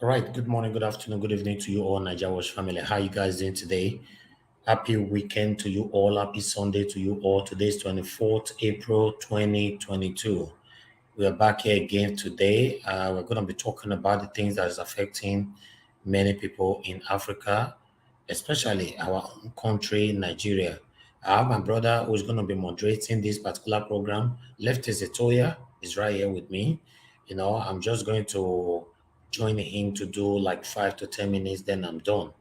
All right. Good morning, good afternoon, good evening to you all, Niger Watch family. How you guys doing today? Happy weekend to you all. Happy Sunday to you all. Today is 24th April 2022. We are back here again today. We're going to be talking about the things that is affecting many people in Africa, especially our own country, Nigeria. I have my brother who's going to be moderating this particular program. Leftist Etoya is right here with me. I'm just going to join him to do like 5 to 10 minutes, then I'm done.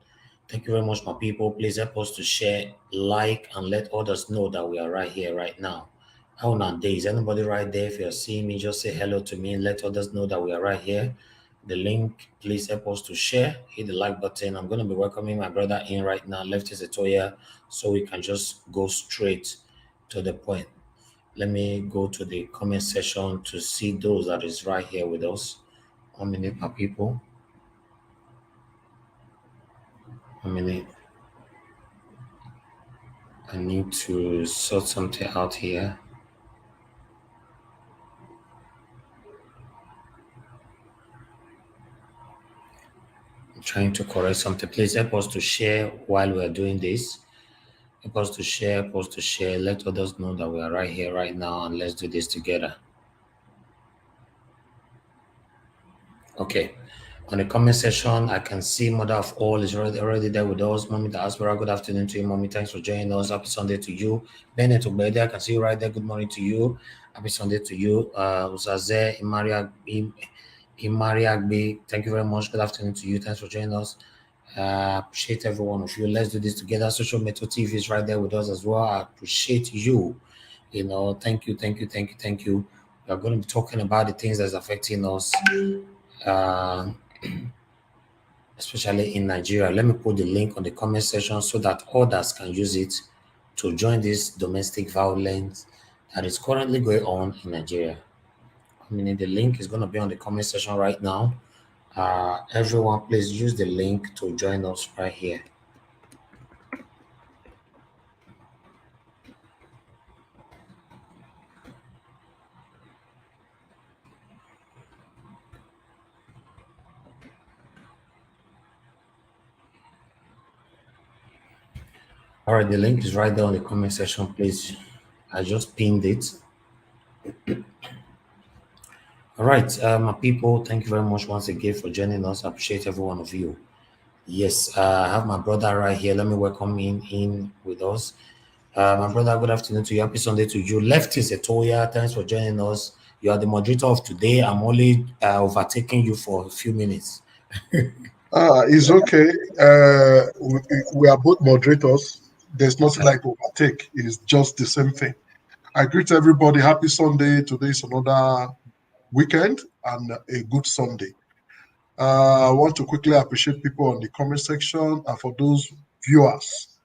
Thank you very much, my people. Please help us to share, like, and let others know that we are right here, right now. How nowadays? Anybody right there? If you're seeing me, just say hello to me and let others know that we are right here. The link, please help us to share. Hit the like button. I'm going to be welcoming my brother in right now, Leftist Etoya, so we can just go straight to the point. Let me go to the comment section to see those that is right here with us. 1 minute, my people. 1 minute. I need to sort something out here. I'm trying to correct something. Please help us to share while we are doing this. Help us to share, help us to share. Let others know that we are right here, right now, and let's do this together. Okay. On the comment section, I can see Mother of All is already there with us. Mommy Diaspora, good afternoon to you, Mommy. Thanks for joining us. Happy Sunday to you. Bennett Obede, I can see you right there. Good morning to you. Happy Sunday to you. Uzaze Imariagbe, thank you very much. Good afternoon to you. Thanks for joining us. Appreciate every one of you. Let's do this together. Social Media TV is right there with us as well. I appreciate you. Thank you, thank you, thank you, thank you. We are going to be talking about the things that's affecting us. Especially in Nigeria. Let me put the link on the comment section so that others can use it to join this domestic violence that is currently going on in Nigeria. The link is going to be on the comment section right now. Everyone, please use the link to join us right here. All right, the link is right there on the comment section, please. I just pinned it. All right, my people, thank you very much once again for joining us. I appreciate every one of you. Yes, I have my brother right here. Let me welcome him in with us. My brother, good afternoon to you. Happy Sunday to you. Leftist Etoya, thanks for joining us. You are the moderator of today. I'm only overtaking you for a few minutes. It's okay. We are both moderators. There's nothing like overtake. It's just the same thing. I greet everybody. Happy Sunday. Today is another weekend and a good Sunday. I want to quickly appreciate people on the comment section and for those viewers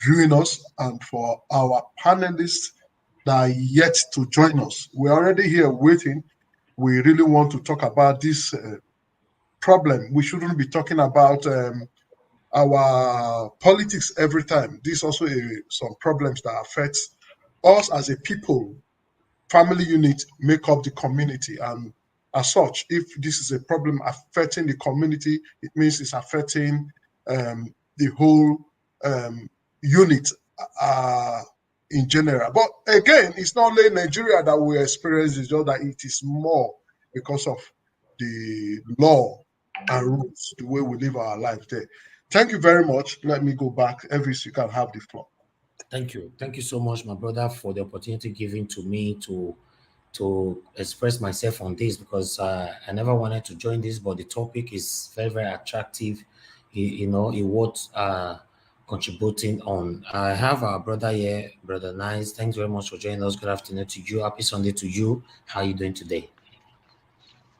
viewing us and for our panelists that are yet to join us. We're already here waiting. We really want to talk about this problem. We shouldn't be talking about our politics every time. This also some problems that affect us as a people. Family unit make up the community, and as such, if this is a problem affecting the community, it means it's affecting the whole unit in general. But again, it's not only Nigeria that we experience, it's just that it is more because of the law and rules, the way we live our lives there. Thank you very much. Let me go back. Elvis, you can have the floor. Thank you. Thank you so much, my brother, for the opportunity given to me to express myself on this because I never wanted to join this, but the topic is very, very attractive. It was contributing on. I have our brother here, brother Nice. Thanks very much for joining us. Good afternoon to you. Happy Sunday to you. How are you doing today?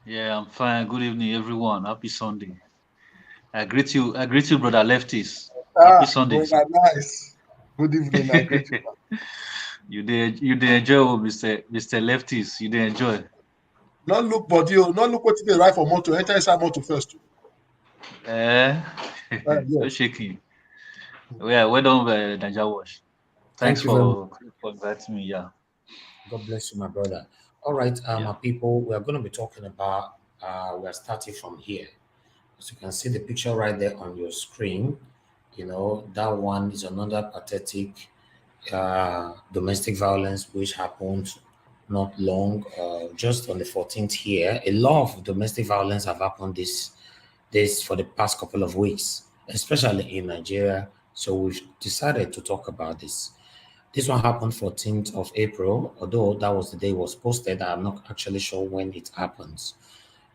Yeah, I'm fine. Good evening, everyone. Happy Sunday. I greet you, brother Lefties. Happy Sunday, sir. Nice. Good evening. I greet you. You did enjoy, Mr. Lefties. You did enjoy. Not look body, not look what they write for motor. Enter inside motor first. Eh? Yes. So shaky. Yeah, well done, Niger Wash. Thanks Thank you very much. for inviting me. Yeah. God bless you, my brother. All right, Yeah. my people, we are going to be talking about, we are starting from here. As you can see the picture right there on your screen, that one is another pathetic domestic violence which happened not long, just on the 14th here. A lot of domestic violence have happened this for the past couple of weeks, especially in Nigeria. So we've decided to talk about this. This one happened 14th of April, although that was the day it was posted. I'm not actually sure when it happens.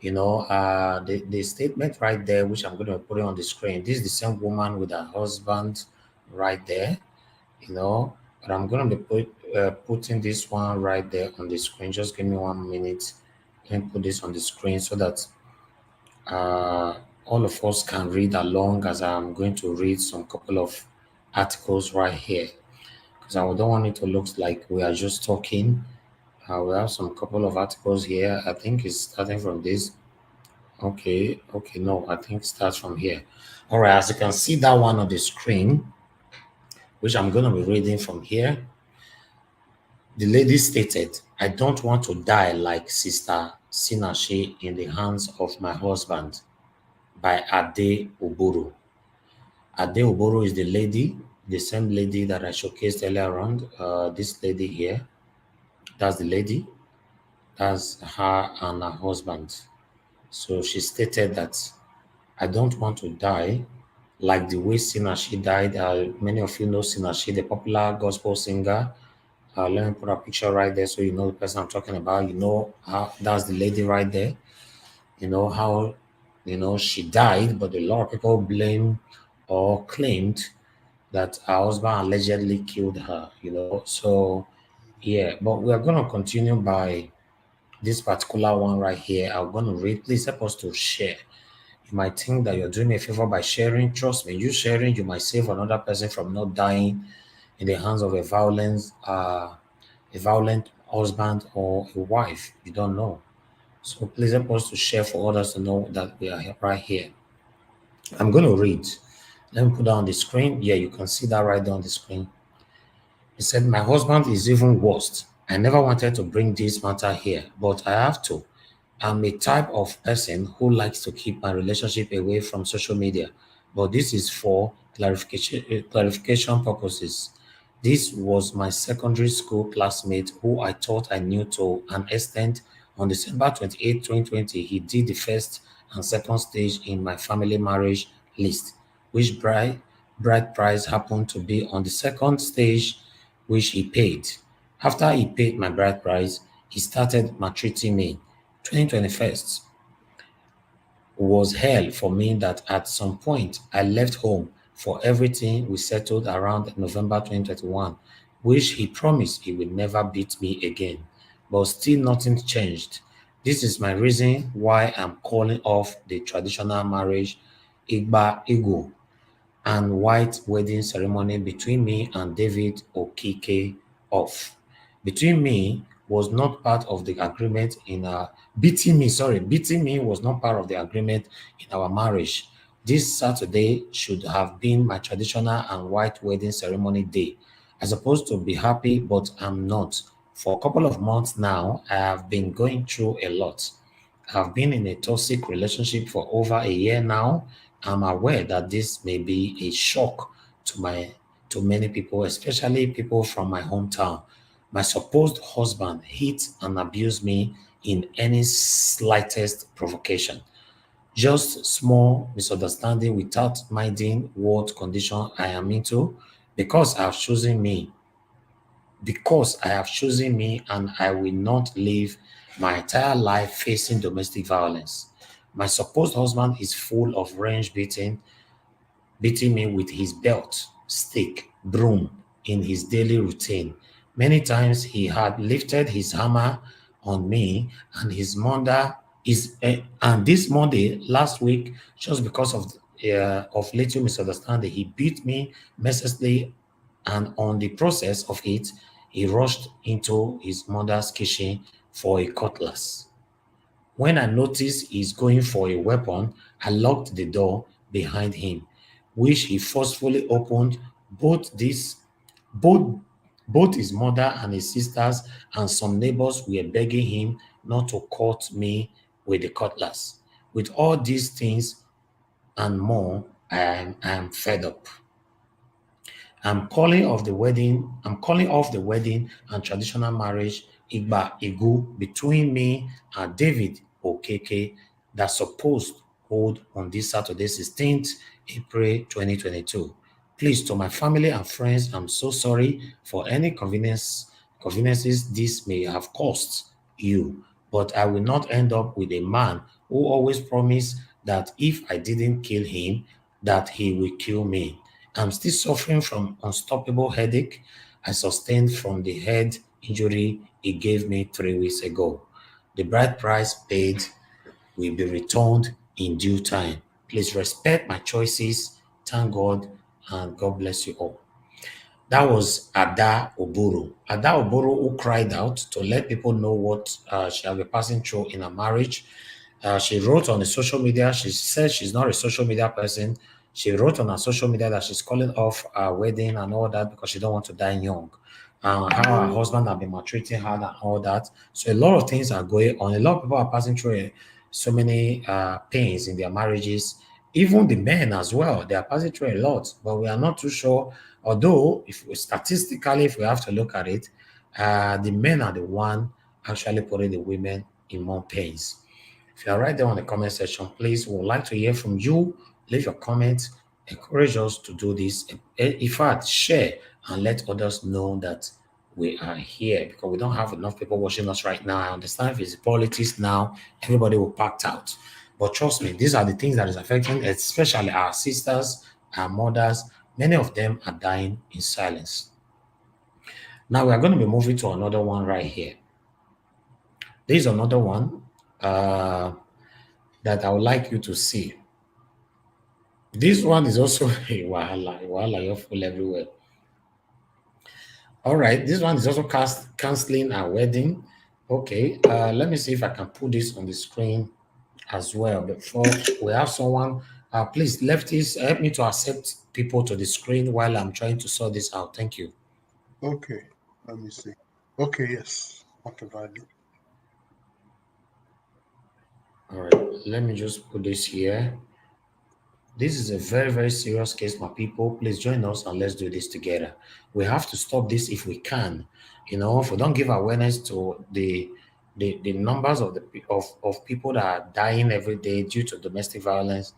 The statement right there, which I'm going to put it on the screen. This is the same woman with her husband right there, but I'm going to be putting this one right there on the screen. Just give me 1 minute. Let me put this on the screen so that uh, all of us can read along as I'm going to read some couple of articles right here because I don't want it to look like we are just talking. We have some couple of articles here. I think it's starting from this. Okay, no, I think it starts from here. All right, as you can see that one on the screen, which I'm going to be reading from here. The lady stated, I don't want to die like Sister Sinashi in the hands of my husband by Ade Oboro. Ade Oboro is the lady, the same lady that I showcased earlier on. This lady here, that's the lady. That's her and her husband. So she stated that I don't want to die like the way Sinashi died. Many of you know Sinashi, the popular gospel singer. Let me put a picture right there so you know the person I'm talking about. You know how that's the lady right there. You know how she died, but a lot of people blame or claimed that her husband allegedly killed her. So yeah, but we are gonna continue by this particular one right here. I'm gonna read. Please help us to share. You might think that you're doing me a favor by sharing. Trust me, you sharing, you might save another person from not dying in the hands of a violent husband or a wife. You don't know. So please help us to share for others to know that we are right here. I'm going to read. Let me put that on the screen. Yeah, you can see that right there on the screen. He said, my husband is even worse. I never wanted to bring this matter here, but I have to. I'm a type of person who likes to keep my relationship away from social media, but this is for clarification purposes. This was my secondary school classmate who I thought I knew to an extent. On December 28, 2020, he did the first and second stage in my family marriage list, which bride price happened to be on the second stage, which he paid. After he paid my bride price, he started maltreating me. 2021 was hell for me that at some point I left home for everything we settled around November 2021, which he promised he would never beat me again. But still nothing changed. This is my reason why I'm calling off the traditional marriage Igba Igu and white wedding ceremony between me and David Okike off. Between me was not part of the agreement in our beating me was not part of the agreement in our marriage. This Saturday should have been my traditional and white wedding ceremony day. I'm supposed to be happy, but I'm not. For a couple of months now, I have been going through a lot. I've been in a toxic relationship for over a year now. I'm aware that this may be a shock to many people, especially people from my hometown. My supposed husband hit and abused me in any slightest provocation. Just small misunderstanding without minding what condition I am into because I have chosen me and I will not live my entire life facing domestic violence. My supposed husband is full of range beating me with his belt, stick, broom in his daily routine. Many times he had lifted his hammer on me and his mother is and this Monday last week, just because of little misunderstanding, he beat me mercilessly, and on the process of it, he rushed into his mother's kitchen for a cutlass. When I noticed he's going for a weapon, I locked the door behind him, which he forcefully opened. Both this both both his mother and his sisters and some neighbors were begging him not to cut me with the cutlass. With all these things and more. I am fed up. I'm calling off the wedding and traditional marriage Igba Igu between me and David Okeke that supposed hold on this Saturday, 16th April 2022. Please, to my family and friends, I'm so sorry for any conveniences this may have cost you, but I will not end up with a man who always promised that if I didn't kill him, that he will kill me. I'm still suffering from unstoppable headache I sustained from the head injury he gave me 3 weeks ago. The bride price paid will be returned in due time. Please respect my choices. Thank God, and God bless you all. That was Ada Oburu. Ada Oburu, who cried out to let people know what she had been passing through in her marriage. She wrote on the social media, she said she's not a social media person. She wrote on her social media that she's calling off her wedding and all that because she don't want to die young. How her husband had been maltreating her and all that. So a lot of things are going on. A lot of people are passing through so many pains in their marriages. Even the men as well, they are passing through a lot, but we are not too sure. Although, statistically, if we have to look at it, the men are the one actually putting the women in more pains. If you are right there on the comment section, please, we would like to hear from you. Leave your comments. Encourage us to do this. In fact, share and let others know that we are here because we don't have enough people watching us right now. I understand if it's politics now, everybody will packed out. But trust me, these are the things that is affecting, especially our sisters, our mothers. Many of them are dying in silence. Now we are going to be moving to another one right here. There is another one that I would like you to see. This one is also a wahala, you're full everywhere. All right, this one is also canceling a wedding. Okay, let me see if I can put this on the screen as well. Before we have someone, please, lefties, help me to accept people to the screen while I'm trying to sort this out. Thank you. Okay, let me see. Okay, yes. Okay, value. All right, let me just put this here. This is a very, very serious case, my people. Please join us and let's do this together. We have to stop this if we can. If we don't give awareness to the numbers of of people that are dying every day due to domestic violence,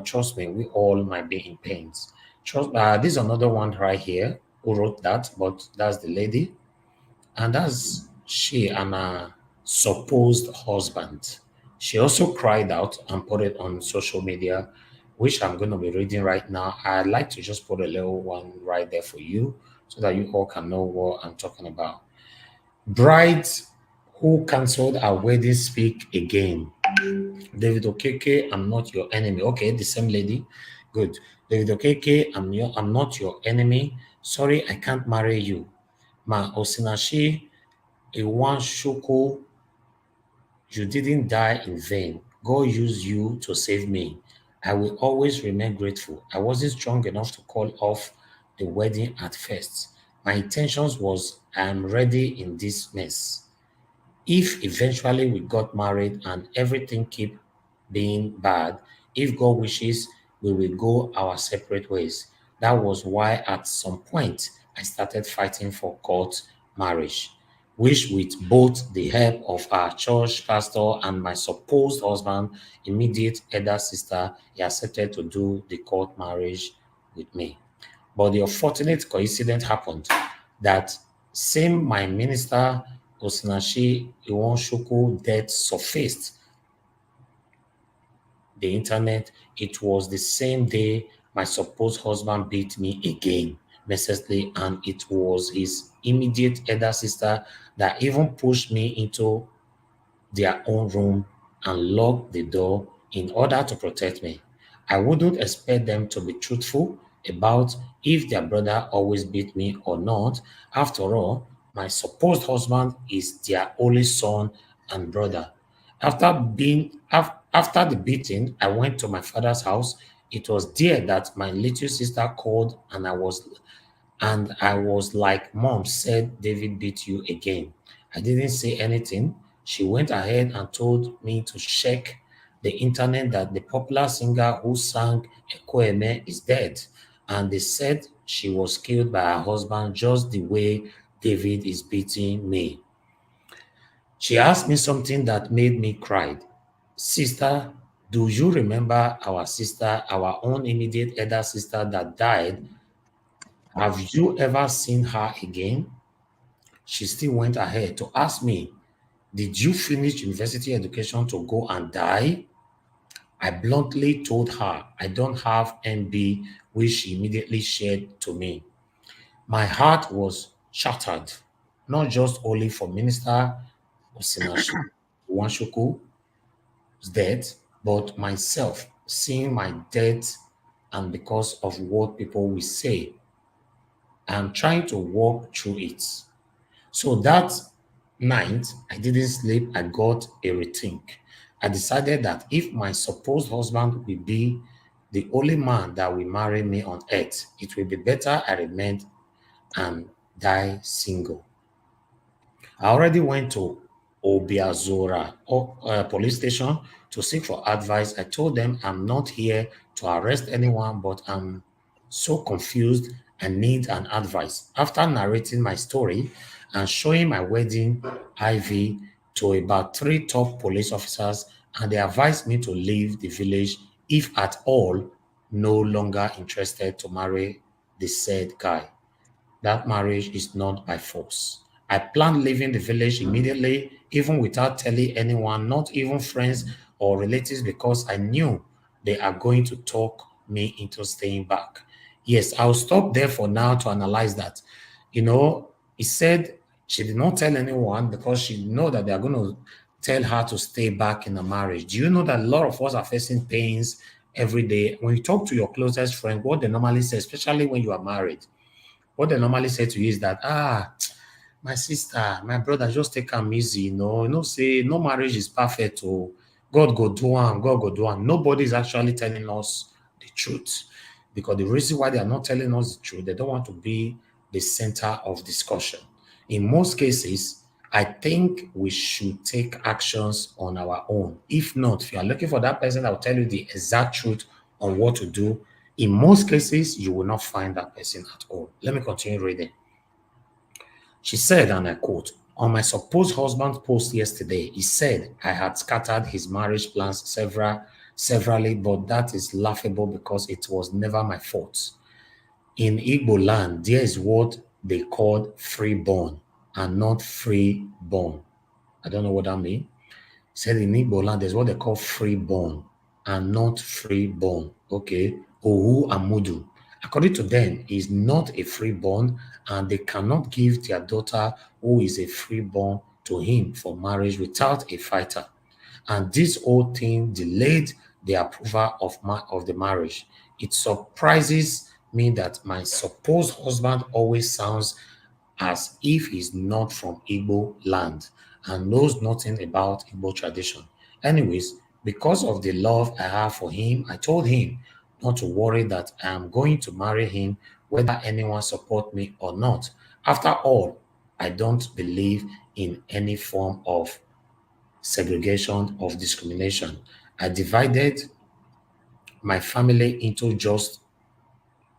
trust me, we all might be in pains. This is another one right here who wrote that, but that's the lady. And that's she and her supposed husband. She also cried out and put it on social media, which I'm going to be reading right now. I'd like to just put a little one right there for you so that you all can know what I'm talking about. Brides who cancelled our wedding speak again. David Okeke, I'm not your enemy. Okay, the same lady. Good. David Okeke, I'm not your enemy. Sorry, I can't marry you. Ma Osinashi, Iwanshuku, you didn't die in vain. God used you to save me. I will always remain grateful. I wasn't strong enough to call off the wedding at first. My intentions was I am ready in this mess. If eventually we got married and everything keep being bad, if God wishes, we will go our separate ways. That was why at some point I started fighting for court marriage, which with both the help of our church pastor and my supposed husband, immediate elder sister, he accepted to do the court marriage with me. But the unfortunate coincidence happened that same my minister Osinachi Iwonshoku death surfaced the internet. It was the same day my supposed husband beat me again, mercilessly, and it was his immediate elder sister that even pushed me into their own room and lock the door in order to protect me. I wouldn't expect them to be truthful about if their brother always beat me or not. After all, my supposed husband is their only son and brother. After the beating, I went to my father's house. It was there that my little sister called and I was like, Mom said David beat you again. I didn't say anything. She went ahead and told me to check the internet that the popular singer who sang Ekoeme is dead. And they said she was killed by her husband just the way David is beating me. She asked me something that made me cry. Sister, do you remember our sister, our own immediate elder sister that died? Have you ever seen her again? She still went ahead to ask me, did you finish university education to go and die? I bluntly told her I don't have MB, which she immediately shared to me. My heart was shattered, not just only for Minister Osinachi Wanshoku's death, but myself seeing my death and because of what people will say. I'm trying to walk through it. So that night, I didn't sleep. I got a rethink. I decided that if my supposed husband will be the only man that will marry me on earth, it will be better I remain and die single. I already went to Obiazora police station to seek for advice. I told them I'm not here to arrest anyone, but I'm so confused and need an advice. After narrating my story and showing my wedding IV to about three top police officers, and they advised me to leave the village if at all no longer interested to marry the said guy. That marriage is not by force. I planned leaving the village immediately, even without telling anyone, not even friends or relatives, because I knew they are going to talk me into staying back. Yes, I'll stop there for now to analyze that. He said she did not tell anyone because she know that they are going to tell her to stay back in the marriage. Do you know that a lot of us are facing pains every day? When you talk to your closest friend, what they normally say, especially when you are married, what they normally say to you is that, my sister, my brother, just take am easy, say no marriage is perfect. Oh, God go do am, God go do am. Nobody is actually telling us the truth. Because the reason why they are not telling us the truth, they don't want to be the center of discussion. In most cases, I think we should take actions on our own. If not, if you are looking for that person that will tell you the exact truth on what to do, in most cases, you will not find that person at all. Let me continue reading. She said, and I quote, on my supposed husband's post yesterday, he said I had scattered his marriage plans severally, but that is laughable because it was never my fault. In Igbo land, there is what they call freeborn and not freeborn. I don't know what that means. Said in Igbo land, there's what they call freeborn and not freeborn. Okay. Ohu and Mudu. According to them, is not a freeborn, and they cannot give their daughter, who is a freeborn, to him for marriage without a fighter. And this whole thing delayed the approval of the marriage. It surprises me that my supposed husband always sounds as if he's not from Igbo land and knows nothing about Igbo tradition. Anyways, because of the love I have for him, I told him not to worry that I am going to marry him whether anyone support me or not. After all, I don't believe in any form of segregation of discrimination. I divided my family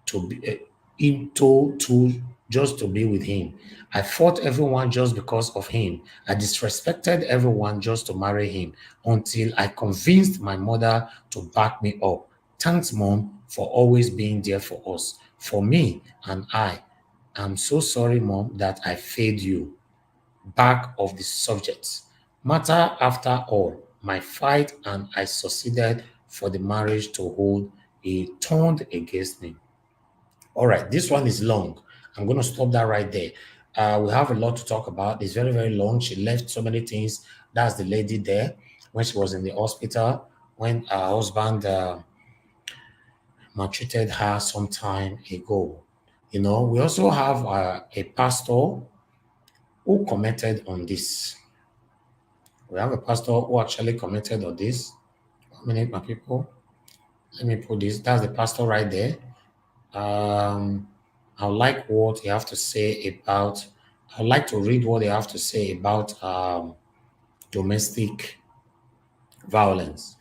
to be into two just to be with him. I fought everyone just because of him. I disrespected everyone just to marry him until I convinced my mother to back me up. Thanks, mom, for always being there for us, for me and I. I'm so sorry, mom, that I failed you. Back of the subject. Matter after all, my fight and I succeeded for the marriage to hold. He turned against me. All right, this one is long. I'm going to stop that right there. We have a lot to talk about. It's very, very long. She left so many things. That's the lady there when she was in the hospital, when her husband maltreated her some time ago. We also have a pastor who commented on this. We have a pastor who actually commented on this. 1 minute, my people. Let me put this. That's the pastor right there. I like what you have to say about. I'd like to read what they have to say about domestic violence.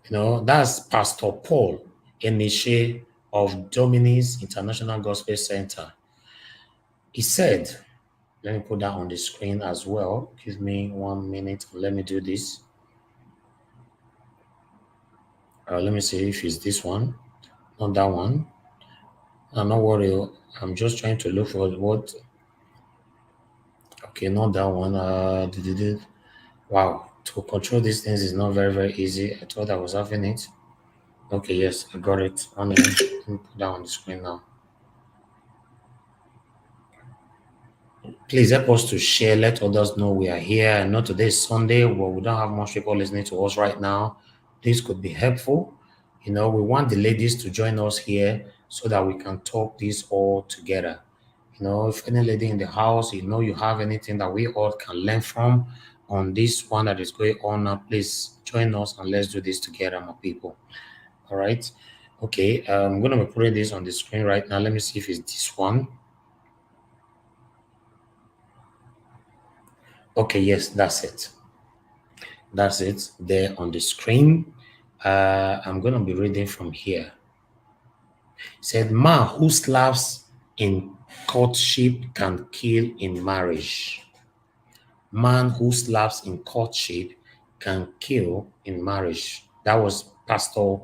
That's Pastor Paul Eniche of Dominis International Gospel Center. He said, let me put that on the screen as well. Give me 1 minute. Let me do this. Let me see if it's this one, not that one. I'm not worried. I'm just trying to look for what. Okay, not that one. Wow, to control these things is not very, very easy. I thought I was having it. Okay, yes, I got it. Let me put that on the screen now. Please help us to share. Let others know we are here. I know today is Sunday, but we don't have much people listening to us right now. This could be helpful. We want the ladies to join us here so that we can talk this all together. If any lady in the house, you have anything that we all can learn from on this one that is going on now, please join us and let's do this together, my people. All right. Okay. I'm going to be putting this on the screen right now. Let me see if it's this one. Okay. Yes, that's it. That's it there on the screen. I'm going to be reading from here. It said, man who slaps in courtship can kill in marriage. Man who slaps in courtship can kill in marriage. That was Pastor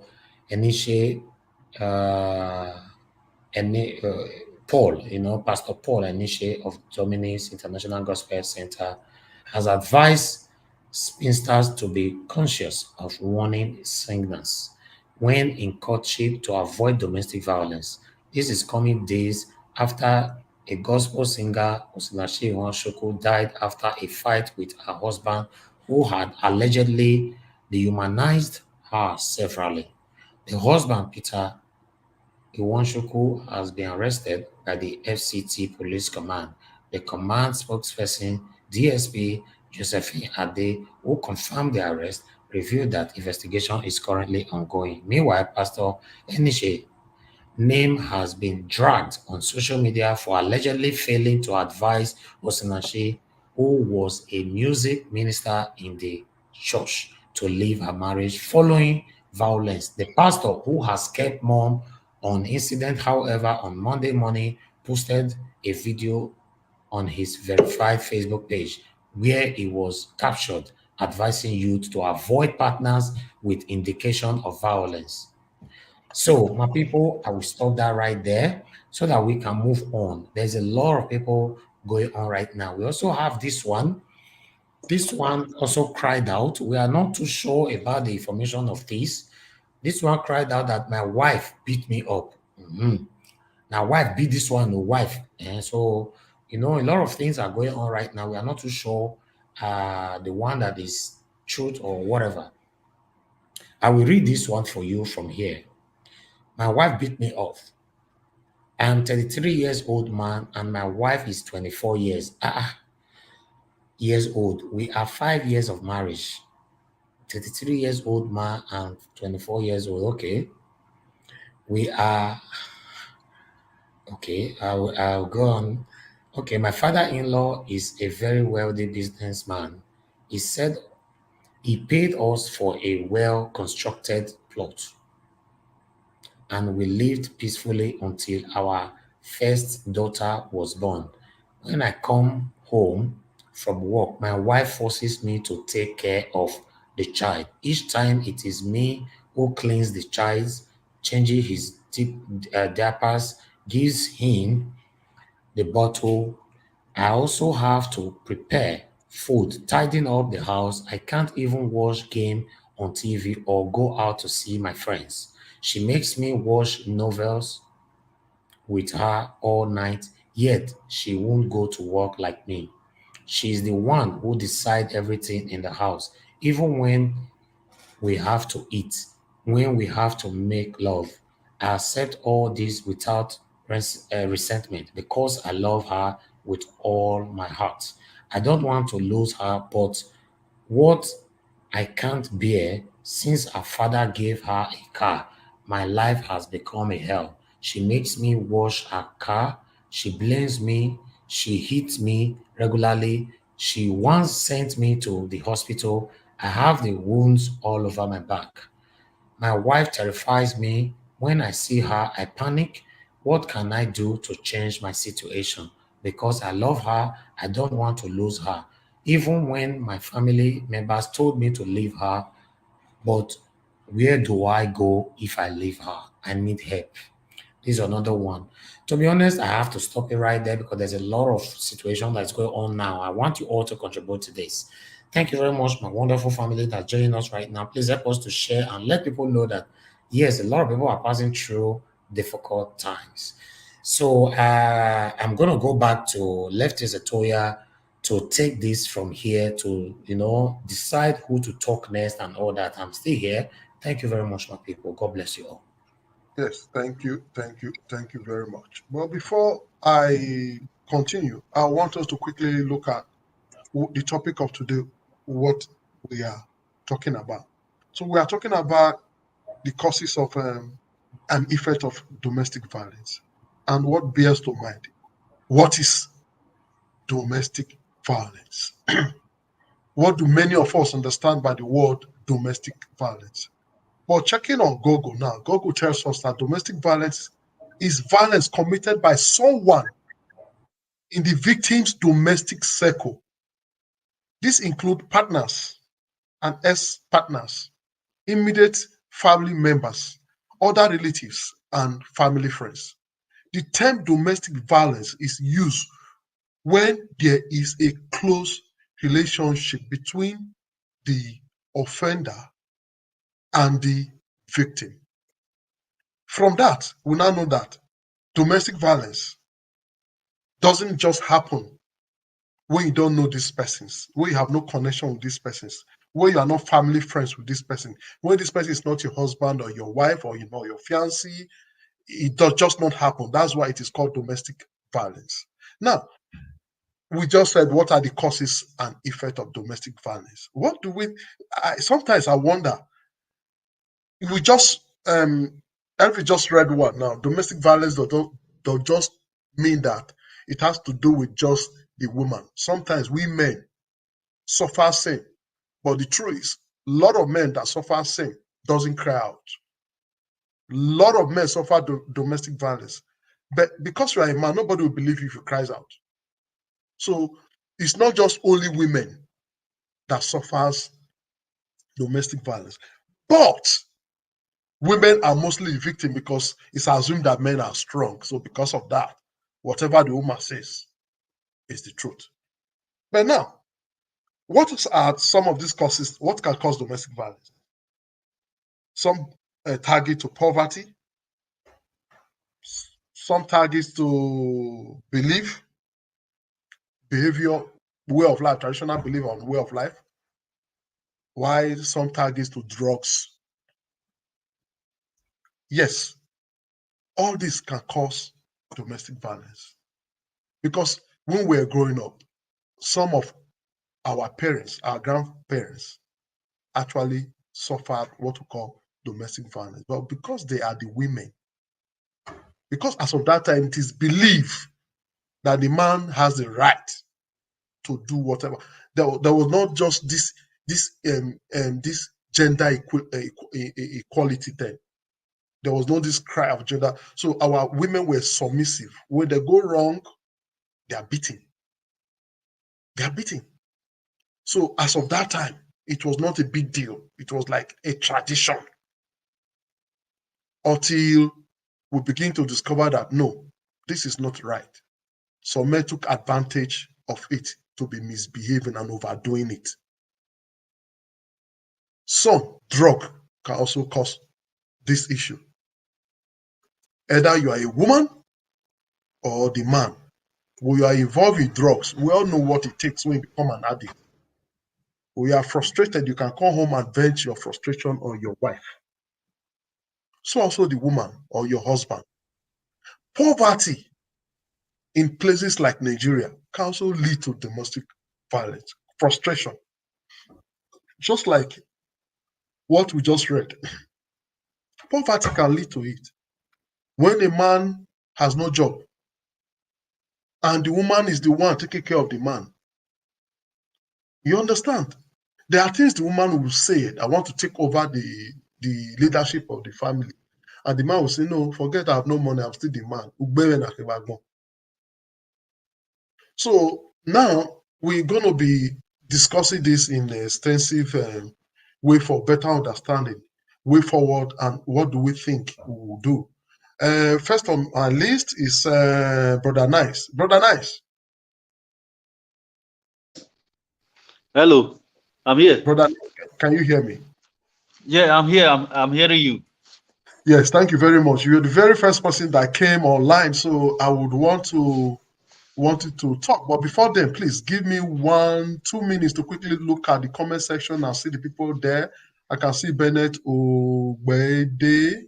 Eniche uh, Paul, Pastor Paul Eniche of Dominis International Gospel Center has advised spinsters to be conscious of warning signals when in courtship to avoid domestic violence. This is coming days after a gospel singer, Osinachi Nwachukwu, died after a fight with her husband who had allegedly dehumanized her severally. The husband, Peter Iwanshoku, has been arrested by the FCT Police Command. The command spokesperson, DSP Josephine Ade, who confirmed the arrest, revealed that investigation is currently ongoing. Meanwhile, Pastor Eniche name has been dragged on social media for allegedly failing to advise Osinachi, who was a music minister in the church, to leave her marriage following violence. The pastor, who has kept mum on incident, however, on Monday morning posted a video on his verified Facebook page where he was captured advising youth to avoid partners with indication of violence. So, my people, I will stop that right there so that we can move on. There's a lot of people going on right now. We also have this one. This one also cried out. We are not too sure about the information of this. This one cried out that my wife beat me up. Mhm. Now, wife beat this one, the wife. And so, a lot of things are going on right now. We are not too sure the one that is truth or whatever. I will read this one for you from here. My wife beat me off. I am 33 years old man and my wife is 24 years old. We are 5 years of marriage. 33 years old man and 24 years old. Okay. We are okay. I'll go on. Okay, my father-in-law is a very wealthy businessman. He said he paid us for a well-constructed plot and we lived peacefully until our first daughter was born. When I come home from work, my wife forces me to take care of the child. Each time it is me who cleans the child, changes his diapers, gives him the bottle. I also have to prepare food, tidying up the house. I can't even watch game on TV or go out to see my friends. She makes me watch novels with her all night, yet she won't go to work like me. She's the one who decides everything in the house, even when we have to eat, when we have to make love. I accept all this without resentment because I love her with all my heart. I don't want to lose her, but what I can't bear since her father gave her a car, my life has become a hell. She makes me wash her car. She blames me. She hits me regularly. She once sent me to the hospital. I have the wounds all over my back. My wife terrifies me. When I see her, I panic. What can I do to change my situation? Because I love her, I don't want to lose her. Even when my family members told me to leave her, but where do I go if I leave her? I need help. This is another one. To be honest, I have to stop it right there because there's a lot of situation that's going on now. I want you all to contribute to this. Thank you very much, my wonderful family that's joining us right now. Please help us to share and let people know that yes, a lot of people are passing through difficult times. So I'm gonna go back to Lefty Zatoya to take this from here to decide who to talk next and all that. I'm still here. Thank you very much, my people. God bless you all. Yes, thank you very much. Well, before I continue, I want us to quickly look at the topic of today, what we are talking about. So we are talking about the causes of and effect of domestic violence and what bears to mind. What is domestic violence? What do many of us understand by the word domestic violence? Well, checking on Google now, Google tells us that domestic violence is violence committed by someone in the victim's domestic circle. This includes partners and ex-partners, immediate family members, other relatives, and family friends. The term domestic violence is used when there is a close relationship between the offender and the victim. From that, we now know that domestic violence doesn't just happen when you don't know these persons, when you have no connection with these persons, when you are not family friends with this person, when this person is not your husband or your wife or your fiancé. It does just not happen. That's why it is called domestic violence. Now, we just said what are the causes and effect of domestic violence. What do we? Sometimes I wonder. We just Elvi just read one now. Domestic violence don't just mean that it has to do with just the woman. Sometimes we men suffer sin, but the truth is, a lot of men that suffer sin doesn't cry out. A lot of men suffer domestic violence, but because you are a man, nobody will believe you if you cries out. So it's not just only women that suffers domestic violence, but women are mostly the victim because it's assumed that men are strong. So because of that, whatever the woman says is the truth. But now, what are some of these causes? What can cause domestic violence? Some target to poverty, some targets to belief, behavior, way of life, traditional belief on way of life, while some targets to drugs. Yes, all this can cause domestic violence because when we're growing up, some of our parents, our grandparents, actually suffered what we call domestic violence. But because they are the women, because as of that time, it is believed that the man has the right to do whatever. There was not just this gender equality thing. There was no this cry of gender. So our women were submissive. When they go wrong, they are beaten. They are beaten. So as of that time, it was not a big deal. It was like a tradition until we begin to discover that no, this is not right. Some men took advantage of it to be misbehaving and overdoing it. Some drug can also cause this issue. Either you are a woman or the man. When you are involved in drugs, we all know what it takes when you become an addict. When you are frustrated, you can come home and vent your frustration on your wife. So also the woman or your husband. Poverty in places like Nigeria can also lead to domestic violence, frustration. Just like what we just read, poverty can lead to it. When a man has no job and the woman is the one taking care of the man, you understand? There are things the woman will say, I want to take over the leadership of the family. And the man will say, no, forget I have no money, I'm still the man. So now we're going to be discussing this in an extensive way for better understanding, way forward, and what do we think we will do. First on our list is Brother Nice. Brother Nice. Hello, I'm here. Brother, can you hear me? Yeah, I'm here. I'm hearing you. Yes, thank you very much. You're the very first person that came online, so I would want you to talk. But before then, please give me 1-2 minutes to quickly look at the comment section and see the people there. I can see Bennett Obede.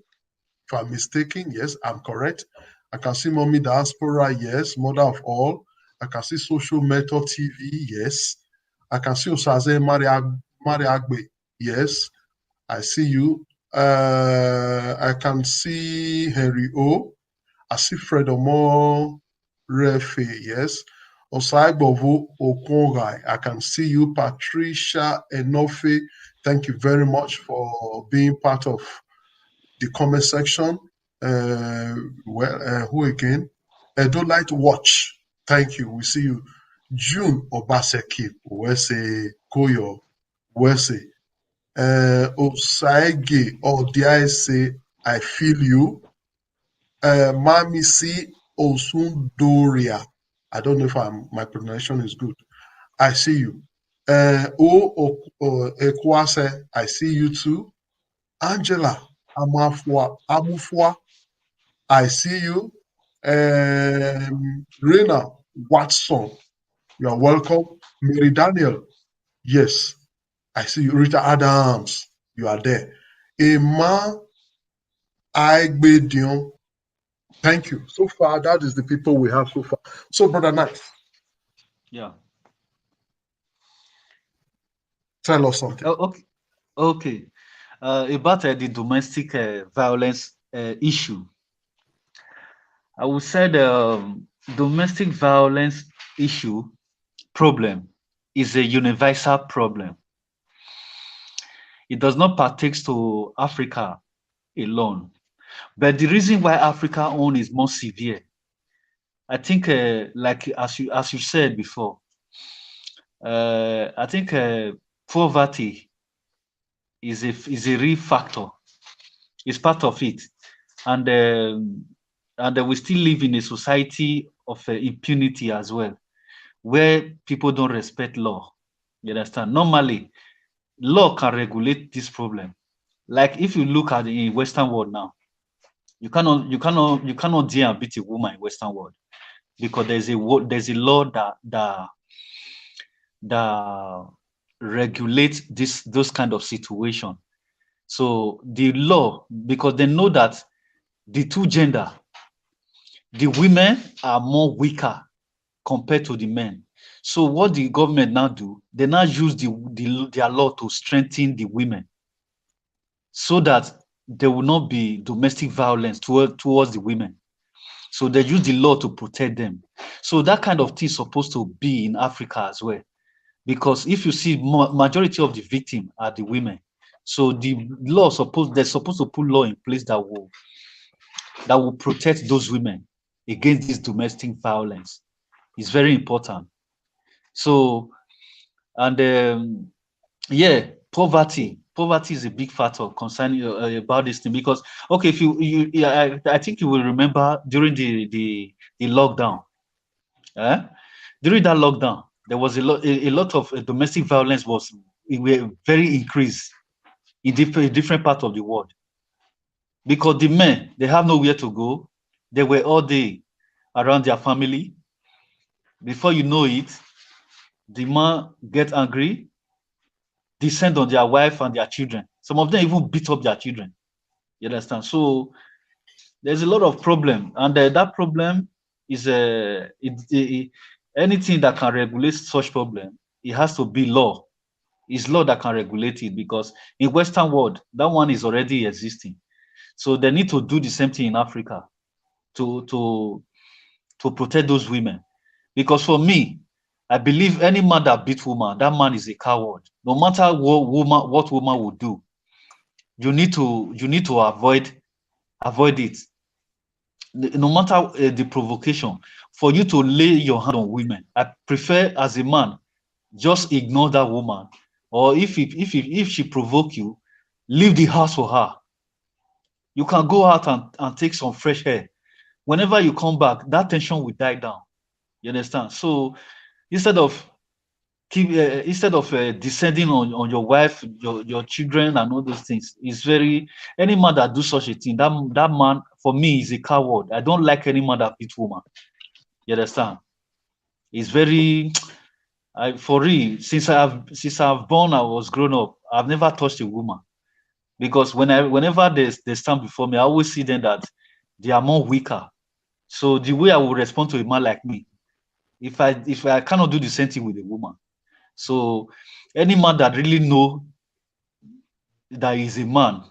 If I'm mistaken, yes, I'm correct. I can see Mommy Diaspora, yes, Mother of All. I can see Social Method TV, yes. I can see Osaze Mariagbe, yes. I see you. I can see Henry O. I see Fred Omo Refe, yes. Osaibovo Okongai, I can see you. Patricia Enofe, thank you very much for being part of the comment section. Who again? Don't like to watch. Thank you. We see you. June Obaseki, Wese Koyo, Wese. Osaige, or dare I say, I feel you. Mami C. Osundoria. I don't know if my pronunciation is good. I see you. Ekwase, I see you too. Angela Amufwa, I see you. Rena Watson, you are welcome. Mary Daniel, yes, I see you. Rita Adams, you are there. Emma Aigbedion, thank you. So far, that is the people we have so far. So, Brother Knight, Yeah. tell us something. Okay. Okay. About the domestic violence issue, I would say the domestic violence issue problem is a universal problem. It does not partake to Africa alone. But the reason why Africa own is more severe, I think, like as you said before, I think poverty is a real factor. It's part of it, and we still live in a society of impunity as well, where people don't respect law. You understand? Normally, law can regulate this problem. Like if you look at the Western world now, you cannot dare and beat a woman in Western world because there's a law that regulates those kind of situation. So the law, because they know that the two gender, the women are more weaker compared to the men. So what the government now do, they now use their law to strengthen the women so that there will not be domestic violence towards the women. So they use the law to protect them. So that kind of thing is supposed to be in Africa as well. Because if you see, majority of the victims are the women. So the law they're supposed to put law in place that will protect those women against this domestic violence. It's very important. So, and yeah, poverty is a big factor concerning about this thing because okay, if I think you will remember during the lockdown, during that lockdown, there was a lot of domestic violence were very increased in different parts of the world because the men, they have nowhere to go. They were all day around their family. Before you know it, the man get angry, descend on their wife and their children. Some of them even beat up their children. You understand? So there's a lot of problem, and that problem is anything that can regulate such problem. It has to be law. It's law that can regulate it because in Western world that one is already existing. So they need to do the same thing in Africa to protect those women. Because for me, I believe any man that beats woman, that man is a coward. No matter what woman will do, you need to avoid it. No matter the provocation, for you to lay your hand on women, I prefer as a man, just ignore that woman. Or if she provoke you, leave the house for her. You can go out and take some fresh air. Whenever you come back, that tension will die down. You understand? So instead of descending on your wife, your children, and all those things, it's very, any man that do such a thing, that man for me is a coward. I don't like any man that beats woman. You understand? It's very for real. Since I've born, I was grown up, I've never touched a woman, because whenever they stand before me, I always see them that they are more weaker. So the way I will respond to a man like me, if I cannot do the same thing with a woman. So any man that really know that he's a man,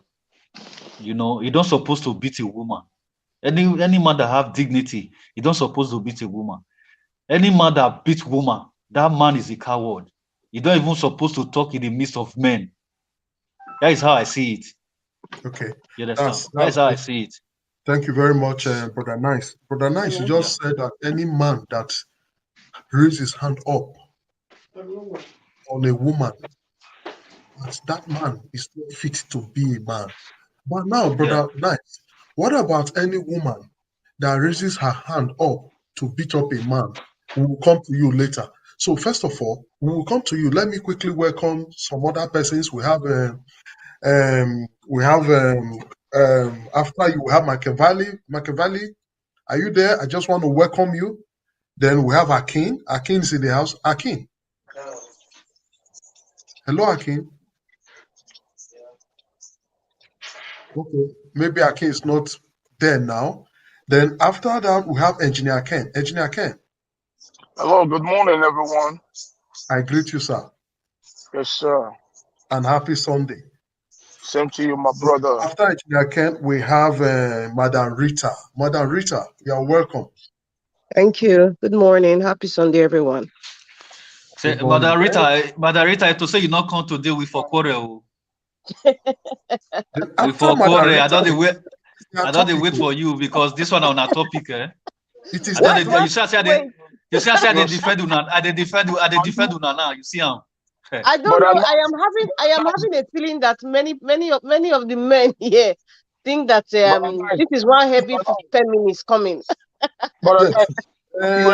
you know, he don't supposed to beat a woman. Any man that have dignity, he don't supposed to beat a woman. Any man that beats woman, that man is a coward. You don't even supposed to talk in the midst of men. That is how I see it. Okay. You understand? That's That is how I good. see it. Thank you very much, Brother Nice. Brother Nice, you just said that any man that raises his hand up on a woman, that man is not fit to be a man. But now, Brother Nice, what about any woman that raises her hand up to beat up a man? We will come to you later. So first of all, we will come to you. Let me quickly welcome some other persons. We have after you we have Machiavelli. Machiavelli, are you there? I just want to welcome you. Then we have Akin. Akin is in the house. Akin. Hello, Akin. Okay, maybe Akin is not there now. Then after that, we have Engineer Ken. Engineer Ken, Hello, good morning, everyone. I greet you, sir, Yes, sir. and happy Sunday. Same to you, my So brother. after Engineer Ken, we have Madam Rita. Madam Rita, you are welcome. Thank you. Good morning. Happy Sunday, everyone. Good morning. Madam Rita, to say you not come today with for quarrel. Then With after for Madam quarrel, I Rita, don't wait for you, because this one on a topic. it is I don't. after. You see, I they defend una. I they defend una now. You see him. I don't know. I am having a feeling that many of the men here think that this is one heavy feminist coming. But Yes.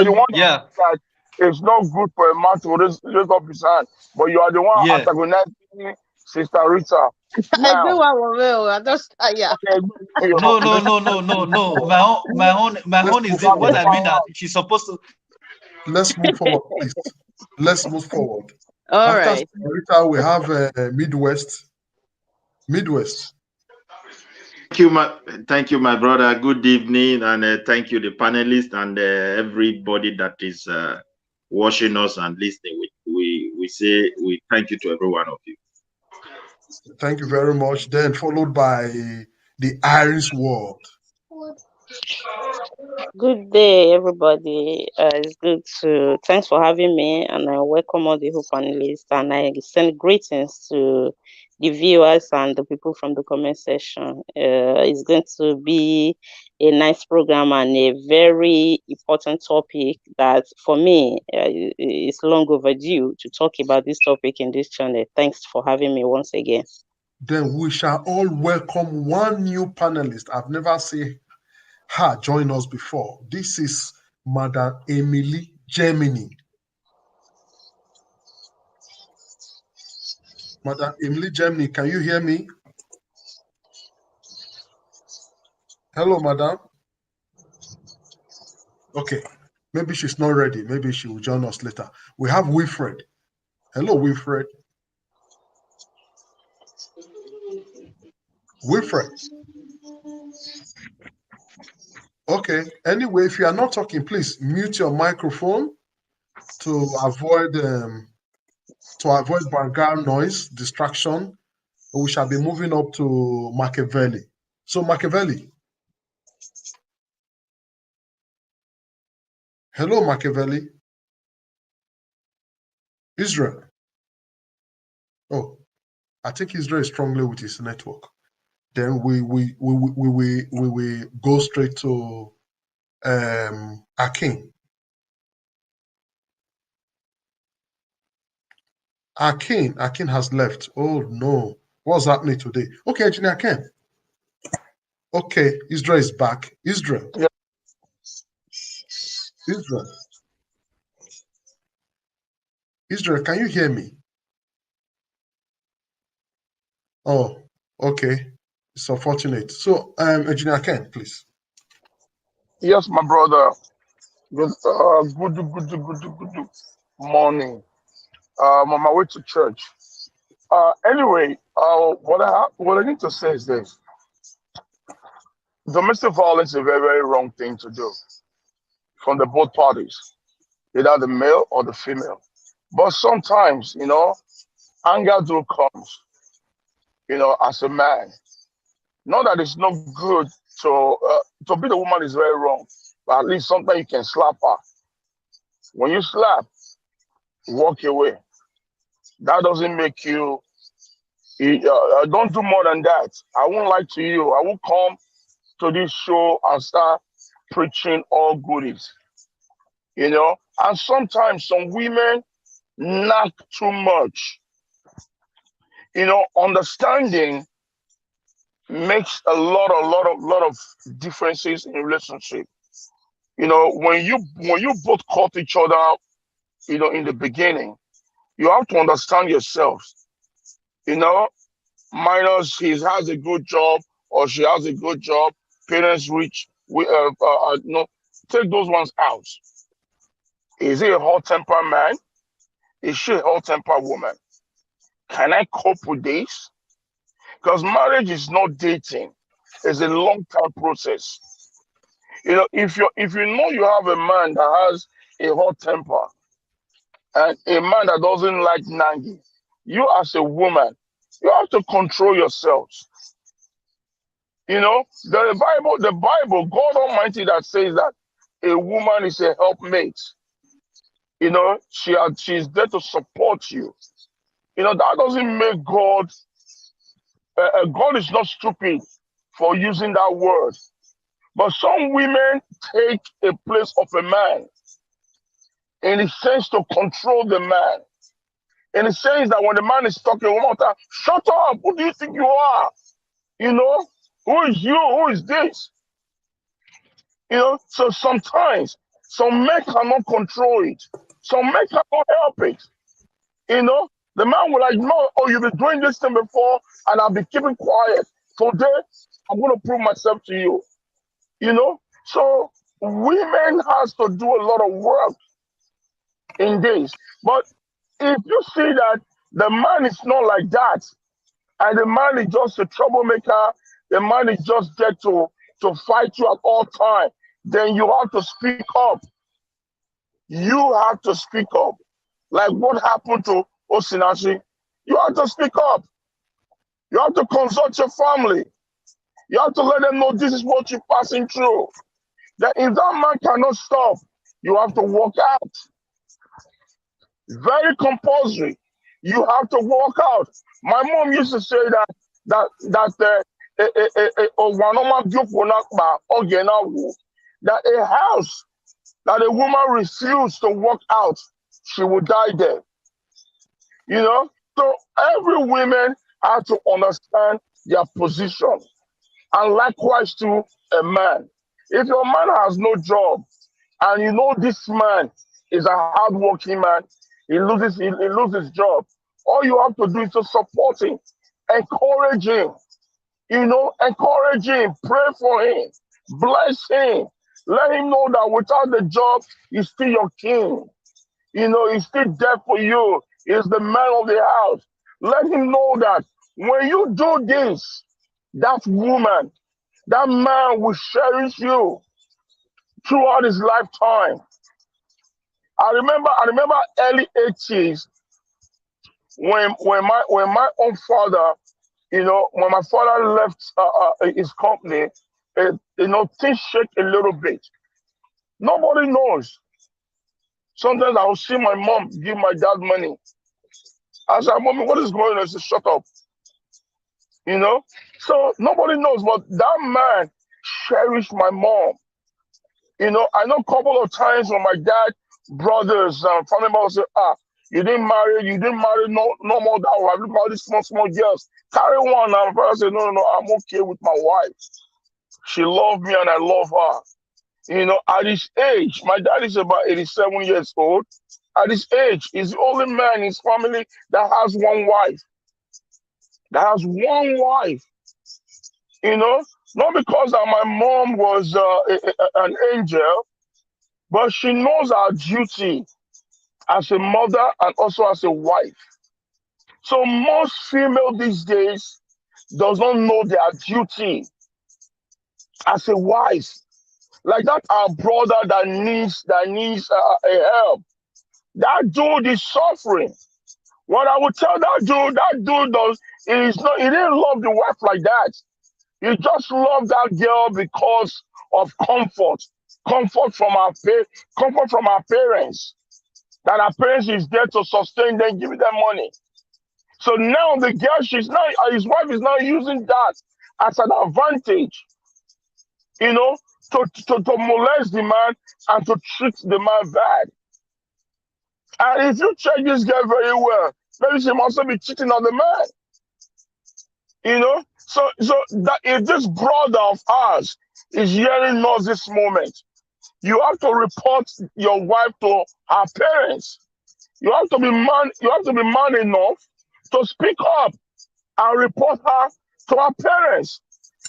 you want Yeah. that it's not good for a man to raise up his hand, but you are the one Yeah. antagonizing Sister Rita. I do want to I just yeah. No. My own is it. What I mean that she's supposed to. Let's move forward, please. Let's move forward. All After right. Rita, we have Midwest. Midwest. Thank you, my brother. Good evening, and thank you, the panelists, and everybody that is watching us and listening. We say we thank you to every one of you. Thank you very much. Then followed by the Irish World. Good day, everybody. It's good to thanks for having me, and I welcome all the whole panelists, and I send greetings to the viewers and the people from the comment section. It's going to be a nice program and a very important topic that, for me, is long overdue to talk about this topic in this channel. Thanks for having me once again. Then we shall all welcome one new panelist. I've never seen her join us before. This is Madam Emily Germany. Madam Emily Germany, can you hear me? Hello, Madam. Okay, maybe she's not ready. Maybe she will join us later. We have Wilfred. Hello, Wilfred. Wilfred. Okay, anyway, if you are not talking, please mute your microphone to avoid background noise, distraction. We shall be moving up to Machiavelli. So Machiavelli. Hello, Machiavelli. Israel. Oh, I think Israel is strongly with his network. then we go straight to Akin. Akin has left. Oh no, what's happening today? Okay, Engineer Ken. Okay, Israel is back. Israel. Yeah. Israel, can you hear me? Oh, okay. It's unfortunate. So, Engineer Ken, please. Yes, my brother. Good morning. I'm on my way to church. Anyway, what I need to say is this: domestic violence is a very, very wrong thing to do from the both parties, either the male or the female. But sometimes, anger do comes, as a man. Not that it's not good to beat a woman is very wrong, but at least sometimes you can slap her. When you slap, walk away. That doesn't make you. Don't do more than that. I won't lie to you. I will come to this show and start preaching all goodies. And sometimes some women knock too much. Understanding makes a lot of differences in relationship. When you both caught each other, in the beginning, you have to understand yourself. You know, minus he has a good job or she has a good job, parents rich, take those ones out. Is he a hot tempered man? Is she a hot tempered woman? Can I cope with this? Because marriage is not dating; it's a long term process. If you know you have a man that has a hot temper and a man that doesn't like nagging, you as a woman, you have to control yourselves. The Bible, God Almighty that says that a woman is a helpmate. She's there to support you. That doesn't make God. God is not stupid for using that word. But some women take a place of a man in the sense to control the man. In the sense that when the man is talking, a woman will tell, shut up, who do you think you are? You know, who is you? Who is this? So sometimes some men cannot control it. Some men cannot help it. The man will like, no, oh, you've been doing this thing before, and I'll be keeping quiet. Today, I'm going to prove myself to you. So women has to do a lot of work in this. But if you see that the man is not like that, and the man is just a troublemaker, the man is just there to fight you at all time, then you have to speak up. You have to speak up. Like what happened to Osinachi. You have to speak up. You have to consult your family. You have to let them know this is what you're passing through. That if that man cannot stop, you have to walk out. Very compulsory. You have to walk out. My mom used to say that a house that a woman refused to walk out, she would die there. So every woman has to understand their position, and likewise to a man. If your man has no job, and you know this man is a hardworking man, he loses job. All you have to do is to support him, encourage him, encourage him, pray for him, bless him, let him know that without the job, he's still your king. He's still there for you. He's the man of the house. Let him know that when you do this, that woman, that man will cherish you throughout his lifetime. I remember early 80s when my own father, when my father left his company, things shake a little bit. Nobody knows. Sometimes I will see my mom give my dad money. I said, Mommy, what is going on? She said, shut up. you know. So nobody knows, but that man cherished my mom. I know a couple of times when my dad, brothers, family members say, you didn't marry no more that wife. Look at all these small, small girls. Carry one. And my father said, no, no, no, I'm okay with my wife. She loved me and I love her. At his age, my dad is about 87 years old. At his age, he's the only man in his family that has one wife. That has one wife. Not because my mom was an angel, but she knows her duty as a mother and also as a wife. So most female these days does not know their duty as a wife. Like that, our brother that needs a help. That dude is suffering. What I would tell that dude does is not. He didn't love the wife like that. He just loved that girl because of comfort from comfort from our parents. That our parents is there to sustain them, give them money. So now the girl, his wife is now using that as an advantage, you know, to molest the man and to treat the man bad. And if you check this girl very well, maybe she must also be cheating on the man, you know. So that if this brother of ours is hearing us this moment, you have to report your wife to her parents. You have to be man. You have to be man enough to speak up and report her to her parents.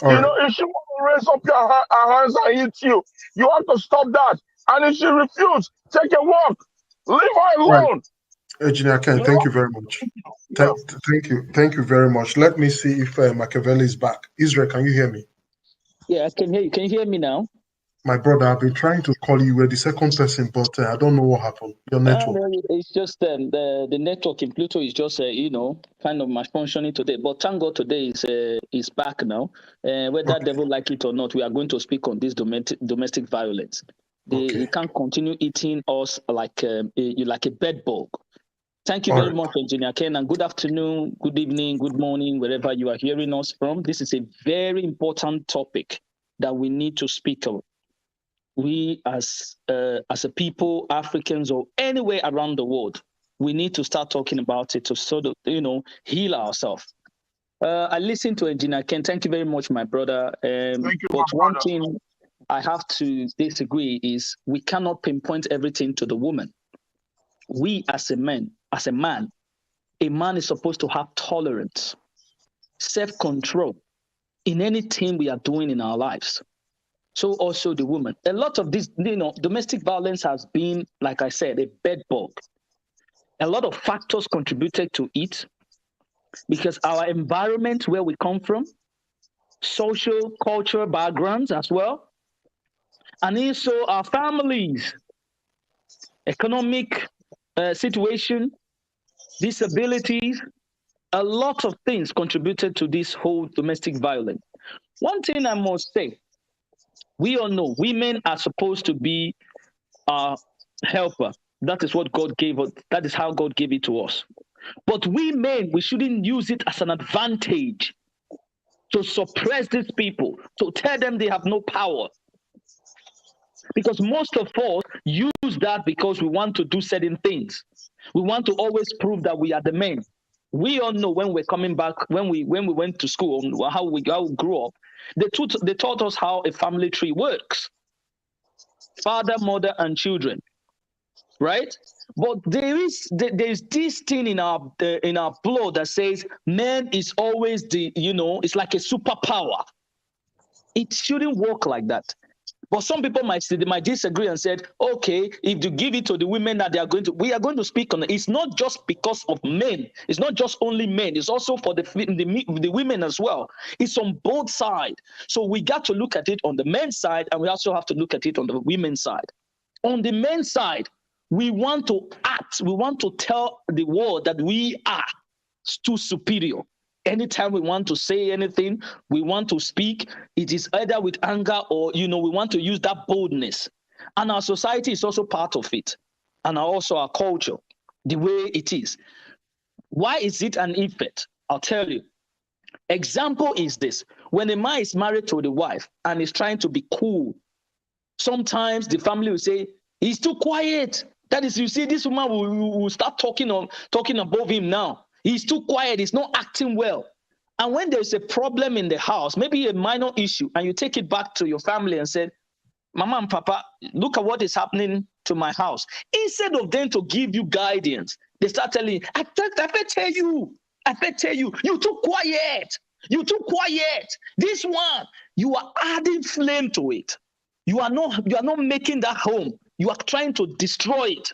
All right. If she want to raise up her hands and hit you, you have to stop that. And if she refuse, take a walk. Leave her Right. alone. Engineer Ken, You thank know? you very much. Yeah. Thank you very much. Let me see if Machiavelli is back. Israel, can you hear me? Yeah, I can hear you. Can you hear me now? My brother, I've been trying to call you. You were the second person, but I don't know what happened. Your network. No, it's just the network in Pluto is just kind of malfunctioning today. But thank God today is back now. Whether Okay. devil like it or not, we are going to speak on this domestic violence. Okay. He can't continue eating us like a bed bug. Thank you All very right. much, Engineer Ken, and good afternoon, good evening, good morning, wherever you are hearing us from. This is a very important topic that we need to speak of. We as a people, Africans or anywhere around the world, we need to start talking about it to sort of heal ourselves. I listened to Engineer Ken. Thank you very much, my brother. Thank you, But my one brother. thing I have to disagree is we cannot pinpoint everything to the woman. We as a man, a man is supposed to have tolerance, self-control in anything we are doing in our lives. So also the woman. A lot of this, domestic violence has been, like I said, a bed bug. A lot of factors contributed to it because our environment where we come from, social, cultural backgrounds as well, and also our families, economic situation, disabilities, a lot of things contributed to this whole domestic violence. One thing I must say, we all know women are supposed to be our helper. That is what God gave us. That is how God gave it to us. But we men, we shouldn't use it as an advantage to suppress these people, to tell them they have no power. Because most of us use that because we want to do certain things. We want to always prove that we are the men. We all know when we're coming back, when we went to school, how we grew up, they taught us how a family tree works. Father, mother, and children, right? But there's this thing in our blood that says man is always it's like a superpower. It shouldn't work like that. But some people might disagree and said, okay, if you give it to the women that we are going to speak on it. It's not just because of men. It's not just only men. It's also for the women as well. It's on both sides. So we got to look at it on the men's side, and we also have to look at it on the women's side. On the men's side, we want to act. We want to tell the world that we are too superior. Anytime we want to say anything, we want to speak, it is either with anger or, we want to use that boldness. And our society is also part of it. And also our culture, the way it is. Why is it an effect? I'll tell you. Example is this: when a man is married to the wife and is trying to be cool, sometimes the family will say, he's too quiet. That is, you see, this woman will start talking above him now. He's too quiet, he's not acting well. And when there's a problem in the house, maybe a minor issue, and you take it back to your family and say, Mama and Papa, look at what is happening to my house. Instead of them to give you guidance, they start telling you, I tell you, you too quiet. You too quiet. This one, you are adding flame to it. You are not making that home. You are trying to destroy it.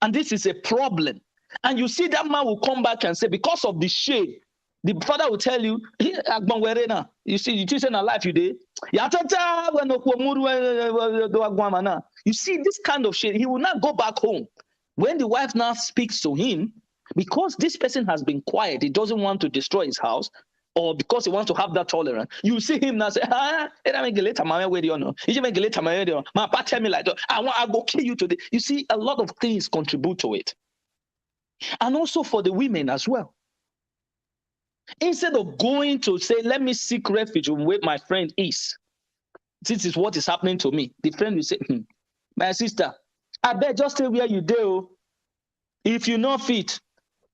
And this is a problem. And you see that man will come back and say, because of the shade, the father will tell you, you see, you teach in a life you did. You see this kind of shade, he will not go back home. When the wife now speaks to him, because this person has been quiet, he doesn't want to destroy his house, or because he wants to have that tolerance, you see him now say, tell me like that. I go kill you today. You see, a lot of things contribute to it. And also for the women as well. Instead of going to say, let me seek refuge where my friend is, this is what is happening to me. The friend will say, my sister, I bet just stay where you do. If you're not fit,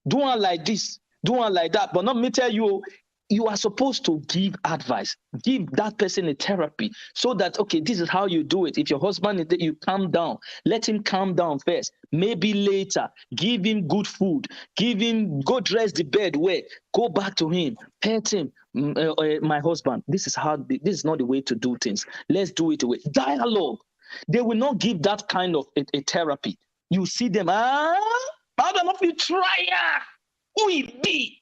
do one like this, do one like that. But not me tell you, you are supposed to give advice, give that person a therapy so that, okay, this is how you do it. If your husband is there, you calm down, let him calm down first. Maybe later, give him good food, go dress the bed where, go back to him, pet him. My husband, this is not the way to do things. Let's do it away. Dialogue. They will not give that kind of a therapy. You see them, how don't you try? Who it be?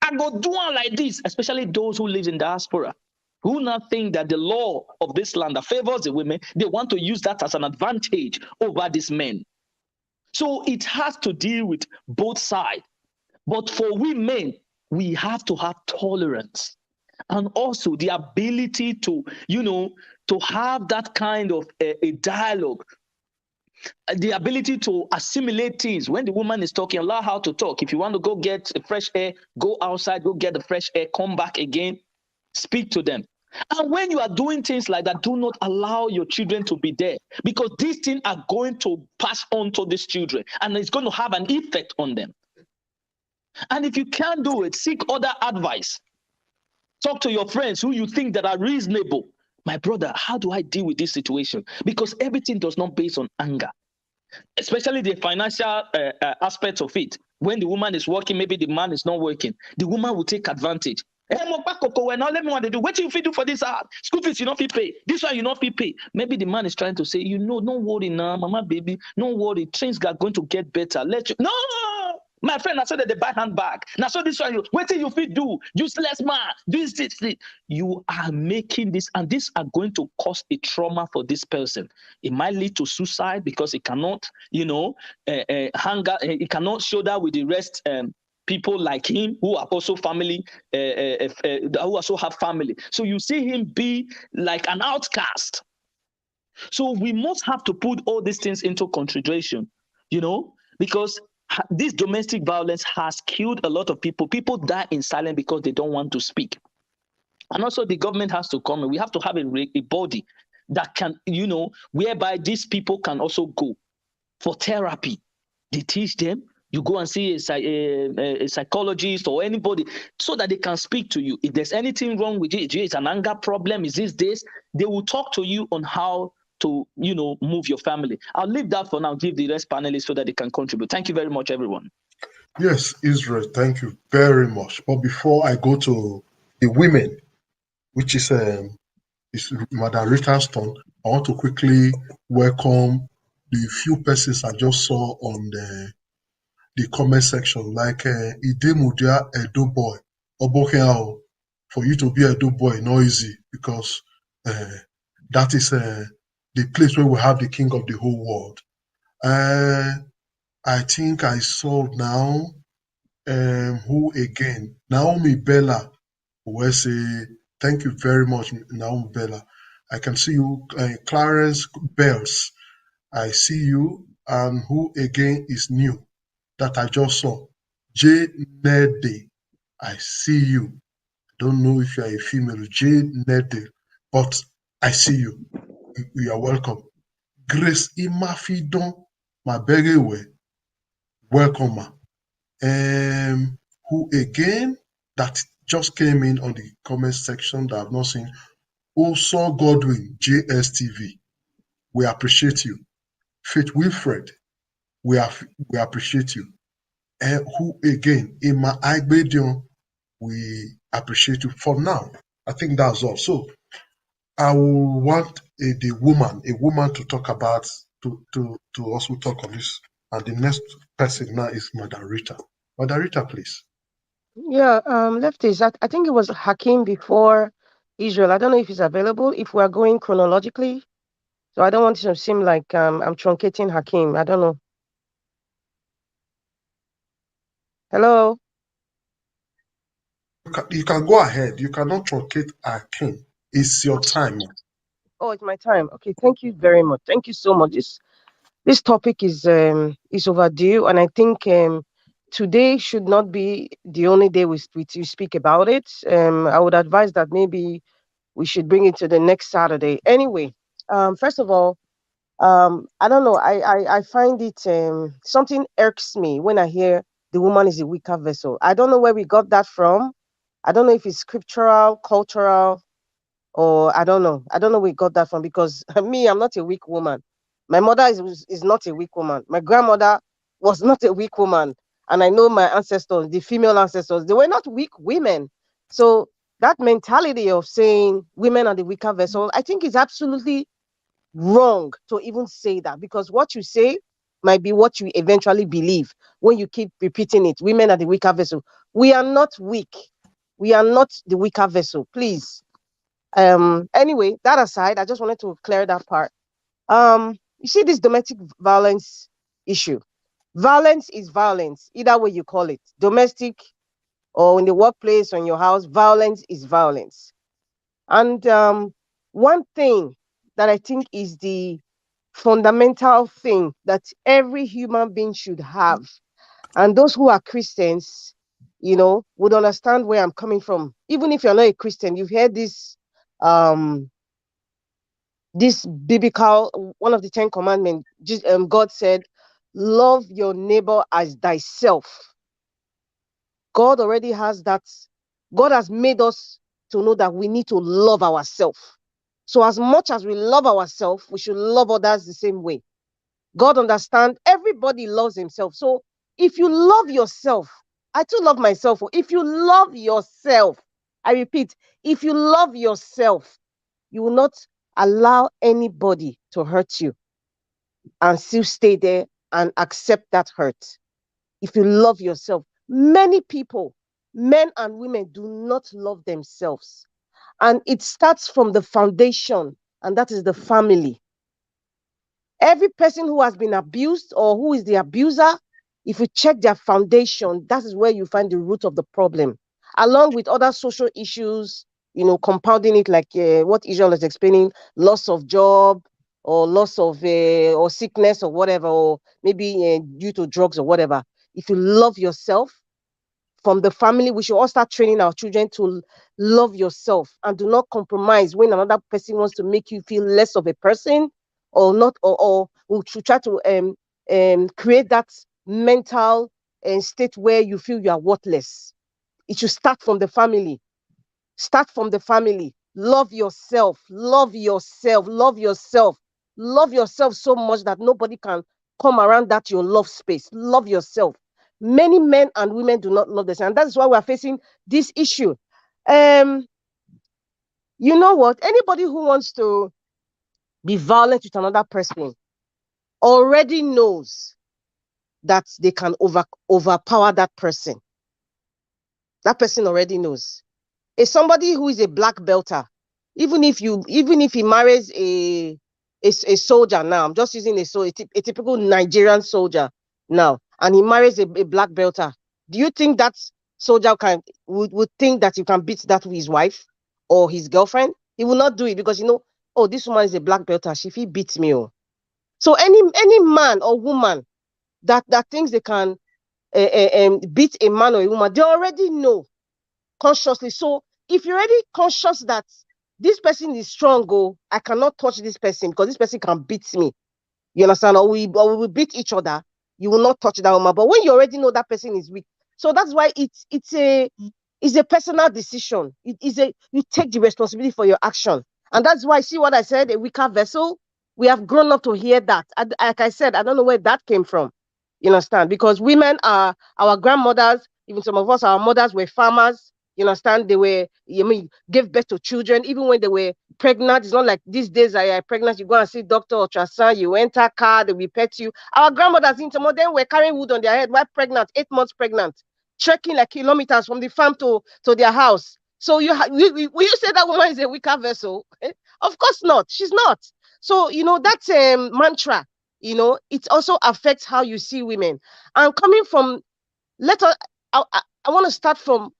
I go do one like this, especially those who live in diaspora, who now think that the law of this land that favors the women, they want to use that as an advantage over these men. So it has to deal with both sides. But for women, we have to have tolerance and also the ability to, to have that kind of a dialogue, the ability to assimilate things. When the woman is talking, allow her to talk. If you want to go get fresh air, go outside, go get the fresh air, come back again, speak to them. And when you are doing things like that, do not allow your children to be there, because these things are going to pass on to these children and it's going to have an effect on them. And if you can't do it, seek other advice. Talk to your friends who you think that are reasonable. My brother, how do I deal with this situation? Because everything does not base on anger, especially the financial aspects of it. When the woman is working, maybe the man is not working. The woman will take advantage. Hey, let me want to do. What you fit do for this school fees you not fit pay. This one you not fit pay. Maybe the man is trying to say, don't worry now, mama, baby, don't worry. Things are going to get better. No. My friend, I said that they buy handbag. Now, so this one, what you fit do? Useless man. This. You are making this, and these are going to cause a trauma for this person. It might lead to suicide because it cannot, hang out. It cannot shoulder with the rest. People like him who are also family, who also have family. So you see him be like an outcast. So we must have to put all these things into consideration, because this domestic violence has killed a lot of people. People die in silence because they don't want to speak. And also the government has to come in. We have to have a body that can, whereby these people can also go for therapy. They teach them. You go and see a psychologist or anybody so that they can speak to you. If there's anything wrong with it, it's an anger problem, is this, they will talk to you on how to, move your family. I'll leave that for now, give the rest panelists so that they can contribute. Thank you very much, everyone. Yes, Israel, thank you very much. But before I go to the women, which is Madam Rita's turn, I want to quickly welcome the few persons I just saw on the comment section, like Idemudia Edo Boy, Obokeao. For you to be a Edo Boy, not easy, because that is the place where we have the king of the whole world. I think I saw now, who again? Naomi Bella, who say, thank you very much, Naomi Bella. I can see you, Clarence Bells. I see you, and who again is new that I just saw? J. Nede, I see you. Don't know if you are a female, Jade Nedel, but I see you. You are welcome. Grace Imafidon Maberewe, welcome, ma. Who again that just came in on the comment section that I've not seen? Also Godwin, JSTV, we appreciate you. Faith Wilfred, we appreciate you. Who again? Emma Aigbedion, we appreciate you. For now, I think that's all. So I will want a woman to talk about, to also talk on this. And the next person now is Madam Rita. Madam Rita, please. Yeah, lefties. I think it was Hakim before Israel. I don't know if he's available. If we are going chronologically, so I don't want it to seem like I'm truncating Hakim. I don't know. Hello. You can go ahead. You cannot truncate Hakim. It's your time. Oh, it's my time. Okay, thank you very much. Thank you so much. This topic is overdue, and I think today should not be the only day we speak about it. I would advise that maybe we should bring it to the next Saturday. Anyway, first of all, I don't know. I find it something irks me when I hear the woman is a weaker vessel. I don't know where we got that from. I don't know if it's scriptural, cultural, or I don't know. I don't know where we got that from because me, I'm not a weak woman. My mother is not a weak woman. My grandmother was not a weak woman. And I know my ancestors, the female ancestors, they were not weak women. So that mentality of saying women are the weaker vessel, I think is absolutely wrong to even say that because what you say might be what you eventually believe when you keep repeating it. Women are the weaker vessel. We are not weak. We are not the weaker vessel. Please. Anyway, that aside, I just wanted to clear that part. You see this domestic violence issue. Violence is violence, either way you call it. Domestic or in the workplace or in your house, violence is violence. And one thing that I think is the fundamental thing that every human being should have, and those who are Christians, would understand where I'm coming from. Even if you're not a Christian, you've heard this biblical, one of the 10 commandments. God said, love your neighbor as thyself. God already has that. God has made us to know that we need to love ourselves. So as much as we love ourselves, we should love others the same way. God understands everybody loves himself. So if you love yourself, I too love myself. If you love yourself, I repeat, if you love yourself, you will not allow anybody to hurt you and still stay there and accept that hurt. If you love yourself, many people, men and women, do not love themselves. And it starts from the foundation, and that is the family. Every person who has been abused or who is the abuser, if you check their foundation, that is where you find the root of the problem, along with other social issues, compounding it like what Israel is explaining, loss of job or loss of or sickness or whatever, or maybe due to drugs or whatever. If you love yourself, from the family, we should all start training our children to love yourself and do not compromise when another person wants to make you feel less of a person or not, or to try to create that mental state where you feel you are worthless. It should start from the family. Start from the family. Love yourself. Love yourself. Love yourself. Love yourself so much that nobody can come around that your love space. Love yourself. Many men and women do not love themselves, and that's why we are facing this issue. You know what? Anybody who wants to be violent with another person already knows that they can overpower that person. That person already knows. If somebody who is a black belter, even if he marries a soldier now, I'm just using a typical Nigerian soldier now, and he marries a black belter, do you think that soldier would think that you can beat that with his wife or his girlfriend? He will not do it because oh, this woman is a black belter, she fit beat me. Oh. So any man or woman that thinks they can beat a man or a woman, they already know consciously. So if you're already conscious that this person is strong, I cannot touch this person because this person can beat me. You understand? Or we will beat each other. You will not touch that woman. But when you already know that person is weak, so that's why it's a personal decision. You take the responsibility for your action, and that's why, see what I said, a weaker vessel. We have grown up to hear that. Like I said, I don't know where that came from. You understand? Because women are our grandmothers. Even some of us, our mothers were farmers. You understand? They were, gave birth to children even when they were pregnant. It's not like these days are pregnant, you go and see doctor or ultrasound, you enter car, they will pet you. Our grandmothers in some of them were carrying wood on their head while pregnant, 8 months pregnant, trekking like kilometers from the farm to their house. So will you say that woman is a weaker vessel? Of course not. She's not. So that's a mantra. It also affects how you see women. And coming from, I want to start from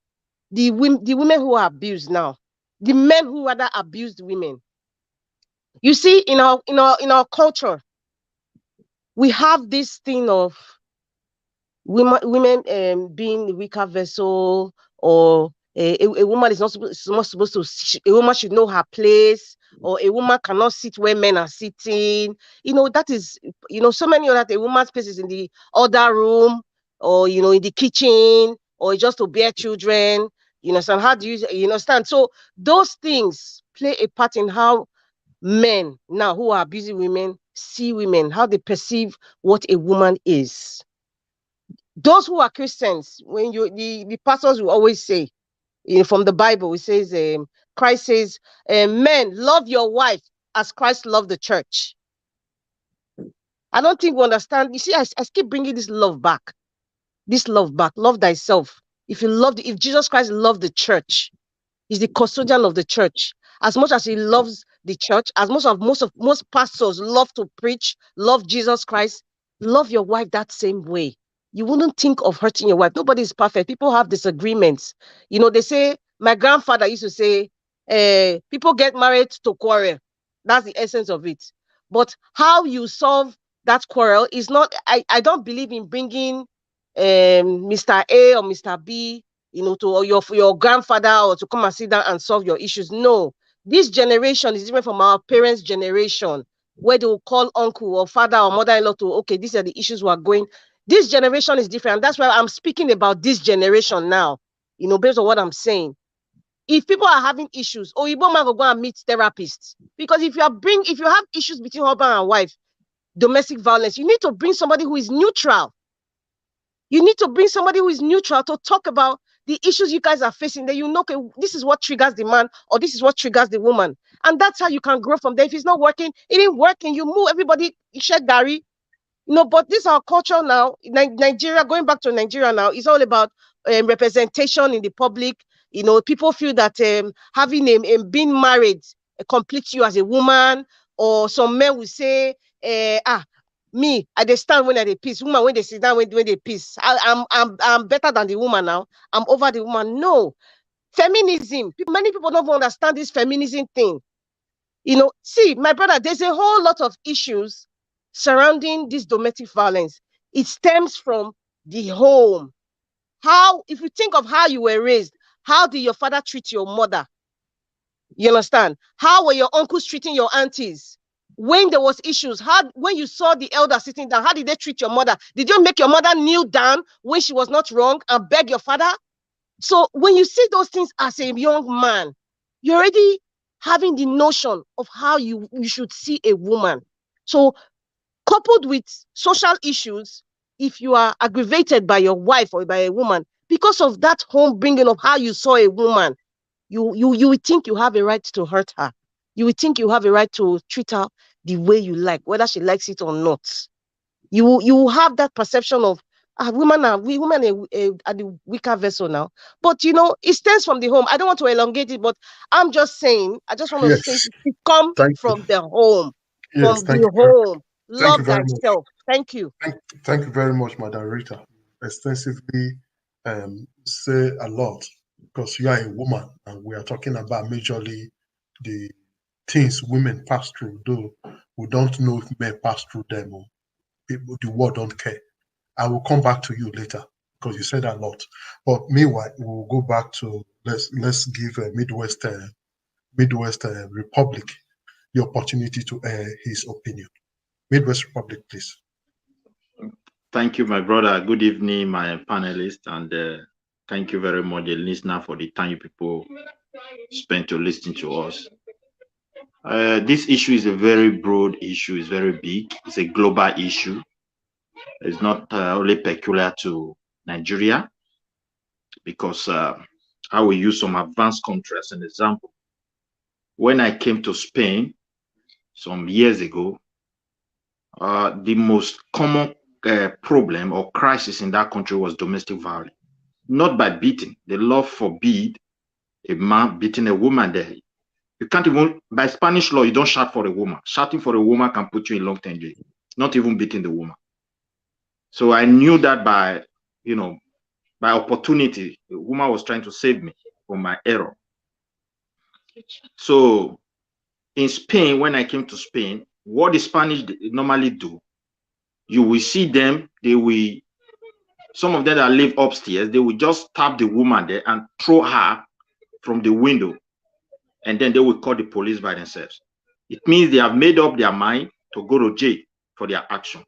the women who are abused now, the men who rather abused women. You see, in our culture, we have this thing of women being the weaker vessel, or a woman is not supposed to. A woman should know her place, or a woman cannot sit where men are sitting. That is, so many other. A woman's place is in the other room, or in the kitchen, or just to bear children. You understand? How do you understand? So those things play a part in how men now who are abusing women see women, how they perceive what a woman is. Those who are Christians, when the pastors will always say, from the Bible, it says, Christ says, men, love your wife as Christ loved the church. I don't think we understand. You see, I keep bringing this love back. Love thyself. If Jesus Christ loved the church, he's the custodian of the church. As much as he loves the church, as most pastors love to preach, love Jesus Christ, love your wife that same way. You wouldn't think of hurting your wife. Nobody is perfect. People have disagreements. They say, my grandfather used to say, people get married to quarrel. That's the essence of it. But how you solve that quarrel is not, I don't believe in bringing Mr. A or Mr. B, to your grandfather, or to come and sit down and solve your issues. No, this generation is different from our parents' generation, where they will call uncle or father or mother-in-law to, okay, these are the issues we are going. This generation is different. That's why I'm speaking about this generation now, based on what I'm saying. If people are having issues, Oyibo man will go and meet therapists. Because if you have issues between husband and wife, domestic violence, you need to bring somebody who is neutral. You need to bring somebody who is neutral to talk about the issues you guys are facing. Then okay, this is what triggers the man, or this is what triggers the woman. And that's how you can grow from there. If it's not working, it ain't working. You move, everybody, you share Gary. But this is our culture now. Nigeria, going back to Nigeria now, is all about representation in the public. People feel that having being married completes you as a woman. Or some men will say, me, I dey stand when I dey piss. Woman, when they sit down, when they piss, I'm better than the woman now. I'm over the woman. No, feminism. Many people don't understand this feminism thing. See, my brother, there's a whole lot of issues surrounding this domestic violence. It stems from the home. If you think of how you were raised, how did your father treat your mother? You understand? How were your uncles treating your aunties? When there was issues, when you saw the elder sitting down, how did they treat your mother? Did you make your mother kneel down when she was not wrong and beg your father? So when you see those things as a young man, you're already having the notion of how you should see a woman. So coupled with social issues, if you are aggravated by your wife or by a woman, because of that home bringing of how you saw a woman, you would think you have a right to hurt her. You would think you have a right to treat her the way you like, whether she likes it or not. You have that perception of women are the weaker vessel now. But it stems from the home. I don't want to elongate it, but I'm just saying, I just want to say it comes from the home. Yes, From thank the you. home. Thank you Love very much. thyself. Thank you. Thank you very much, Madam Rita. Extensively say a lot, because you are a woman and we are talking about majorly the things women pass through, though we don't know if men pass through them, or people, the world don't care. I will come back to you later because you said a lot. But meanwhile, we'll go back to let's give Midwest Republic the opportunity to air his opinion. Midwest Republic, please. Thank you, my brother. Good evening, my panelists, and thank you very much, the listener, for the time you people spent to listen to us. This issue is a very broad issue. It's very big. It's a global issue. It's not only peculiar to Nigeria, because I will use some advanced countries as an example. When I came to Spain some years ago, the most common problem or crisis in that country was domestic violence. Not by beating. The law forbid a man beating a woman there. You can't even, by Spanish law, you don't shout for a woman. Shouting for a woman can put you in long-term jail, not even beating the woman. So I knew that by opportunity, the woman was trying to save me from my error. So in Spain, when I came to Spain, what the Spanish normally do, you will see them, some of them that live upstairs, they will just tap the woman there and throw her from the window, and then they will call the police by themselves. It means they have made up their mind to go to jail for their action.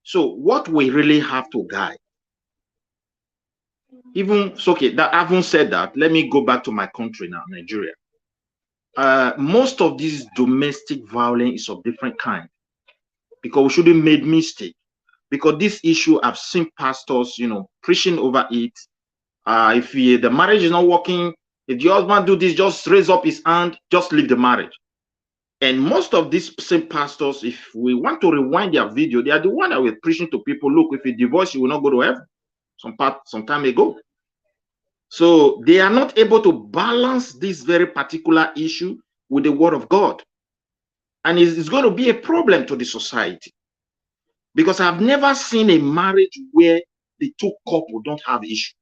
So what we really have to guide, having said that, let me go back to my country now, Nigeria. Most of these domestic violence is of different kind, because we shouldn't make mistake. Because this issue, I've seen pastors, preaching over it. If the marriage is not working, if the husband do this, just raise up his hand, just leave the marriage. And most of these same pastors, if we want to rewind their video, they are the one that were preaching to people, look, if you divorce, you will not go to heaven. Some time ago. So they are not able to balance this very particular issue with the word of God. And it's going to be a problem to the society. Because I've never seen a marriage where the two couples don't have issue.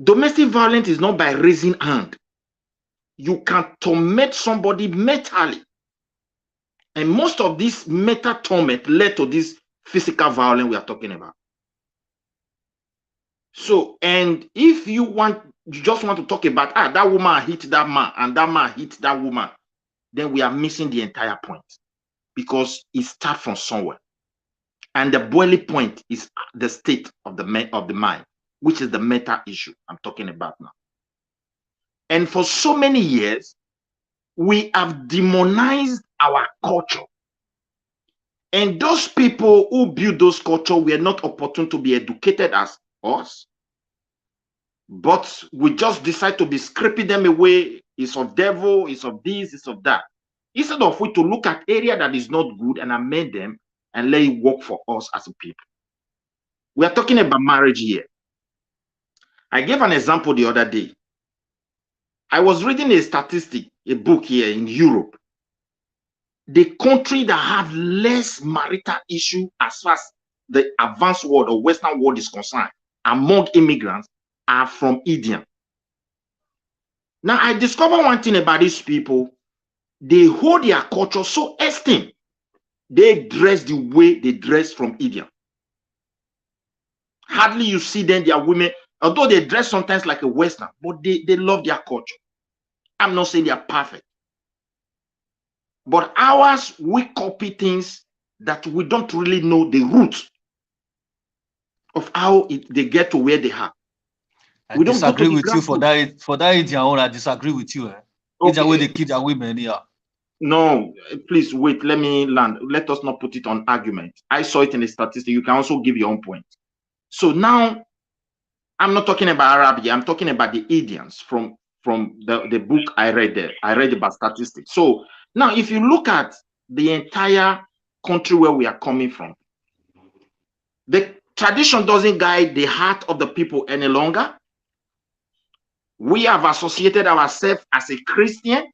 Domestic violence is not by raising hand. You can torment somebody mentally. And most of this mental torment led to this physical violence we are talking about. So, and if you just want to talk about, that woman hit that man and that man hit that woman, then we are missing the entire point. Because it starts from somewhere. And the boiling point is the state of the mind, which is the mental issue I'm talking about now. And for so many years, we have demonized our culture. And those people who build those culture were not opportune to be educated as us. But we just decide to be scraping them away. It's of devil, it's of this, it's of that. Instead of we to look at area that is not good and amend them and let it work for us as a people. We are talking about marriage here. I gave an example the other day. I was reading a book here in Europe. The country that have less marital issue as far as the advanced world or Western world is concerned among immigrants are from India. Now, I discovered one thing about these people. They hold their culture so esteemed. They dress the way they dress from India. Hardly you see them, they are women, although they dress sometimes like a Western, but they love their culture. I'm not saying they are perfect. But ours, we copy things that we don't really know the root of how they get to where they are. I disagree with you for that Indian own. I disagree with you. Indian way they keep their women here. No, please wait. Let me land. Let us not put it on argument. I saw it in the statistic. You can also give your own point. So now, I'm not talking about Arabia. I'm talking about the Indians from the book I read there. I read about statistics. So now, if you look at the entire country where we are coming from, the tradition doesn't guide the heart of the people any longer. We have associated ourselves as a Christian.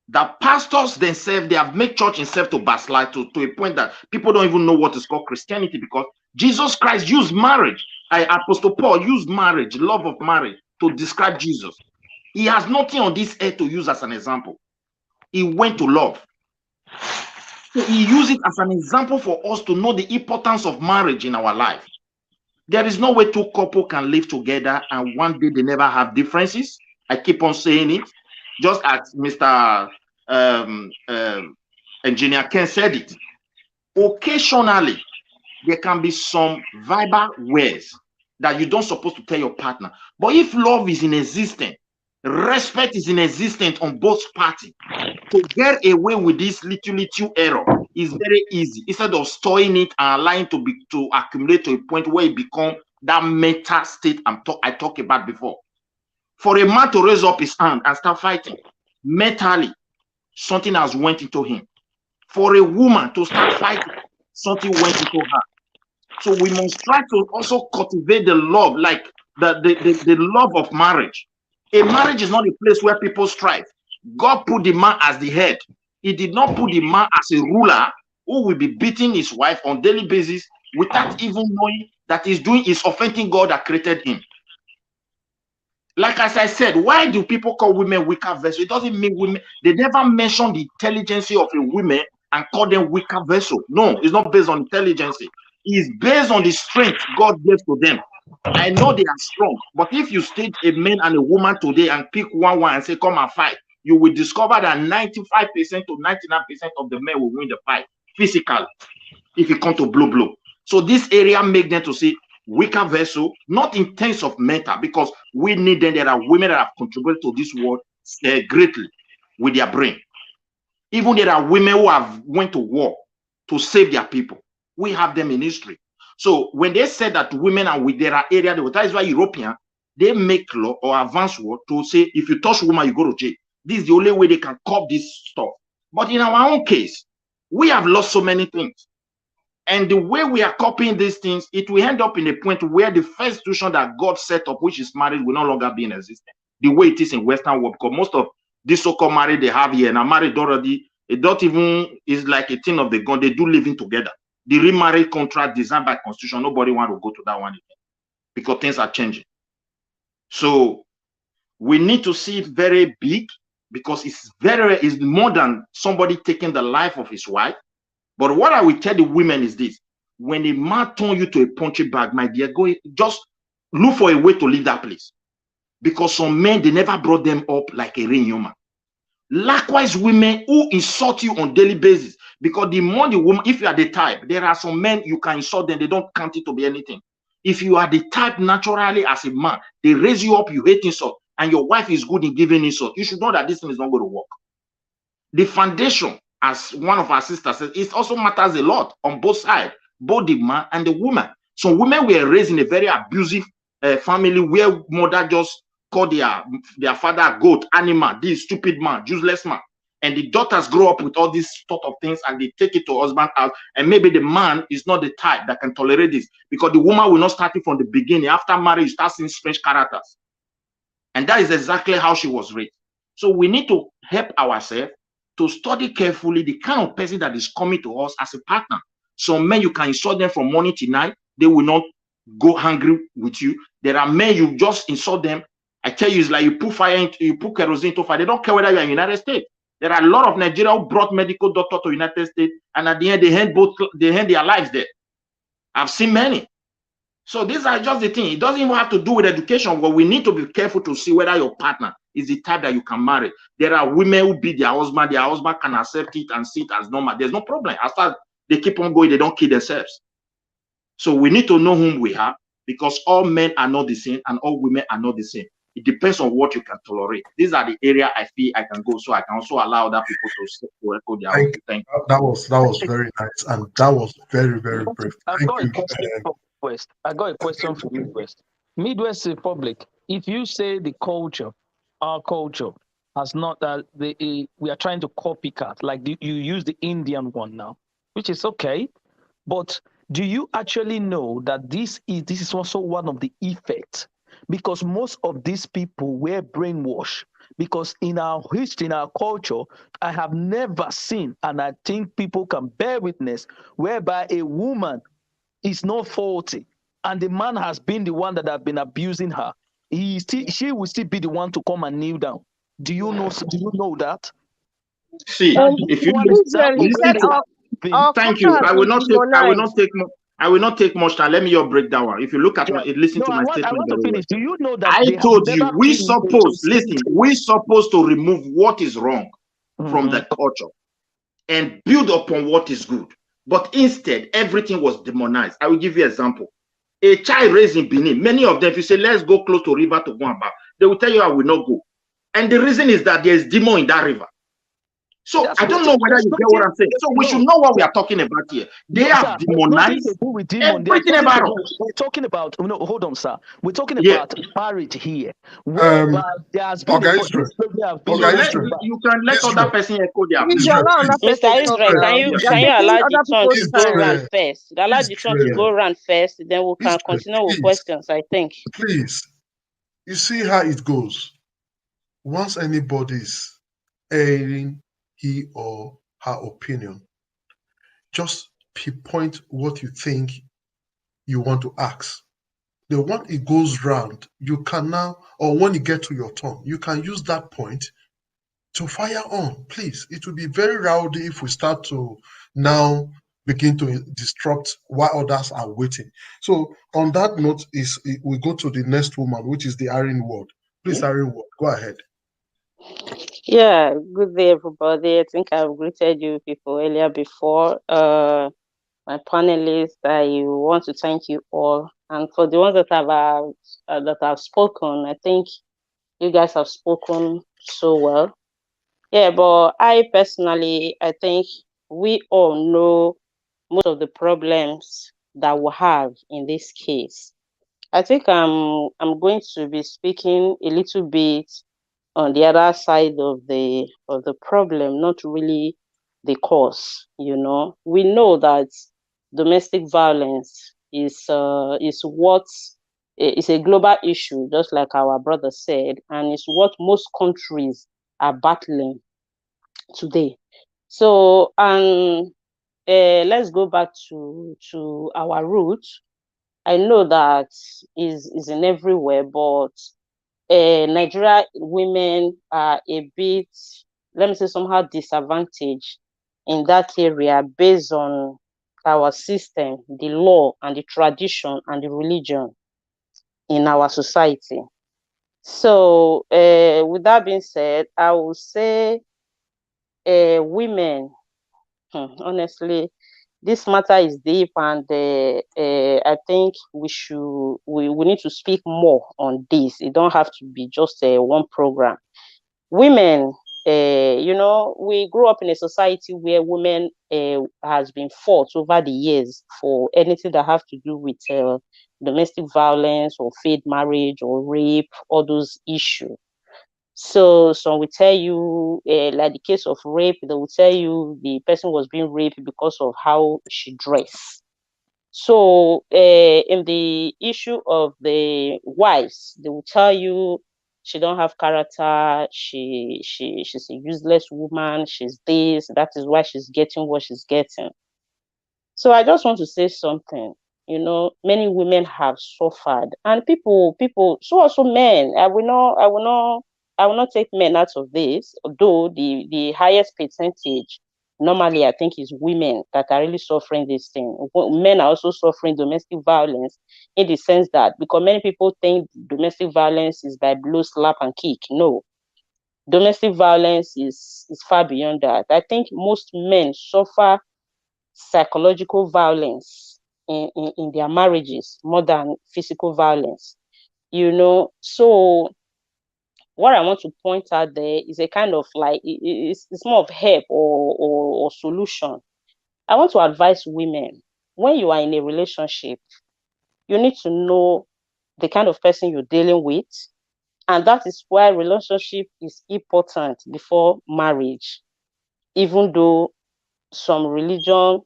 The pastors themselves, they have made church itself to backslide to a point that people don't even know what is called Christianity, because Jesus Christ used marriage. Apostle Paul used marriage, love of marriage, to describe Jesus. He has nothing on this earth to use as an example. He went to love. So he used it as an example for us to know the importance of marriage in our life. There is no way two couples can live together and one day they never have differences. I keep on saying it, just as Mr. Engineer Ken said it. Occasionally, there can be some verbal words that you don't supposed to tell your partner. But if love is in existence, respect is in existence on both parties, to get away with this little error is very easy. Instead of storing it and allowing to accumulate to a point where it becomes that meta state I talked about before. For a man to raise up his hand and start fighting, mentally, something has went into him. For a woman to start fighting, something went into her. So we must try to also cultivate the love, like the love of marriage. A marriage is not a place where people strive. God put the man as the head. He did not put the man as a ruler who will be beating his wife on daily basis without even knowing that he's offending God that created him. Like as I said, why do people call women weaker vessels? It doesn't mean women. They never mention the intelligence of a woman and call them weaker vessels. No, it's not based on intelligence. It's based on the strength God gave to them. I know they are strong, but if you state a man and a woman today and pick one and say, come and fight, you will discover that 95% to 99% of the men will win the fight physically if it comes to blow. So this area make them to say weaker vessel, not in terms of mental, because we need them. There are women that have contributed to this world greatly with their brain. Even there are women who have went to war to save their people. We have them in history. So when they said that women are with there are areas, that is why European, they make law or advance law to say if you touch woman, you go to jail. This is the only way they can curb this stuff. But in our own case, we have lost so many things. And the way we are copying these things, it will end up in a point where the first institution that God set up, which is marriage, will no longer be in existence. The way it is in Western world, because most of this so-called marriage they have here, and are married already, it don't even, is like a thing of the gun. They do living together. The remarriage contract designed by Constitution, nobody want to go to that one again because things are changing. So we need to see it very big because it's more than somebody taking the life of his wife. But what I will tell the women is this: when a man turn you to a punching bag, my dear, go just look for a way to leave that place. Because some men, they never brought them up like a real human. Likewise, women who insult you on daily basis, because the more the woman, if you are the type, there are some men you can insult them, they don't count it to be anything. If you are the type naturally as a man, they raise you up, you hate insult, and your wife is good in giving insult, you should know that this thing is not going to work. The foundation, as one of our sisters says, it also matters a lot on both sides, both the man and the woman. So women were raised in a very abusive family where mother just called their father goat, animal, this stupid man, useless man. And the daughters grow up with all these sort of things and they take it to husband house. And maybe the man is not the type that can tolerate this because the woman will not start it from the beginning. After marriage, you start seeing strange characters. And that is exactly how she was raised. So we need to help ourselves to study carefully the kind of person that is coming to us as a partner. Some men, you can insult them from morning to night. They will not go hungry with you. There are men, you just insult them. I tell you, it's like you put kerosene into fire. They don't care whether you're in the United States. There are a lot of Nigerians who brought medical doctor to the United States, and at the end, they end their lives there. I've seen many. So these are just the thing. It doesn't even have to do with education, but we need to be careful to see whether your partner is the type that you can marry. There are women who beat their husband can accept it and see it as normal. There's no problem. As far as they keep on going, they don't kill themselves. So we need to know whom we have, because all men are not the same and all women are not the same. It depends on what you can tolerate. These are the area I feel I can go, so I can also allow other people to echo their own. Thank you. That was very nice, and that was very, very brief. I've got a question from Midwest. I got a question from Midwest. Midwest Republic. If you say the culture, our culture, has not we are trying to copycat, like you use the Indian one now, which is okay, but do you actually know that this is also one of the effects? Because most of these people were brainwashed. Because in our history, in our culture, I have never seen, and I think people can bear witness, whereby a woman is not faulty, and the man has been the one that have been abusing her. She will still be the one to come and kneel down. Do you know that? See, if you he said thank you. I will not take more. I will not take much time. Let me just break that one. If you look at my, listen No, to my I statement want to very well. finish. Do you know that I they have told you never we been supposed, listen, we supposed to remove what is wrong from the culture and build upon what is good. But instead, everything was demonized. I will give you an example. A child raised in Benin, many of them, if you say, let's go close to river to go and bath, they will tell you I will not go. And the reason is that there is demon in that river. So I don't know whether you get what I'm saying. So we should know what we are talking about here. They have demonized to do with demon. everything about us. We're talking about, no, hold on, sir. We're talking Yeah. about marriage here. Whereby there has been Oga Israel. Oga Israel. You can let other person echo their Please, view. you allow another Mr. person talk Israel, now. can you You're taking allow the other turn people's to go time. round first? Allow the turn to go round first, then we can continue with questions, I think. Please, you see how it goes. Once anybody is airing he or her opinion, just pinpoint what you think you want to ask. Then when it goes round, you can now, or when you get to your turn, you can use that point to fire on. Please, it will be very rowdy if we start to now begin to disrupt while others are waiting. So on that note, we go to the next woman, which is the Irene Ward. Please, Irene Ward, go ahead. Yeah, good day, everybody. I think I've greeted you people earlier before. My panelists, I want to thank you all. And for the ones that have spoken, I think you guys have spoken so well. Yeah, but I personally, I think we all know most of the problems that we have in this case. I think I'm going to be speaking a little bit on the other side of the problem, not really the cause. We know that domestic violence is what is a global issue, just like our brother said, and it's what most countries are battling today. So, and let's go back to our roots. I know that is in everywhere, but Nigeria women are a bit, let me say, somehow disadvantaged in that area based on our system, the law and the tradition and the religion in our society. So, with that being said, I will say women, honestly, this matter is deep, and I think we need to speak more on this. It don't have to be just one program. Women, we grew up in a society where women has been fought over the years for anything that have to do with domestic violence or failed marriage or rape, all those issues. So some will tell you, like the case of rape, they will tell you the person was being raped because of how she dressed. So in the issue of the wives, they will tell you she don't have character, she's a useless woman, she's this, that is why she's getting what she's getting. So I just want to say something. Many women have suffered, and people, so also men. I will not take men out of this, although the highest percentage normally I think is women that are really suffering this thing. Men are also suffering domestic violence in the sense that, because many people think domestic violence is by blow, slap, and kick. No, domestic violence is far beyond that. I think most men suffer psychological violence in their marriages more than physical violence. So what I want to point out there is a kind of like it's more of help or solution. I want to advise women, when you are in a relationship, you need to know the kind of person you're dealing with, and that is why relationship is important before marriage. Even though some religion,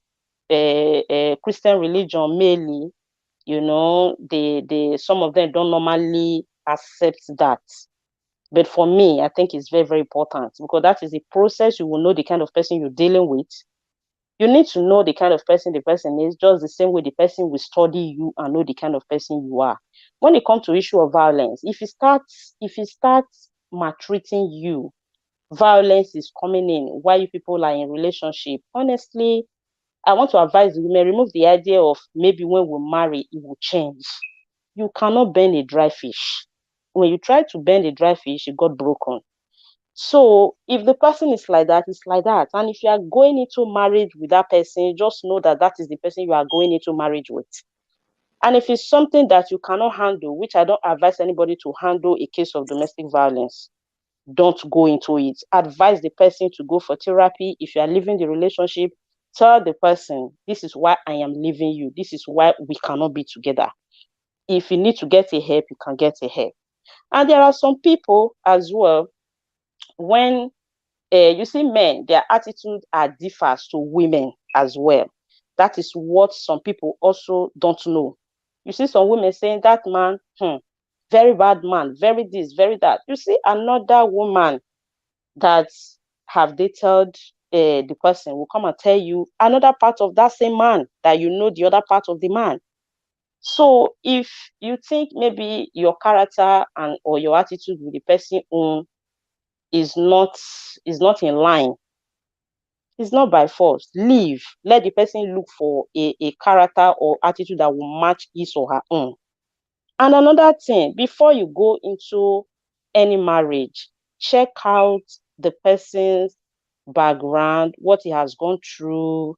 Christian religion mainly, some of them don't normally accept that. But for me, I think it's very, very important, because that is a process. You will know the kind of person you're dealing with. You need to know the kind of person the person is, just the same way the person will study you and know the kind of person you are. When it comes to issue of violence, if he starts maltreating you, violence is coming in while you people are in relationship. Honestly, I want to advise the women, remove the idea of maybe when we marry, it will change. You cannot bend a dry fish. When you try to bend a dry fish, it got broken. So if the person is like that, it's like that. And if you are going into marriage with that person, just know that that is the person you are going into marriage with. And if it's something that you cannot handle, which I don't advise anybody to handle a case of domestic violence, don't go into it. Advise the person to go for therapy. If you are leaving the relationship, tell the person, this is why I am leaving you. This is why we cannot be together. If you need to get a help, you can get a help. And there are some people as well, when you see men, their attitude differs to women as well. That is what some people also don't know. You see some women saying that man, very bad man, very this, very that. You see another woman that have dated the person will come and tell you another part of that same man that you know the other part of the man. So if you think maybe your character and or your attitude with the person is not in line, it's not by force. Leave. Let the person look for a character or attitude that will match his or her own. And another thing, before you go into any marriage, check out the person's background, what he has gone through,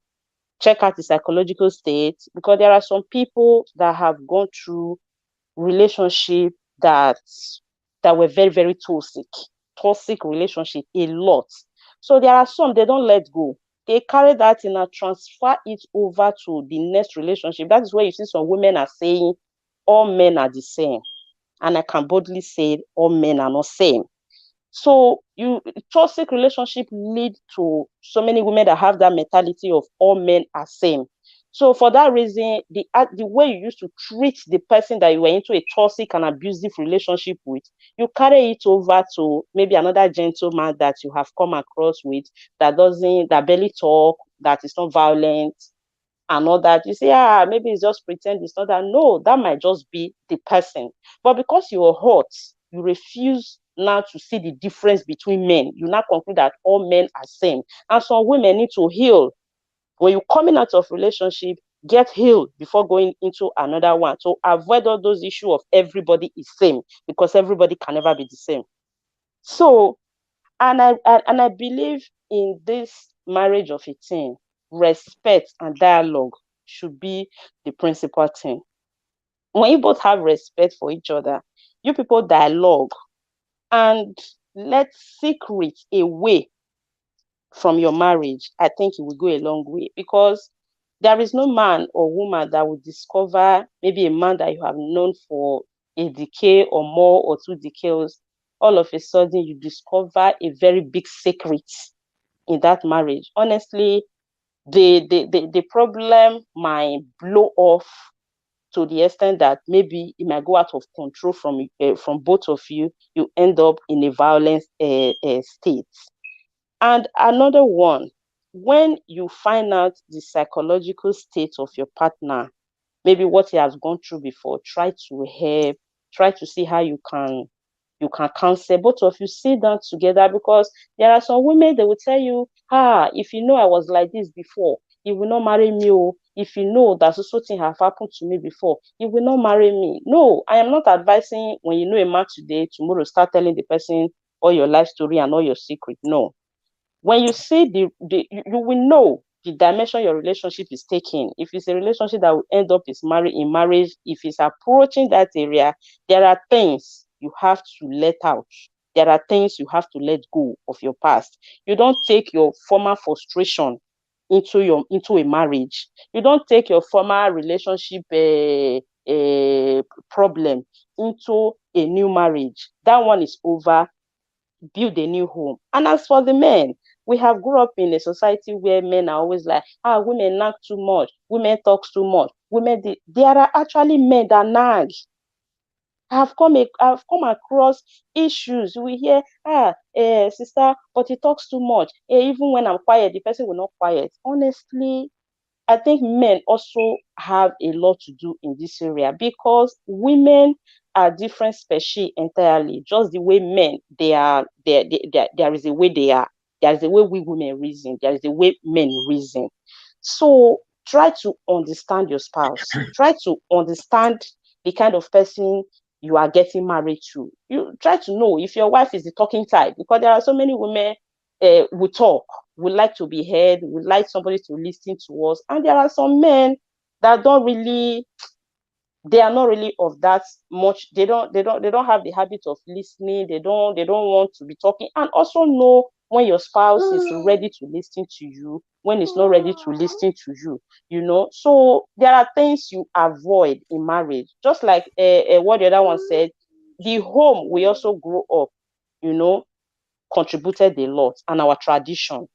check out the psychological state, because there are some people that have gone through relationship that were very, very toxic relationship a lot. So there are some they don't let go. They carry that in and transfer it over to the next relationship. That is where you see some women are saying all men are the same. And I can boldly say all men are not same. So toxic relationship lead to so many women that have that mentality of all men are same. So for that reason, the way you used to treat the person that you were into a toxic and abusive relationship with, you carry it over to maybe another gentleman that you have come across with that barely talk, that is not violent, and all that. You say, maybe it's just pretend it's not that. No, that might just be the person. But because you're hot, you refuse now to see the difference between men. You now conclude that all men are same. And some women need to heal. When you're coming out of relationship, get healed before going into another one. So avoid all those issues of everybody is same, because everybody can never be the same. So, and I believe in this marriage of a teen, respect and dialogue should be the principal thing. When you both have respect for each other, you people dialogue and let secrets away from your marriage. I think it will go a long way, because there is no man or woman that will discover maybe a man that you have known for a decade or more or 2 decades. All of a sudden, you discover a very big secret in that marriage. Honestly, the problem might blow off to the extent that maybe it might go out of control from both of you. You end up in a violent state. And another one, when you find out the psychological state of your partner, maybe what he has gone through before, try to help, try to see how you can counsel. Both of you sit down together, because there are some women, they will tell you, if you know I was like this before, you will not marry me. Oh, if you know that so thing have happened to me before, you will not marry me. No, I am not advising when you know a man today, tomorrow start telling the person all your life story and all your secret. No. When you see you will know the dimension your relationship is taking. If it's a relationship that will end up in marriage, if it's approaching that area, there are things you have to let out. There are things you have to let go of your past. You don't take your former frustration into a marriage. You don't take your former relationship problem into a new marriage. That one is over. Build a new home. And as for the men, we have grew up in a society where men are always like, women nag too much, women talk too much, there are actually men that nag. I've come across issues. We hear, sister, but he talks too much. Even when I'm quiet, the person will not quiet. Honestly, I think men also have a lot to do in this area, because women are different species entirely. Just the way men, there is a way they are. There is a way we women reason. There is a way men reason. So try to understand your spouse. Try to understand the kind of person you are getting married to. You try to know if your wife is the talking type, because there are so many women who talk, would like to be heard, would like somebody to listen to us, and there are some men that don't really, they are not really of that much. They don't have the habit of listening. They don't want to be talking. And also know when your spouse is ready to listen to you, when it's not ready to listen to you, so there are things you avoid in marriage, just like what the other one said. The home we also grow up, you know contributed a lot, and our tradition.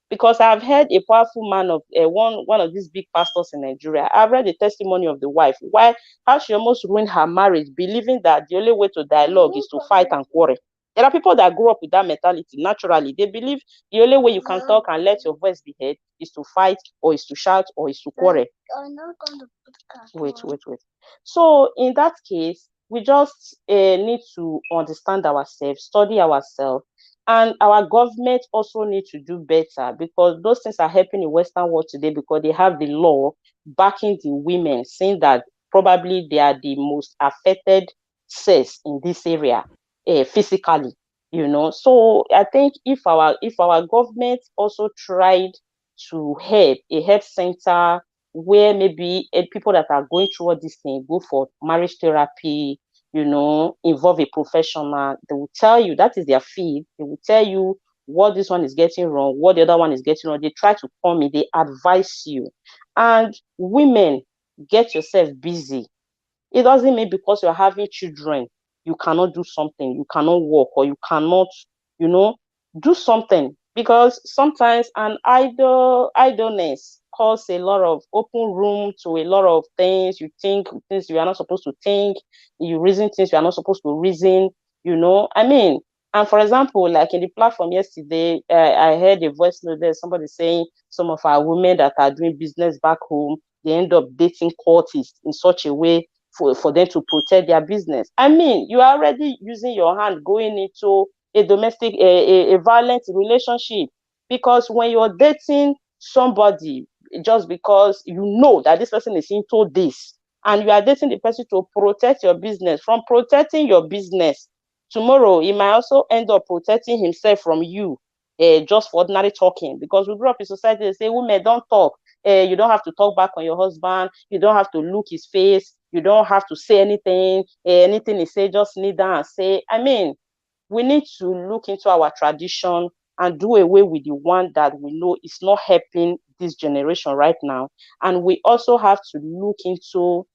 Because I've heard a powerful man of one of these big pastors in Nigeria. I've read the testimony of the wife, why how she almost ruined her marriage, believing that the only way to dialogue is to fight and quarrel. There are people that grew up with that mentality naturally. They believe the only way you can talk and let your voice be heard is to fight, or is to shout, or is to quarrel. Wait. So in that case, we just need to understand ourselves, study ourselves, and our government also need to do better, because those things are happening in Western world today, because they have the law backing the women, saying that probably they are the most affected sex in this area, physically. So I think if our government also tried to help a health center where maybe people that are going through all these things go for marriage therapy, involve a professional. They will tell you that is their field. They will tell you what this one is getting wrong, what the other one is getting wrong. They try to come in, they advise you. And women, get yourself busy. It doesn't mean because you're having children, you cannot do something, you cannot work, or you cannot, you know, do something. Because sometimes an idleness cause a lot of open room to a lot of things. You think things you are not supposed to think, you reason things you are not supposed to reason, I mean, and for example, like in the platform yesterday, I heard a voice note there, somebody saying some of our women that are doing business back home, they end up dating cultists in such a way for them to protect their business. I mean, you are already using your hand going into a domestic, a violent relationship, because when you're dating somebody just because you know that this person is into this, and you are dating the person to protect your business, from protecting your business, tomorrow he might also end up protecting himself from you, just for ordinary talking. Because we grew up in society, they say women don't talk. You don't have to talk back on your husband. You don't have to look his face. You don't have to say anything. Anything he say, just kneel down and say. I mean, we need to look into our tradition and do away with the one that we know is not helping this generation right now. And we also have to look into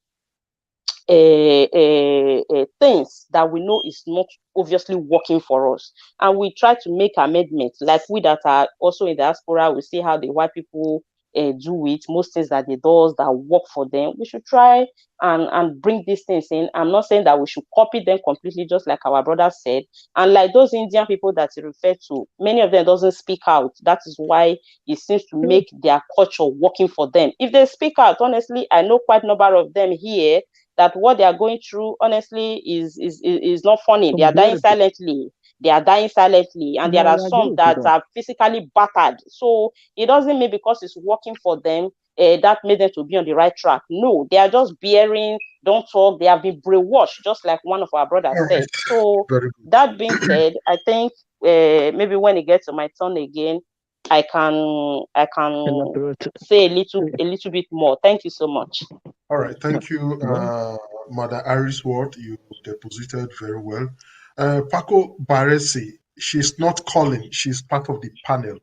things that we know is not obviously working for us, and we try to make amendments. Like we that are also in diaspora, we see how the white people do it. Most things that they do that work for them, we should try and bring these things in. I'm not saying that we should copy them completely, just like our brother said. And like those Indian people that you refer to, many of them doesn't speak out. That is why it seems to make their culture working for them. If they speak out, honestly, I know quite a number of them here that what they are going through, honestly, is not funny. They are dying silently. And there are some that are physically battered. So it doesn't mean because it's working for them that made them to be on the right track. No, they are just bearing, don't talk. They have been brainwashed, just like one of our brothers said. So that being said, I think maybe when it gets to my turn again, I can say a little bit more. Thank you so much. All right, thank you, Mother Iris Ward. You deposited very well. Paco Baresi, she's not calling, she's part of the panel.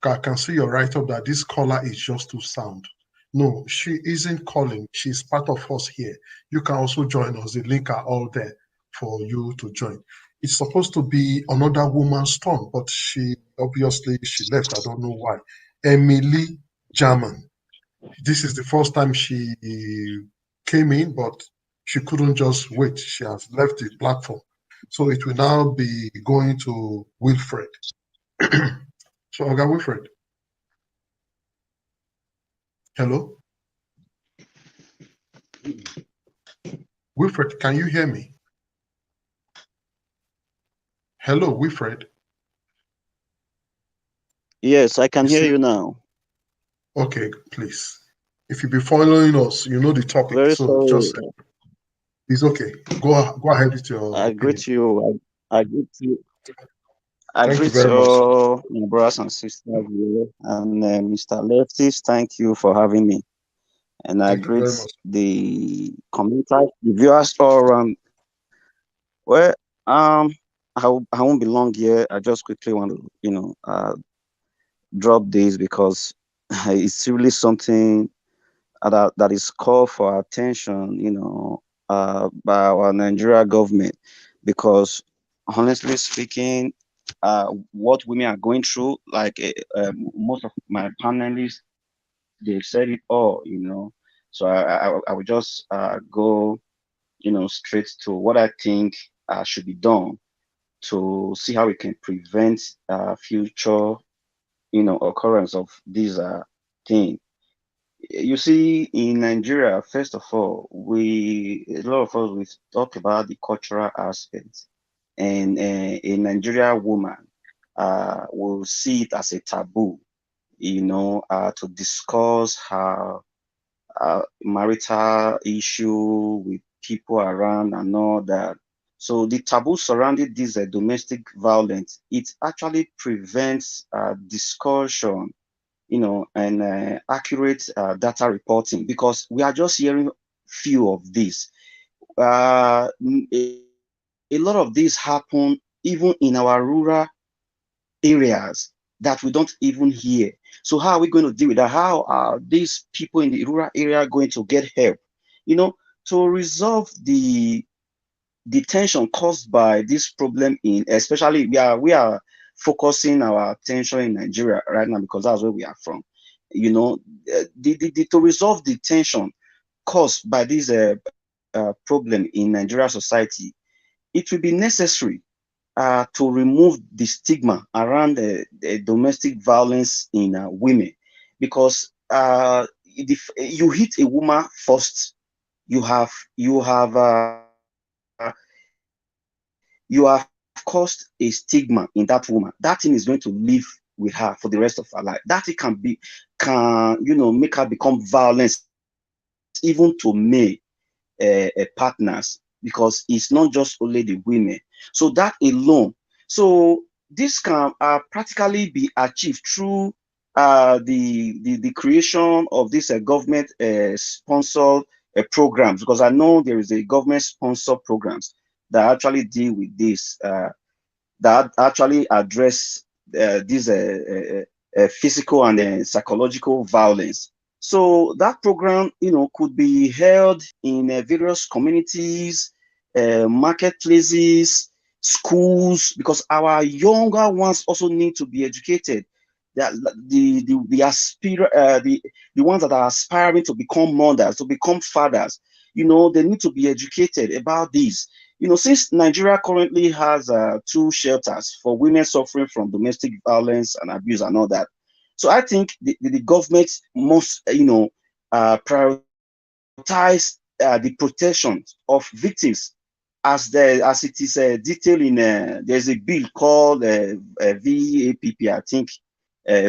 I can see your write-up that this caller is just too sound. No, she isn't calling, she's part of us here. You can also join us. The link are all there for you to join. It's supposed to be another woman's turn, but she left. I don't know why. Emily German. This is the first time she came in, but she couldn't just wait. She has left the platform. So it will now be going to Wilfred. So, Oga Wilfred. Hello? Wilfred, can you hear me? Hello, Wilfred. Yes, I can hear you now. Okay, please. If you be following us, you know the topic. Very So sorry. just it's okay. Go ahead with your I opinion. greet you. I greet you. I Thank you greet very much, sir. all my brothers and sisters here. And Mr. Leftis, thank you for having me. And I Thank you greet very much. the commenters, the viewers all around. Well, I won't be long here. I just quickly want to, drop this because it's really something that is called for attention, by our Nigeria government, because honestly speaking, what women are going through, like most of my panelists, they've said it all. So I will just go, straight to what I think should be done to see how we can prevent future, occurrence of these things. You see, in Nigeria, first of all, a lot of us, we talk about the cultural aspect, and a Nigerian woman will see it as a taboo, to discuss her marital issue with people around and all that. So the taboo surrounding this domestic violence, it actually prevents discussion, and accurate data reporting, because we are just hearing few of these. A lot of these happen even in our rural areas that we don't even hear. So how are we going to deal with that? How are these people in the rural area going to get help? To resolve the tension caused by this problem, in especially we are focusing our attention in Nigeria right now because that's where we are from. To resolve the tension caused by this problem in Nigeria society, it will be necessary to remove the stigma around the domestic violence in women, because you hit a woman first, you have caused a stigma in that woman. That thing is going to live with her for the rest of her life. That it can make her become violence even to male partners, because it's not just only the women. So that alone, so this can practically be achieved through the creation of this government sponsored programs, because I know there is a government sponsored programs that actually deal with this, that actually address these physical and psychological violence. So that program, could be held in various communities, marketplaces, schools, because our younger ones also need to be educated. That the ones that are aspiring to become mothers, to become fathers, they need to be educated about this. Since Nigeria currently has two shelters for women suffering from domestic violence and abuse and all that, so I think the government must, prioritize the protection of victims, as it is detailed in there's a bill called VAPP, I think,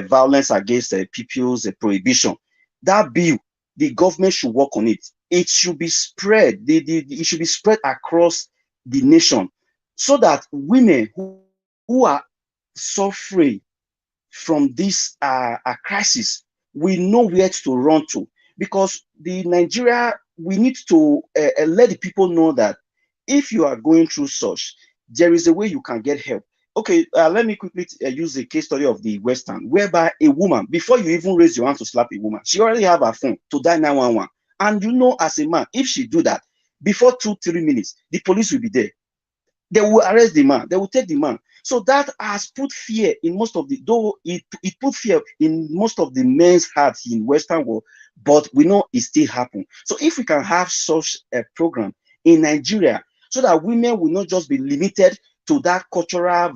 Violence Against People's Prohibition. That bill, the government should work on it. It should be spread. It should be spread across the nation, so that women who are suffering from this crisis, we know where to run to, because the Nigeria, we need to let the people know that if you are going through such, there is a way you can get help. Okay, let me quickly use a case study of the Western, whereby a woman, before you even raise your hand to slap a woman, she already have her phone to dial 911. And as a man, if she do that, before 2-3 minutes, the police will be there. They will arrest the man. They will take the man. So that has put fear in most of the, though it put fear in most of the men's hearts in Western world, but we know it still happen. So if we can have such a program in Nigeria, so that women will not just be limited to that cultural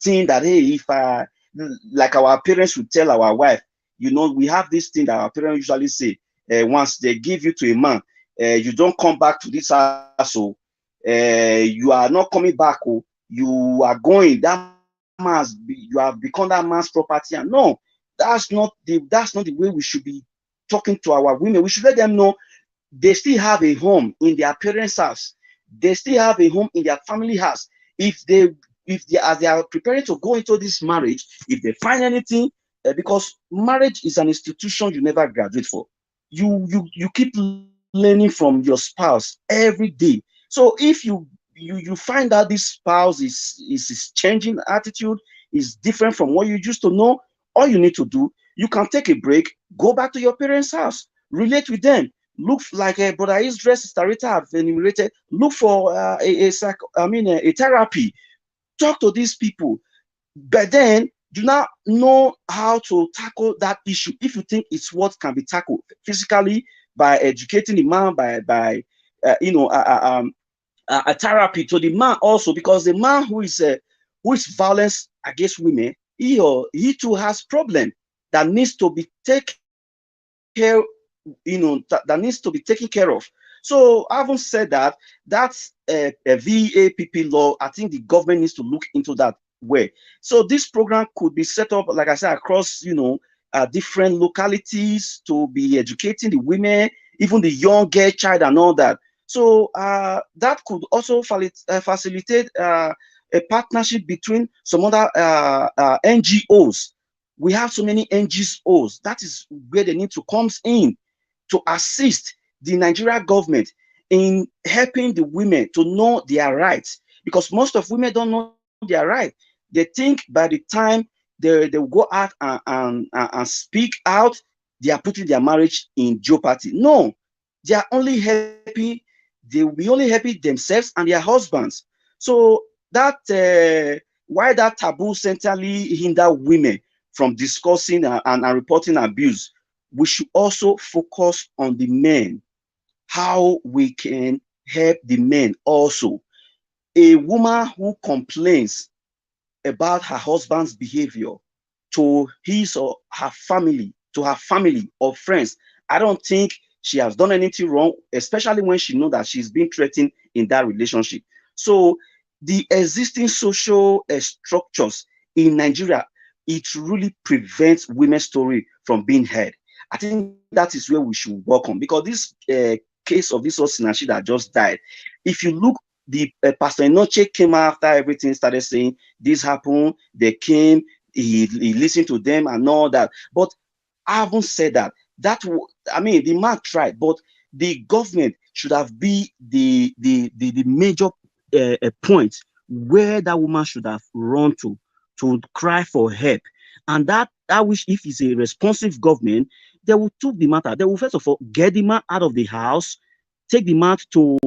thing that, hey, if like our parents would tell our wife, we have this thing that our parents usually say, once they give you to a man, you don't come back to this house, so you are not coming back, you are going, you have become that man's property. And no, that's not the way we should be talking to our women. We should let them know they still have a home in their parents' house. They still have a home in their family house. If they as they are preparing to go into this marriage, if they find anything, because marriage is an institution you never graduate for. You keep learning from your spouse every day. So if you find out this spouse is changing attitude, is different from what you used to know, all you need to do, you can take a break, go back to your parents' house, relate with them. Look, like Brother Israel, Sister Rita have enumerated, look for a therapy. Talk to these people, but then do not know how to tackle that issue. If you think it's what can be tackled physically by educating the man, by a therapy to the man also, because the man who is violence against women, he too has problem that needs to be taken care, that needs to be taken care of. So having said that, that's a VAPP law. I think the government needs to look into that way. So this program could be set up, like I said, across different localities to be educating the women, even the young girl child and all that. So that could also facilitate a partnership between some other NGOs. We have so many NGOs. That is where they need to come in to assist the Nigeria government in helping the women to know their rights, because most of women don't know their right. They think by the time they will go out and speak out, they are putting their marriage in jeopardy. No, they are only happy. They will be only happy themselves and their husbands. So that why that taboo centrally hinder women from discussing and reporting abuse. We should also focus on the men, how we can help the men also. A woman who complains about her husband's behavior to his or her family, to her family or friends, I don't think she has done anything wrong, especially when she knows that she's being threatened in that relationship. So the existing social structures in Nigeria, it really prevents women's story from being heard. I think that is where we should work on, because this case of this Osinachi that just died, if you look, the Pastor Enoche came after everything started saying this happened, they came, he listened to them and all that. But I haven't said that. I mean, the man tried, but the government should have been the major point where that woman should have run to cry for help. And that I wish, if it's a responsive government, they will take the matter. They will first of all get the man out of the house, take the man to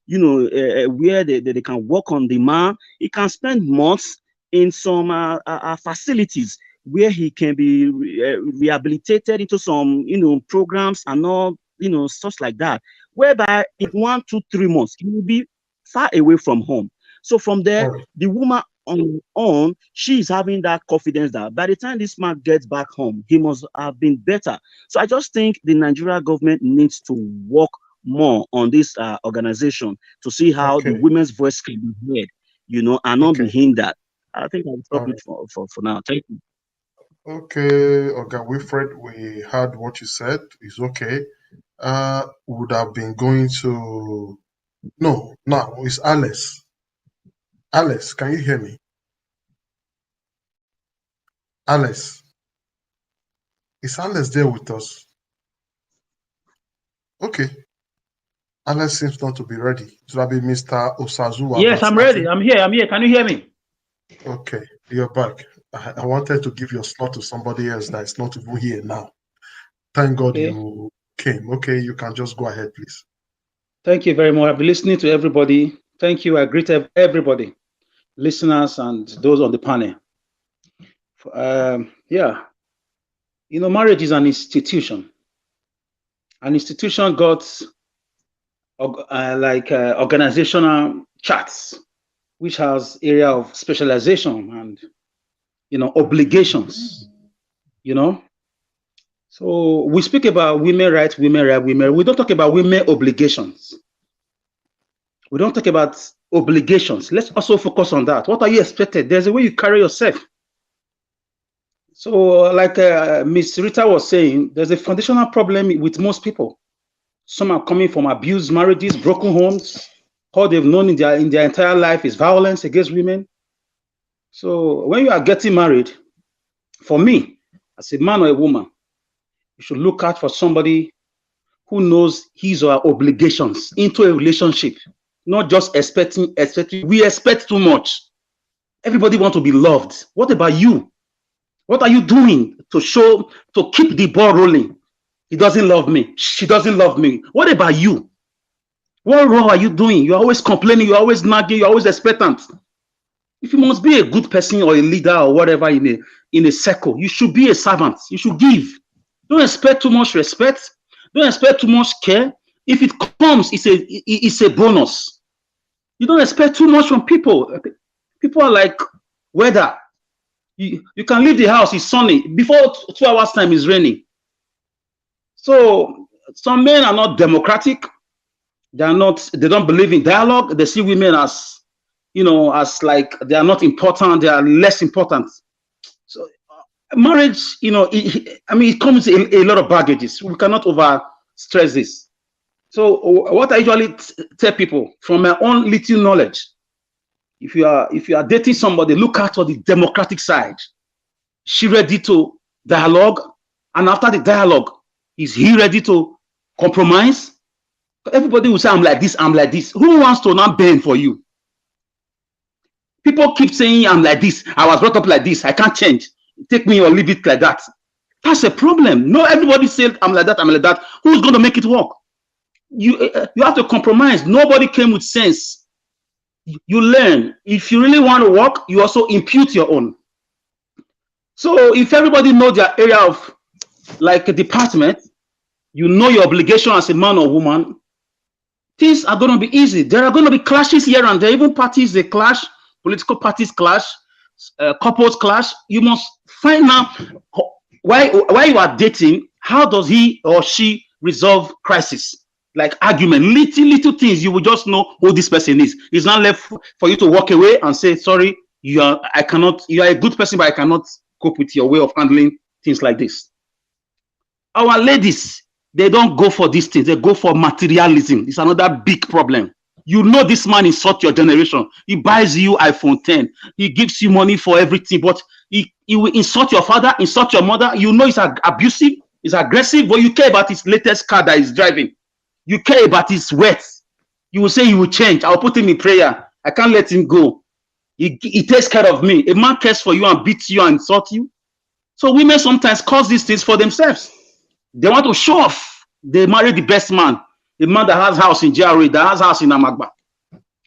where they can work on the man. He can spend months in some facilities where he can be rehabilitated into some programs and all stuff like that, whereby in 1, 2, 3 months he will be far away from home. So from there, the woman on she is having that confidence that by the time this man gets back home, he must have been better. So I just think the Nigeria government needs to work more on this organization to see how the women's voice can be heard, and not be hindered. I think I'll stop it for now. Thank you. Okay, Wilfred, we heard what you said. It's okay. Would have been going to no, it's Alice. Alice, can you hear me? Alice. Is Alice there with us? Okay. Alice seems not to be ready. Should that be Mr. Osazuwa? Yes, I'm ready. I'm here. Can you hear me? Okay, you're back. I wanted to give your slot to somebody else that is not even here now. Thank God you came. Okay, you can just go ahead, please. Thank you very much. I've been listening to everybody. Thank you. I greet everybody, listeners and those on the panel. Marriage is an institution. An institution got organizational charts, which has area of specialization and obligations. So we speak about women rights, women right, women. We don't talk about women obligations. We don't talk about obligations. Let's also focus on that. What are you expected? There's a way you carry yourself. So, like Miss Rita was saying, there's a foundational problem with most people. Some are coming from abused marriages, broken homes. All they've known in their entire life is violence against women. So, when you are getting married, for me, as a man or a woman, you should look out for somebody who knows his or her obligations into a relationship, not just expecting. We expect too much. Everybody wants to be loved. What about you? What are you doing to keep the ball rolling? He doesn't love me. She doesn't love me. What about you? What role are you doing? You're always complaining. You're always nagging. You're always expectant. If you must be a good person or a leader or whatever in a circle, you should be a servant. You should give. Don't expect too much respect. Don't expect too much care. If it comes, it's a bonus. You don't expect too much from people. People are like weather. You can leave the house, it's sunny. Before 2 hours time, it's raining. So some men are not democratic. They don't believe in dialogue. They see women as, as like they are not important. They are less important. So marriage, it comes with a lot of baggages. We cannot over stress this. So what I usually tell people from my own little knowledge, if you are dating somebody, look out for the democratic side. She ready to dialogue? And after the dialogue, is he ready to compromise? Everybody will say, I'm like this, I'm like this. Who wants to not bend for you? People keep saying, I'm like this. I was brought up like this. I can't change. Take me or leave it like that. That's a problem. No, everybody said, I'm like that, I'm like that. Who's going to make it work? You have to compromise. Nobody came with sense. You learn. If you really want to work, you also impute your own. So if everybody knows their area of, like a department, you know your obligation as a man or woman, things are going to be easy. There are going to be clashes here and there. Even parties, they clash. Political parties clash. Couples clash. You must find out why you are dating. How does he or she resolve crisis? Like argument, little things, you will just know who this person is. It's not left for you to walk away and say, sorry, you are a good person, but I cannot cope with your way of handling things like this. Our ladies, they don't go for these things. They go for materialism. It's another big problem. You know this man insult your generation. He buys you iPhone 10. He gives you money for everything, but he will insult your father, insult your mother. You know he's abusive, he's aggressive, but you care about his latest car that he's driving. You care about his wealth. You will say he will change. I'll put him in prayer. I can't let him go. He takes care of me. A man cares for you and beats you and insults you. So women sometimes cause these things for themselves. They want to show off. They marry the best man. The man that has house in Jari, that has house in Amagba,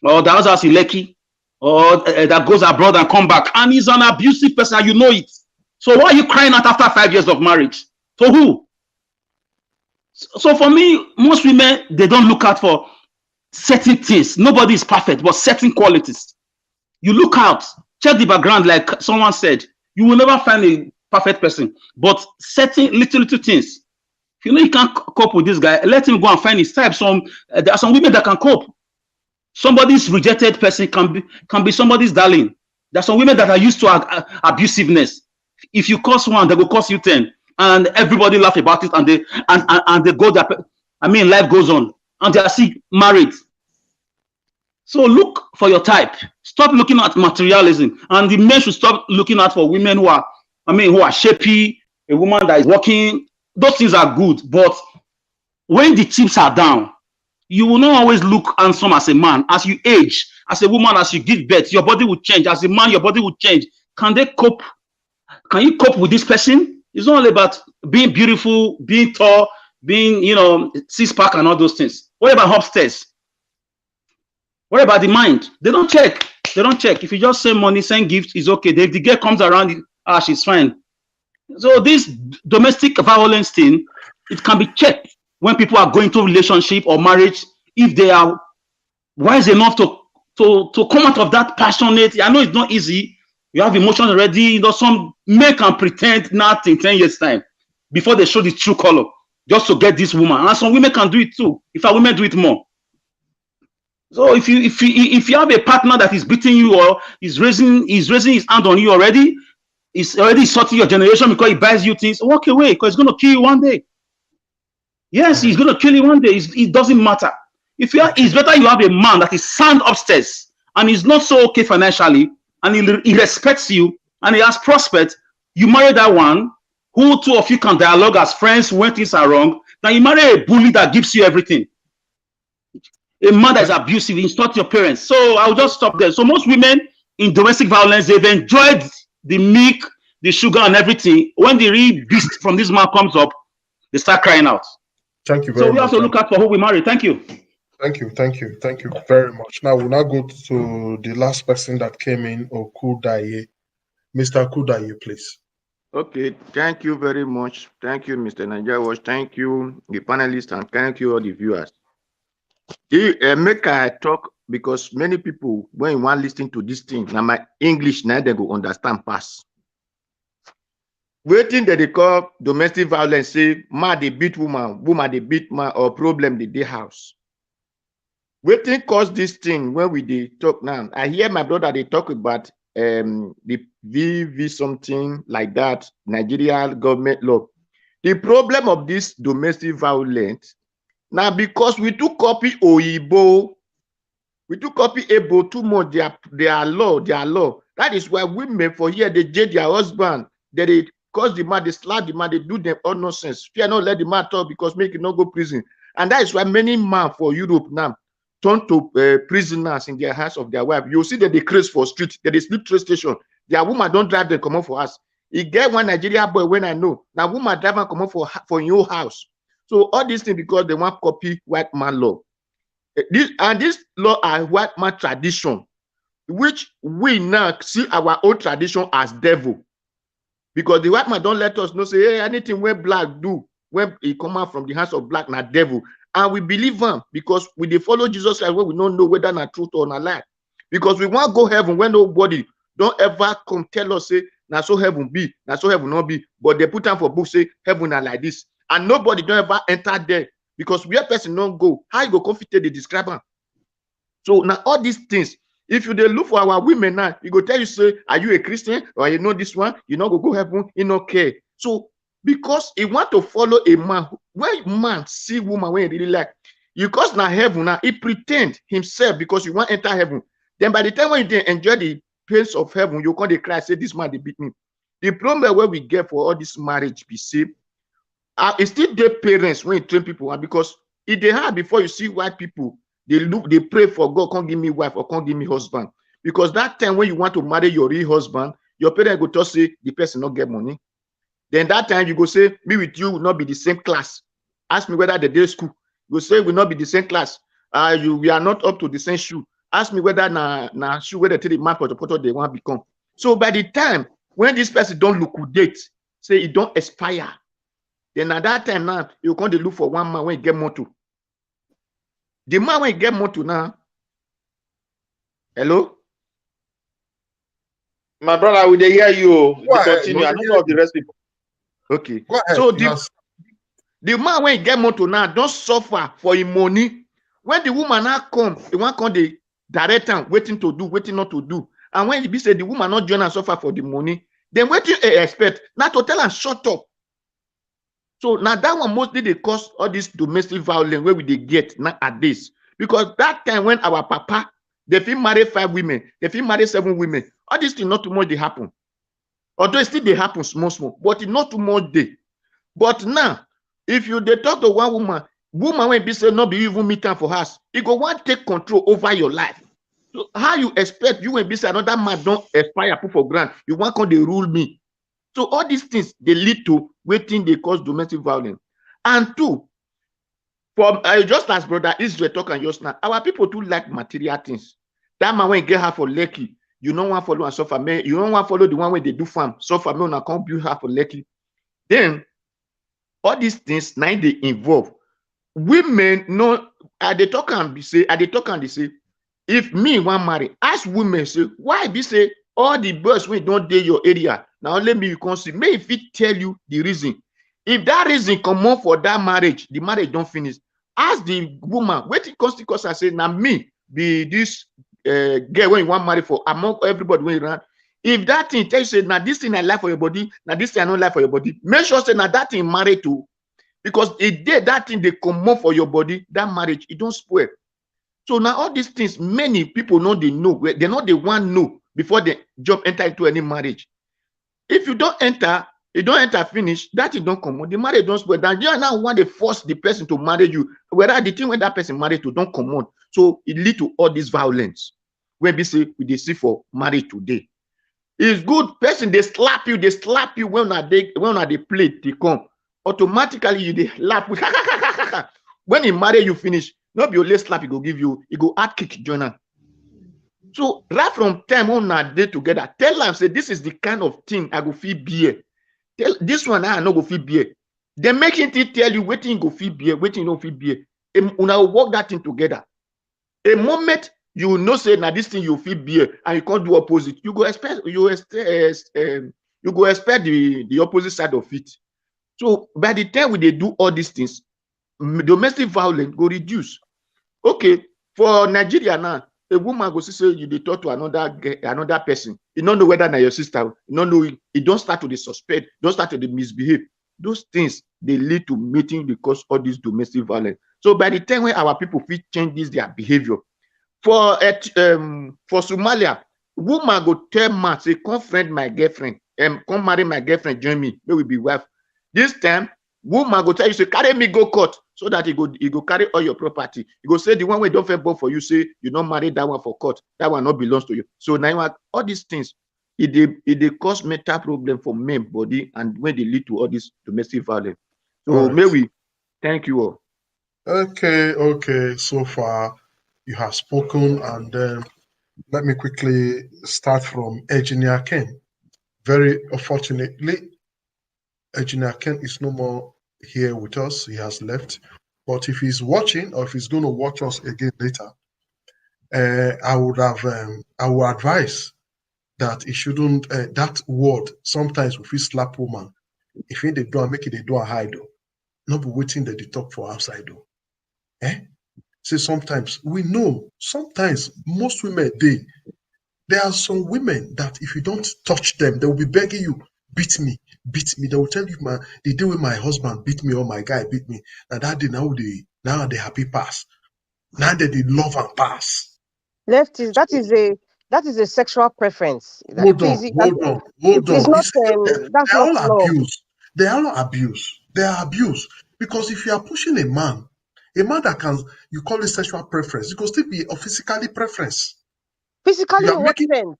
or that has house in Lekki, or that goes abroad and come back. And he's an abusive person, and you know it. So why are you crying out after 5 years of marriage? For who? So for me, most women, they don't look out for certain things. Nobody is perfect, but certain qualities. You look out, check the background, like someone said. You will never find a perfect person, but certain little things. If you know you can't cope with this guy, let him go and find his type. There are some women that can cope. Somebody's rejected person can be somebody's darling. There are some women that are used to abusiveness. If you curse one, they will curse you 10. And everybody laugh about it, and they go that. Life goes on, and they are still married. So look for your type. Stop looking at materialism, and the men should stop looking out for women who are shapy. A woman that is working. Those things are good, but when the chips are down, you will not always look handsome as a man. As you age, as a woman, as you give birth, your body will change. As a man, your body will change. Can they cope? Can you cope with this person? It's not all about being beautiful, being tall, being, six-pack and all those things. What about upstairs? What about the mind? They don't check. They don't check. If you just send money, send gifts, it's okay. If the girl comes around, she's fine. So this domestic violence thing, it can be checked when people are going to relationship or marriage, if they are wise enough to come out of that passionate. I know it's not easy. You have emotions already. Some men can pretend not in 10 years' time before they show the true color, just to get this woman. And some women can do it too. In fact, women do it more. So if you have a partner that is beating you or is raising his hand on you already, is already sorting your generation because he buys you things, walk away because it's going to kill you one day. Yes, he's going to kill you one day. It doesn't matter. If you are, it's better you have a man that is sound upstairs and he's not so okay financially and he respects you and he has prospect. You marry that one who two of you can dialogue as friends when things are wrong. Now you marry a bully that gives you everything. A man that is abusive, insult your parents. So I'll just stop there. So most women in domestic violence, they've enjoyed the milk, the sugar and everything. When the real beast from this man comes up, they start crying out. Thank you very So we much. have to look out for who we marry. Thank you. Thank you very much. Now we'll now go to the last person that came in, Okudaye. Mr. Okudaye, please. Okay, thank you very much. Thank you, Mr. Najawash. Thank you, the panelists, and thank you, all the viewers. Make I talk because many people, when you want listening to this thing, now my English, now they go understand pass. Waiting that they call domestic violence, say, man, they beat woman, woman, they beat man, or problem, the day house. Waiting cause this thing when we talk now. I hear my brother, they talk about the VV something like that, Nigeria government law. The problem of this domestic violence, now because we took copy Oyibo, we took copy Ebo too much, their law. That is why women for here, they jade their husband, they cause the man, they slap the man, they do them all nonsense. Fear not let the man talk because make it not go prison. And that is why many men for Europe now turn to prisoners in their house of their wife. You see that they craze for street, that they sleep train station. Their woman don't drive them come up for us. He get one Nigeria boy when I know. Now woman drive and come up for your house. So all these things because they want copy white man law. This law are white man tradition, which we now see our own tradition as devil. Because the white man don't let us know, say, hey, anything where black do, when he come out from the hands of black, not devil. And we believe him because we they follow Jesus Christ when we don't know whether not truth or not lie. Because we want to go heaven when nobody don't ever come tell us, say, now so heaven be, now so heaven not be. But they put on for books, say, heaven are like this. And nobody don't ever enter there. Because where person don't go, how you go confident they describe them? So now all these things, if you they look for our women now, you go tell you, say, are you a Christian? Or you know this one, you not go heaven, you not care. So because he want to follow a man, when man see woman when he really like, you cause now heaven now, he pretend himself because you want to enter heaven. Then by the time when you enjoy the pains of heaven, you come to cry, say, this man they beat me. The problem where we get for all this marriage be saved, it's still their parents when you train people, and because if they have before you see white people, they pray for God, can't give me wife or can't give me husband. Because that time when you want to marry your real husband, your parents go to say the person not get money. Then that time you go say, me with you will not be the same class. Ask me whether the day school. You go say will not be the same class. We are not up to the same shoe. Ask me whether na shoe whether the map or the photo they want to become. So by the time when this person don't liquidate, say it don't expire. Then at that time now, you come to look for one man when you get motor. The man when you get motor now, hello? My brother, will they hear you? Continue. I don't know the rest people. Okay. So the man when you get motor now, don't suffer for his money. When the woman now come, the one come the direct time, waiting to do, waiting not to do. And when he say the woman not join and suffer for the money, then what do you expect? Not to tell and shut up. So now that one mostly they cause all this domestic violence where we they get now at this. Because that time when our papa, they feel marry 5 women, they feel marry 7 women, all these things not too much they happen. Although still they happen small, but it's not too much day. But now, if you they talk to one woman when be say not be even meet time for us, it go want take control over your life. So how you expect you when be say another man don't aspire put for grant, you want come they rule me. So all these things they lead to waiting they cause domestic violence. And 2, from just as brother Israel talking just now, our people too like material things. That man when get her for lucky, you don't want to follow and suffer. Man, you don't want to follow the one where they do farm. Suffer me on can't build her for lucky. Then all these things now they involve women. No, they talk and they say, if me want marry, ask women say why be say all the boys when don't date your area. Now let me you can see. May if it tell you the reason. If that reason come on for that marriage, the marriage don't finish. Ask the woman, what it cost because I say now me be this girl when you want marry for among everybody when you run. If that thing tells you, now this thing I like for your body, now this thing I don't like for your body, make sure say now that thing married to, because a day that thing they come up for your body, that marriage, it don't spoil. So now all these things, many people know they know, they're not the one know before they jump enter into any marriage. If you don't enter finish, that you don't come on. The marriage don't spoil. That you now want to force the person to marry you, whereas the thing when that person married to don't come on. So it lead to all this violence. When we say we see for marriage today. It's good person they slap you when they play they come. Automatically you they slap when he marry you finish. Not be only slap, he go give you, he go add kick joiner. So right from time on a day together, tell them say this is the kind of thing I go feel beer. Tell this one I no go feel beer. They make it tell you waiting go feel beer, waiting no feel beer. Una work that thing together. A moment you know say now this thing you feel beer and you can't do opposite, you go expect the opposite side of it. So by the time we they do all these things, domestic violence go reduce. Okay, for Nigeria now, a woman go say you dey talk to another person, you don't know whether na your sister, you don't know, you don't start to the suspect, don't start to the misbehave. Those things they lead to meeting the cause all this domestic violence. So by the time when our people fit change this their behavior, for Somalia, woman go tell man say come friend my girlfriend, come marry my girlfriend, join me, may we be wife. This time woman go tell you say carry me go court, so that he go carry all your property. He go say the one we don't fair for you, say you not marry that one for court, that one not belongs to you. So now all these things, it cause mental problem for men body, and when they lead to all this domestic violence. So may we thank you all. Okay. So far you have spoken, and then let me quickly start from Engineer Ken. Very unfortunately, Engineer Ken is no more here with us. He has left. But if he's watching, or if he's going to watch us again later, I would advise that he shouldn't. That word sometimes if we slap woman, if they do make it, they do a hide though. Not be waiting that they talk for outside though. See, sometimes we know. Sometimes most women there are some women that if you don't touch them, they will be begging you, beat me. They will tell you, the day when my husband beat me or my guy beat me, and that day now they happy pass. Now they love and pass. Lefties, that is a sexual preference. Hold Please, on. it's not that's They're not all love. abuse. They are all abuse. They are abuse. Because if you are pushing a man that can, you call it sexual preference, it could still be a physically preference. Physically, You are in what making, sense?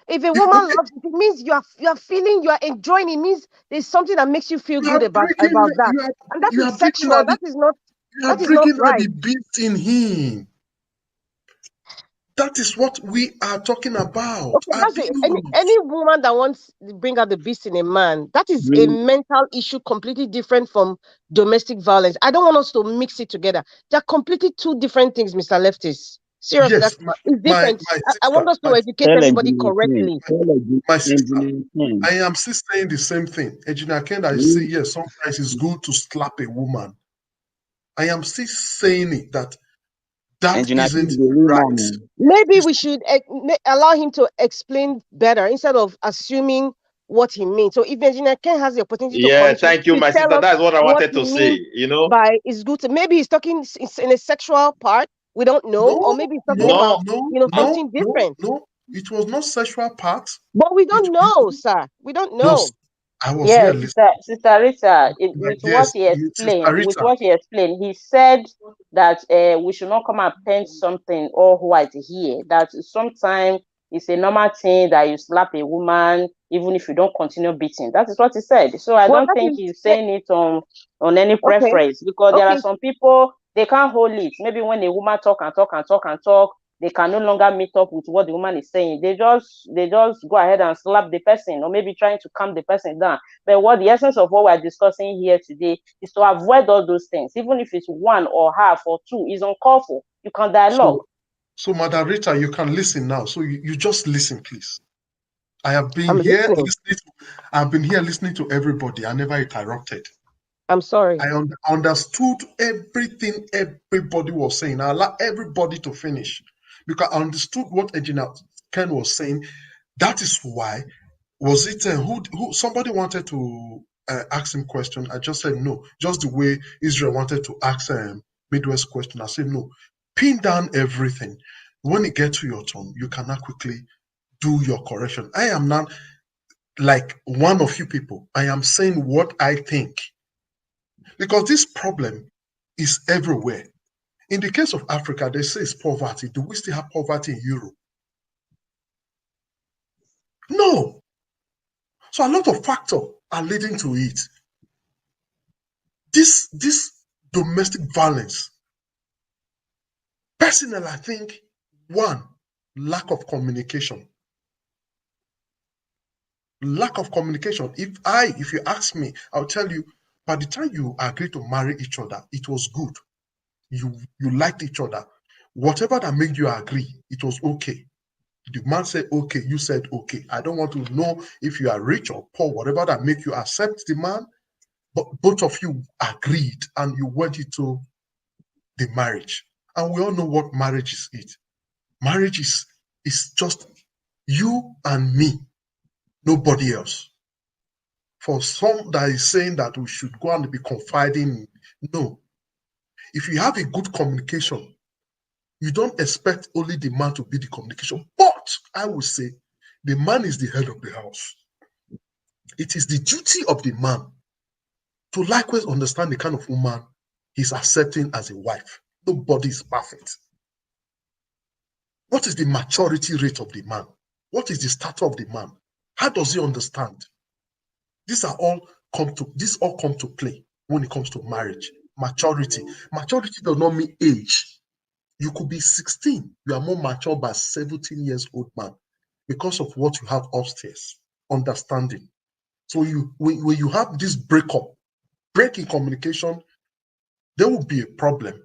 If a woman loves it, it means you are feeling, you are enjoying. It means there's something that makes you feel you good are about breaking, that, and that you is are breaking sexual. out the, you are That is not breaking out right. the beast in him. That is what we are talking about. Okay, that's it. Any woman that wants to bring out the beast in a man, that is a mental issue completely different from domestic violence. I don't want us to mix it together. They're completely two different things, Mr. Leftist. Seriously, Yes, it's different. I want us to educate everybody correctly. My sister, I am still saying the same thing. Engineer Ken, I say yes, sometimes it's good to slap a woman. I am still saying it that isn't right. Maybe we should allow him to explain better instead of assuming what he means. So if Engineer Ken has the opportunity to come thank you, to my tell sister. us That's what I what wanted he to say. means by it's good to, maybe he's talking in a sexual part, we don't know, or maybe he's talking about something different. No, it was not sexual part. But we don't know, sir. We don't know. I was here listening. Sister Rita, with what he explained, he said that we should not come and paint something all white here. That sometimes it's a normal thing that you slap a woman even if you don't continue beating. That is what he said. So I don't think he's saying it on any preference, because there are some people, they can't hold it. Maybe when a woman talk, they can no longer meet up with what the woman is saying. They just go ahead and slap the person, or maybe trying to calm the person down. But what the essence of what we're discussing here today is to avoid all those things. Even if it's one or half or two, is uncalled for. You can dialogue. So Madam Rita, you can listen now. So you just listen, please. I have been listening to everybody. I never interrupted. I'm sorry. I understood everything everybody was saying. I allowed everybody to finish because I understood what Engineer Ken was saying. That is why, was it who somebody wanted to ask him question? I just said no. Just the way Israel wanted to ask Midwest question, I said no. Pin down everything. When it gets to your turn, you cannot quickly do your correction. I am not like one of you people. I am saying what I think. Because this problem is everywhere. In the case of Africa, they say it's poverty. Do we still have poverty in Europe? No. So a lot of factors are leading to it. This domestic violence, personally, I think, one, lack of communication. Lack of communication. If you ask me, I'll tell you, by the time you agree to marry each other, it was good. You liked each other. Whatever that made you agree, it was okay. The man said okay, you said okay. I don't want to know if you are rich or poor, whatever that make you accept the man, but both of you agreed and you went into the marriage. And we all know what marriage is. Marriage is just you and me, nobody else. For some that is saying that we should go and be confiding, no. If you have a good communication, you don't expect only the man to be the communication. But I would say the man is the head of the house. It is the duty of the man to likewise understand the kind of woman he's accepting as a wife. Nobody is perfect. What is the maturity rate of the man? What is the stature of the man? How does he understand? These all come to play when it comes to marriage. Maturity. Maturity does not mean age. You could be 16. You are more mature by 17 years old man because of what you have upstairs. Understanding. So when you have this break in communication, there will be a problem.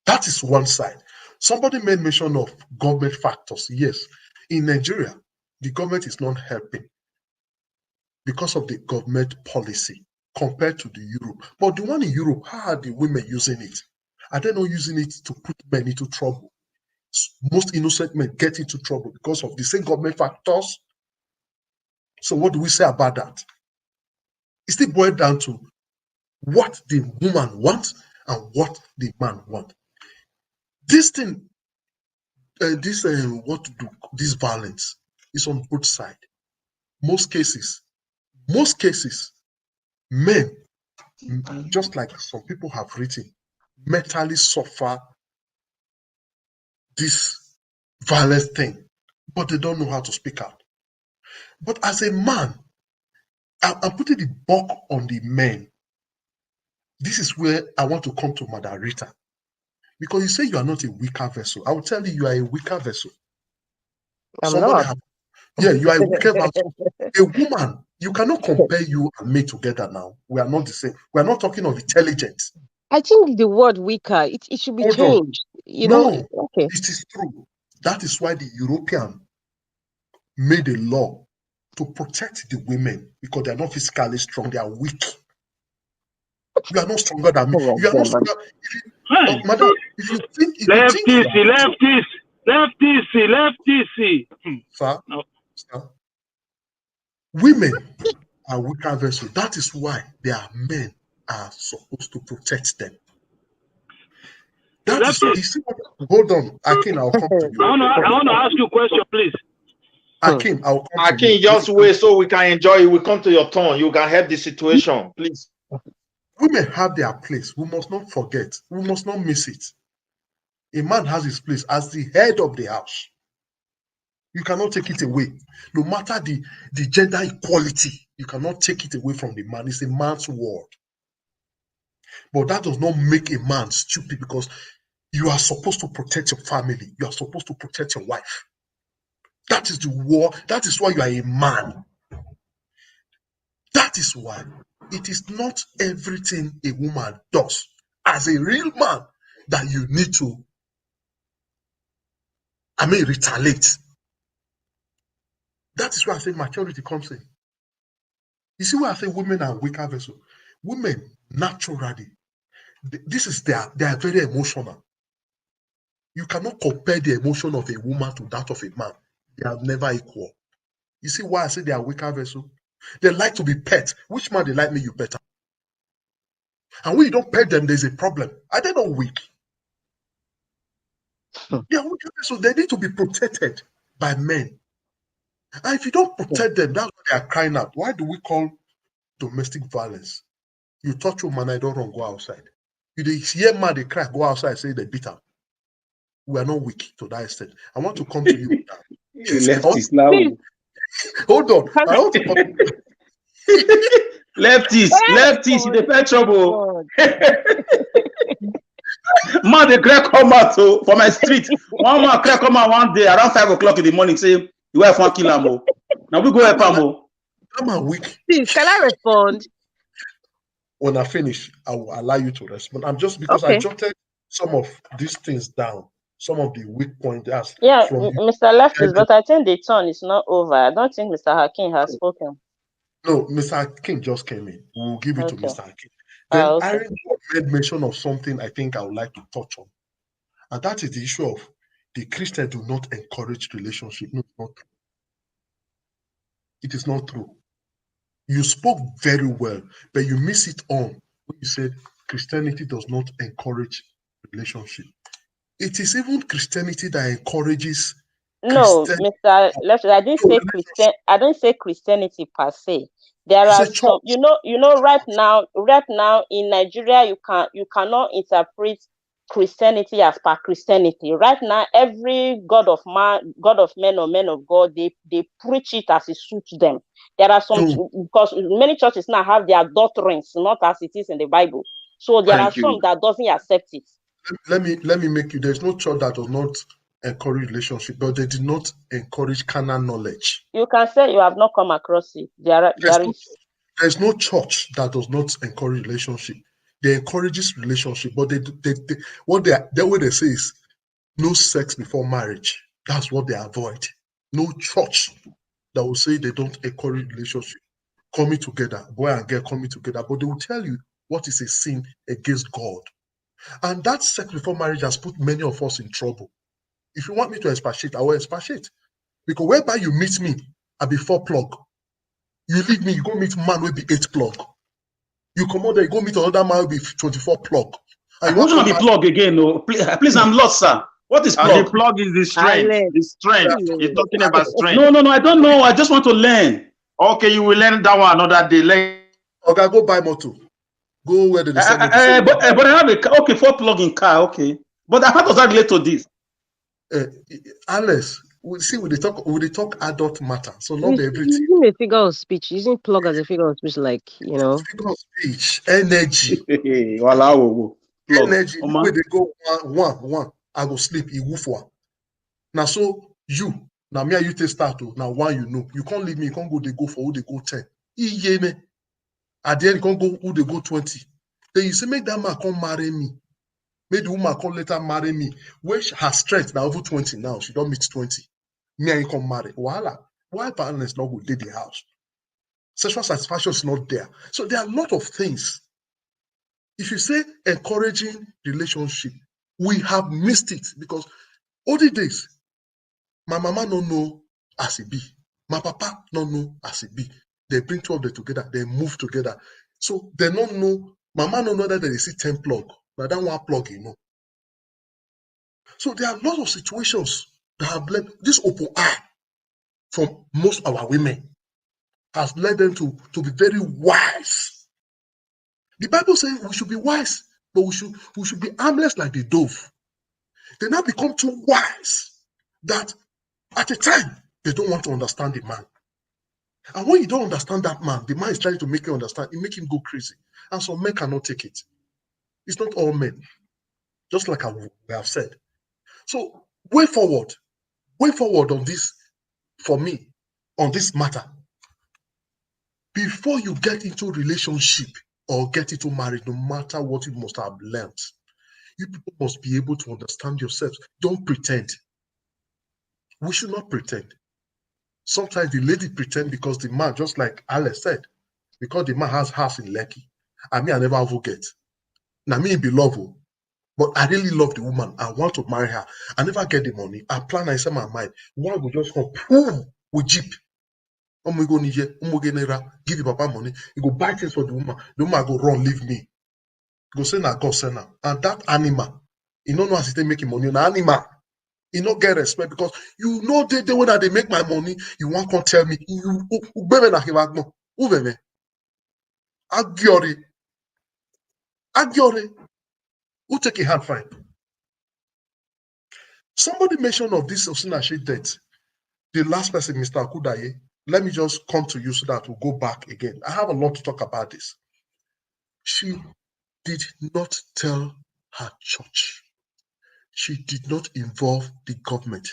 That is one side. Somebody made mention of government factors. Yes, in Nigeria, the government is not helping because of the government policy compared to the Europe. But the one in Europe, how are the women using it? Are they not using it to put men into trouble? Most innocent men get into trouble because of the same government factors. So what do we say about that? It still boils down to what the woman wants and what the man wants. This thing, this violence is on both sides. Most cases, men, just like some people have written, mentally suffer this violence thing, but they don't know how to speak out. But as a man, I'm putting the bulk on the men. This is where I want to come to Mother Rita. Because you say you are not a weaker vessel. I will tell you, you are a weaker vessel. I'm not. You are a weaker vessel. A woman, you cannot compare you and me together now. We are not the same. We are not talking of intelligence. I think the word weaker, it should be Hold on. changed. Okay. It is true. That is why the European made a law to protect the women because they are not physically strong, they are weak. You are not stronger than me. Oh You are my not God. stronger. Hey, Madam, if you think lefty. sir, No. sir, women are weaker vessels. That is why their men are supposed to protect them. That is, you see, hold on, Akin, I'll come to you. I want to ask you a question, please. Akin, I'll come to Akin, you. just wait so we can enjoy it. We come to your turn. You can help the situation, please. Women have their place. We must not forget. We must not miss it. A man has his place as the head of the house. You cannot take it away. No matter the gender equality, you cannot take it away from the man. It's a man's world. But that does not make a man stupid because you are supposed to protect your family. You are supposed to protect your wife. That is the war. That is why you are a man. That is why it is not everything a woman does as a real man that you need to, retaliate. That is why I say maturity comes in. You see why I say women are weaker vessels? Women, naturally, they are very emotional. You cannot compare the emotion of a woman to that of a man. They are never equal. You see why I say they are weaker vessel? They like to be pet. Which man they like me, you better. And when you don't pet them, there's a problem. Are they not weak? They are weaker vessel. They need to be protected by men. And if you don't protect them, that's why they are crying out. Why do we call domestic violence? You touch woman, I don't run, go outside. You hear man, they cry, go outside, say they beat up. We are not weak to that extent. I want to come to you. Leftist now. Hold on. I want to come. Leftist, in the fair trouble. Man, the crack come out for my street. One man crack come out one day around 5 o'clock in the morning, say, "You wife want kill him." Now we go help him. I'm a weak. Please, can I respond? When I finish, I will allow you to respond. I'm just because I jotted some of these things down, some of the weak points. Yeah, Mr. Leftist, but I think the turn is not over. I don't think Mr. Hakim has spoken. No, Mr. Hakim just came in. We'll give it to Mr. Hakim. Then Okay. I made mention of something I think I would like to touch on. And that is the issue of the Christians do not encourage relationship. No, it's not true. It is not true. You spoke very well, but you miss it on when you said Christianity does not encourage relationship. It is even Christianity that encourages. No, Mr. Leftist, I didn't say Christian. I don't say Christianity per se. There are some, you know, right now in Nigeria, you cannot interpret Christianity as per Christianity. Right now, every God of men or men of God, they preach it as it suits them. There are some, because many churches now have their doctrines, not as it is in the Bible. So there are some that doesn't accept it. Let me make you. There's no church that does not encourage relationship, but they did not encourage carnal knowledge. You can say you have not come across it. There's no church that does not encourage relationship. They encourages relationship, but the way they say is no sex before marriage. That's what they avoid. No church that will say they don't encourage relationship, coming together, boy and girl coming together, but they will tell you what is a sin against God. And that sex before marriage has put many of us in trouble. If you want me to expatiate, I will expatiate. Because whereby you meet me, I be 4 plug. You leave me, you go meet man will be 8 plug. You come out there, you go meet another man will be 24 plug. And who's gonna be plug again? No, please, I'm lost, sir. What is plug? The plug is the strength. The strength. You're talking about strength. No, I don't know. I just want to learn. Okay, you will learn that one another day. Okay, go buy motor. Go where they sell it. But I have 4 plug in car. Okay, but how does that relate to this? Alice, we talk adult matter. So not everything. Using a figure of speech, using plug as a figure of speech, like figure of speech, energy. Energy. Where they go one. I go sleep. You woof one. Now so you. Now me and you take start to now one you can't leave me. You can't go. They go for who they go 10. At the end you can't go who they go 20. Then you say make that man come marry me. Make the woman come later marry me. Which her strength now over 20 now. She don't meet 20. Me and you come marry. Voila. Why violence not go to the house? Sexual satisfaction is not there. So there are a lot of things. If you say encouraging relationship, we have missed it because all the days, my mama don't know as it be. My papa don't know as it be. They bring 2 of them together. They move together. So they don't know. Mama don't know that they see 10 plug. But that one plug, So there are a lot of situations that have led this open eye from most of our women has led them to be very wise. The Bible says we should be wise, but we should be harmless like the dove. They now become too wise that at a time they don't want to understand the man. And when you don't understand that man, the man is trying to make you understand, it makes him go crazy. And some men cannot take it. It's not all men, just like we have said. So way forward on this, for me, on this matter, before you get into relationship or get into marriage, no matter what you must have learned, you people must be able to understand yourselves. Don't pretend. We should not pretend. Sometimes the lady pretend because the man, just like Alex said, because the man has house in Lekki. I never forget. Now me be love, But I really love the woman. I want to marry her. I never get the money. I plan, I set my mind. Why would just come boom with jeep? Give the papa money. You go buy things for the woman. The woman go run, leave me. Go send her, God send her. And that animal, you don't know as they making money. An animal, you not get respect because you know they when they make my money, you want to tell me you Agiore, who take a hand fine. Somebody mentioned of this Osinachi death. The last person, Mr. Akudaye. Let me just come to you so that we'll go back again. I have a lot to talk about this. She did not tell her church. She did not involve the government.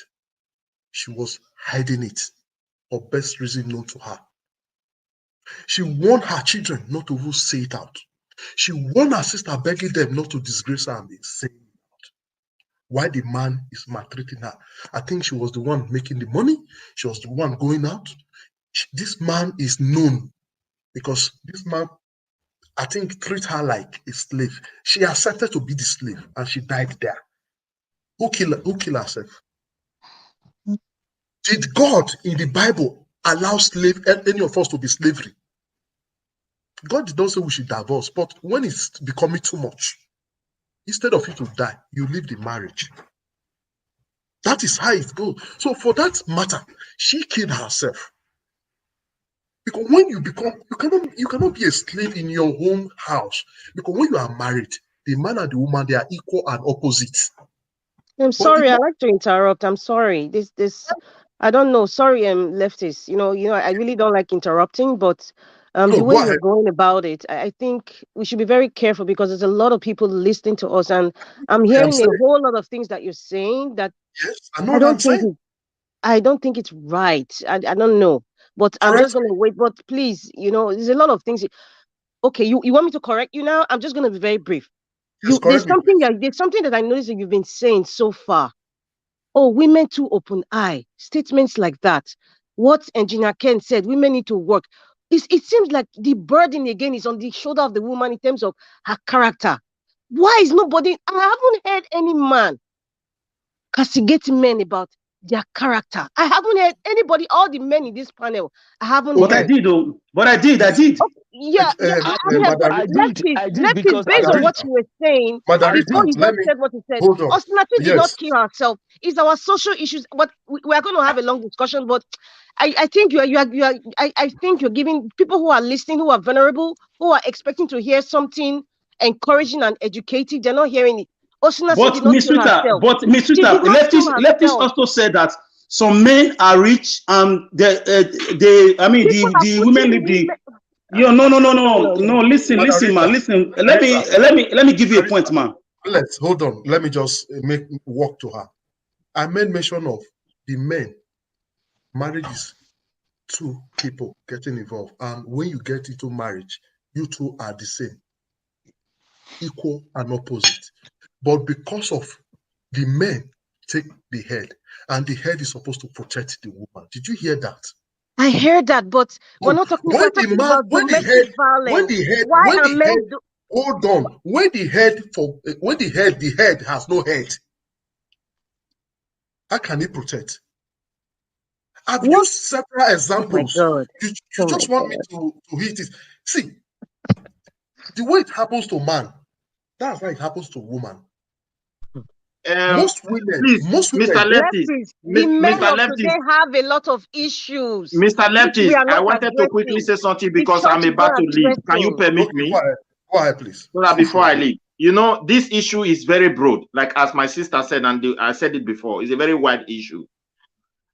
She was hiding it, for best reason known to her. She warned her children not to even say it out. She warned her sister, begging them not to disgrace her and be saying it out. Why the man is maltreating her? I think she was the one making the money. She was the one going out. This man is known because this man, I think, treat her like a slave. She accepted to be the slave and she died there. Who killed herself? Did God in the Bible allow any of us to be slavery? God did not say we should divorce, but when it's becoming too much, instead of you to die, you leave the marriage. That is how it goes. So for that matter, she killed herself. Because when you cannot be a slave in your own house. Because when you are married, the man and the woman, they are equal and opposite. I'm sorry, I like to interrupt. I'm sorry. This I don't know. Sorry, leftists. I really don't like interrupting, but the way you're going about it, I think we should be very careful because there's a lot of people listening to us, and I'm hearing a whole lot of things that you're saying that yes, I know what I'm saying. I don't think it's right. I don't know, but I'm just going to wait. But please, there's a lot of things. Okay, you want me to correct you now? I'm just going to be very brief. There's something that I noticed that you've been saying so far. Oh, women too open eye. Statements like that. What Engineer Ken said, women need to work. It seems like the burden again is on the shoulder of the woman in terms of her character. Why is nobody? I haven't heard any man castigating men about their character. I haven't heard anybody, all the men in this panel. I haven't heard. I did, though. But I did. Okay, I did because based on what you were saying, before you just said what you said, Osinachi did not kill herself. It's our social issues. But we are going to have a long discussion. But I think I think you're giving people who are listening, who are vulnerable, who are expecting to hear something encouraging and educative. They're not hearing it. Osinachi did not kill herself. But Miss Rita, leftists also said that some men are rich and the women live the. No. Listen, man. Listen. Let me give you a point, man. Let's hold on. Let me just walk to her. I made mention of the men. Marriage is two people getting involved, and when you get into marriage, you two are the same, equal and opposite. But because of the men take the head, and the head is supposed to protect the woman. Did you hear that? I heard that, but we're not talking about domestic violence. Hold on. When the head has no head, how can it protect? I've used several examples. Oh you just want me to hit it. See, the way it happens to man, that's why it happens to woman. Most women, Mr. Leftis, the men of today have a lot of issues. Mr. Leftis, I wanted to quickly say something because I'm about to leave. Can you permit me? Go ahead, please. So that before I leave, this issue is very broad. Like as my sister said, and I said it before, it's a very wide issue.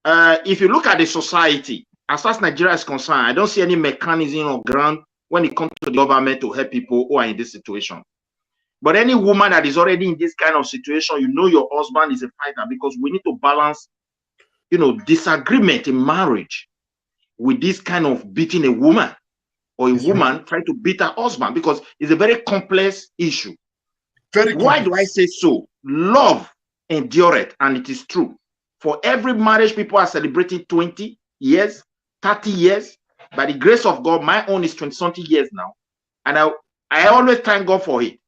If you look at the society, as far as Nigeria is concerned, I don't see any mechanism on ground when it comes to the government to help people who are in this situation. But any woman that is already in this kind of situation, your husband is a fighter because we need to balance, disagreement in marriage with this kind of beating a woman or a woman trying to beat her husband because it's a very complex issue. Why do I say so? Love endureth, and it is true. For every marriage, people are celebrating 20 years, 30 years. By the grace of God, my own is 20-something years now. And I always thank God for it.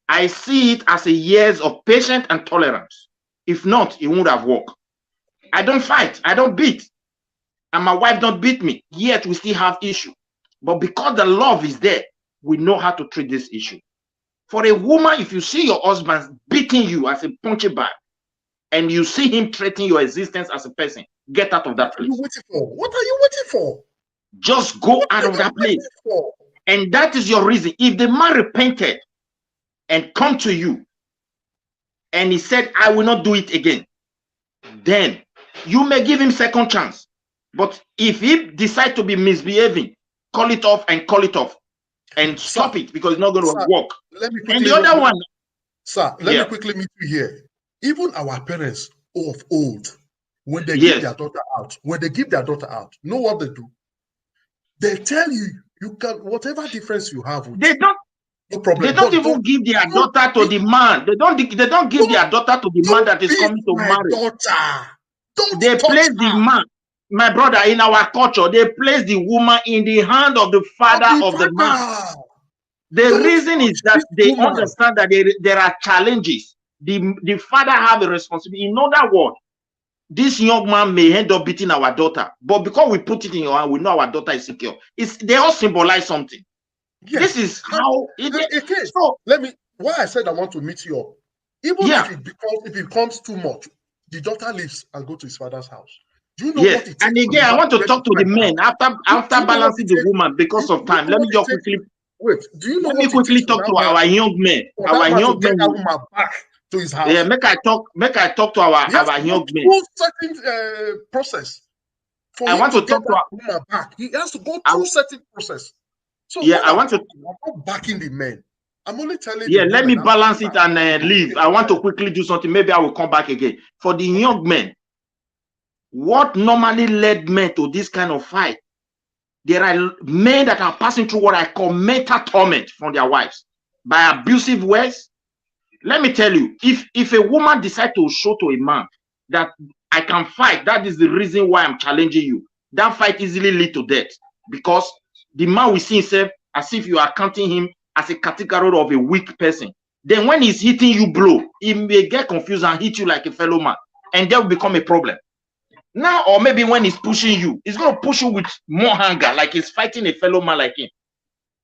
I see it as a years of patience and tolerance. If not, it wouldn't have worked. I don't fight. I don't beat. And my wife don't beat me. Yet we still have issue. But because the love is there, we know how to treat this issue. For a woman, if you see your husband beating you as a punching bag, and you see him threatening your existence as a person, get out of that place. What are you waiting for? What are you waiting for? Just go out of that place. And that is your reason. If the man repented and come to you and he said, I will not do it again, then you may give him second chance. But if he decide to be misbehaving, call it off and call it off and stop it, because it's not going to work. Let me and the other one, sir, let me quickly meet you here. Even our parents of old, when they give their daughter out, know what they do? They tell you, you can, whatever difference you have with they don't, no problem. They don't even give their daughter to the man. They don't give their daughter to the man that is coming to marry. They place the man, my brother, in our culture, they place the woman in the hand of the father of the man. The reason is that they understand that there are challenges. The father have a responsibility. In other words, this young man may end up beating our daughter, but because we put it in your hand, we know our daughter is secure. They all symbolize something. Yes. This is how it is. So why I said I want to meet you up. Even if it becomes too much, the daughter leaves and go to his father's house. Do you know what it takes? And again, I want to talk to the men after balancing the woman because of time. Let me just quickly do you know let me quickly talk to our young men. Our young men back to his house. Yeah, make I talk to our young men. Certain process. For I want to talk to woman back. He has to go through certain process. So I'm not backing the men. I'm only telling you. Yeah, let me balance it and leave. I want to quickly do something. Maybe I will come back again. For the young men, what normally led men to this kind of fight? There are men that are passing through what I call mental torment from their wives by abusive words. Let me tell you, if a woman decides to show to a man that I can fight, that is the reason why I'm challenging you, that fight easily lead to death, because the man will see himself as if you are counting him as a category of a weak person. Then when he's hitting you blow, he may get confused and hit you like a fellow man, and that will become a problem. Now, or maybe when he's pushing you, he's going to push you with more anger, like he's fighting a fellow man like him.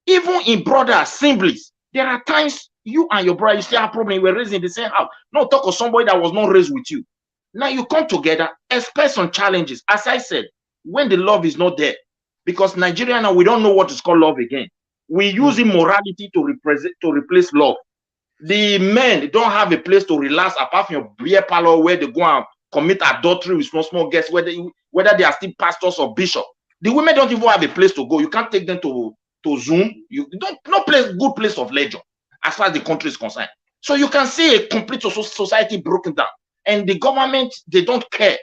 Even in brother assemblies, there are times you and your brother, you still have problem. You were raised in the same house. No, talk of somebody that was not raised with you. Now you come together, expect some challenges. As I said, when the love is not there, because Nigeria now, we don't know what is called love again. We use immorality to replace love. The men don't have a place to relax apart from your beer parlor where they go and commit adultery with small guests, whether they are still pastors or bishops. The women don't even have a place to go. You can't take them to Zoom. You don't good place of leisure as far as the country is concerned. So you can see a complete society broken down. And the government, they don't care.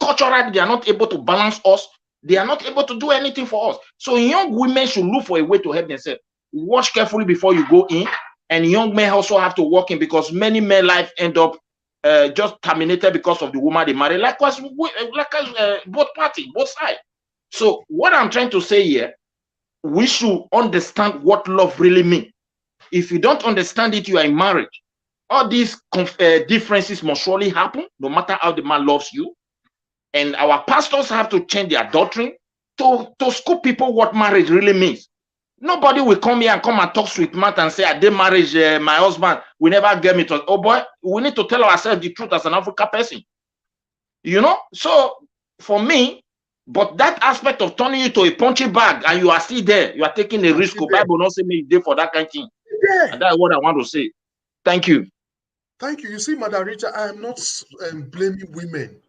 Culturally, they are not able to balance us. They are not able to do anything for us. So young women should look for a way to help themselves. Watch carefully before you go in. And young men also have to work in, because many men life end up just terminated because of the woman they marry. Likewise, both parties, both sides. So what I'm trying to say here, we should understand what love really means. If you don't understand it, you are in marriage. All these differences must surely happen, no matter how the man loves you. And our pastors have to change their doctrine to school people what marriage really means. Nobody will come here and talk sweet mouth and say, I did marriage, my husband will never get me to. Oh boy, we need to tell ourselves the truth as an African person. You know? So for me, but that aspect of turning you to a punching bag and you are still there, you are taking a risk. Bible not say me there for that kind of thing. Yeah. And that's what I want to say. Thank you. Thank you. You see, Madam Rita, I am not blaming women.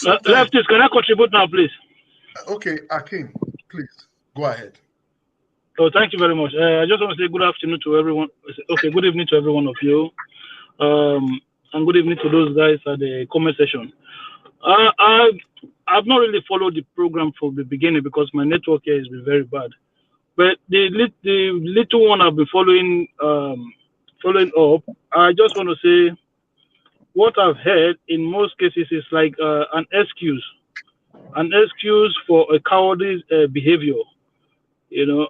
Lefties, can I contribute now, please? Okay, Akin, please go ahead. Oh, thank you very much. I just want to say good afternoon to everyone. Okay, good evening to every one of you. And good evening to those guys at the comment section. I've not really followed the program from the beginning because my network here has been very bad. But the little one I've been following up, I just want to say what I've heard in most cases is like an excuse for a cowardly behavior. You know,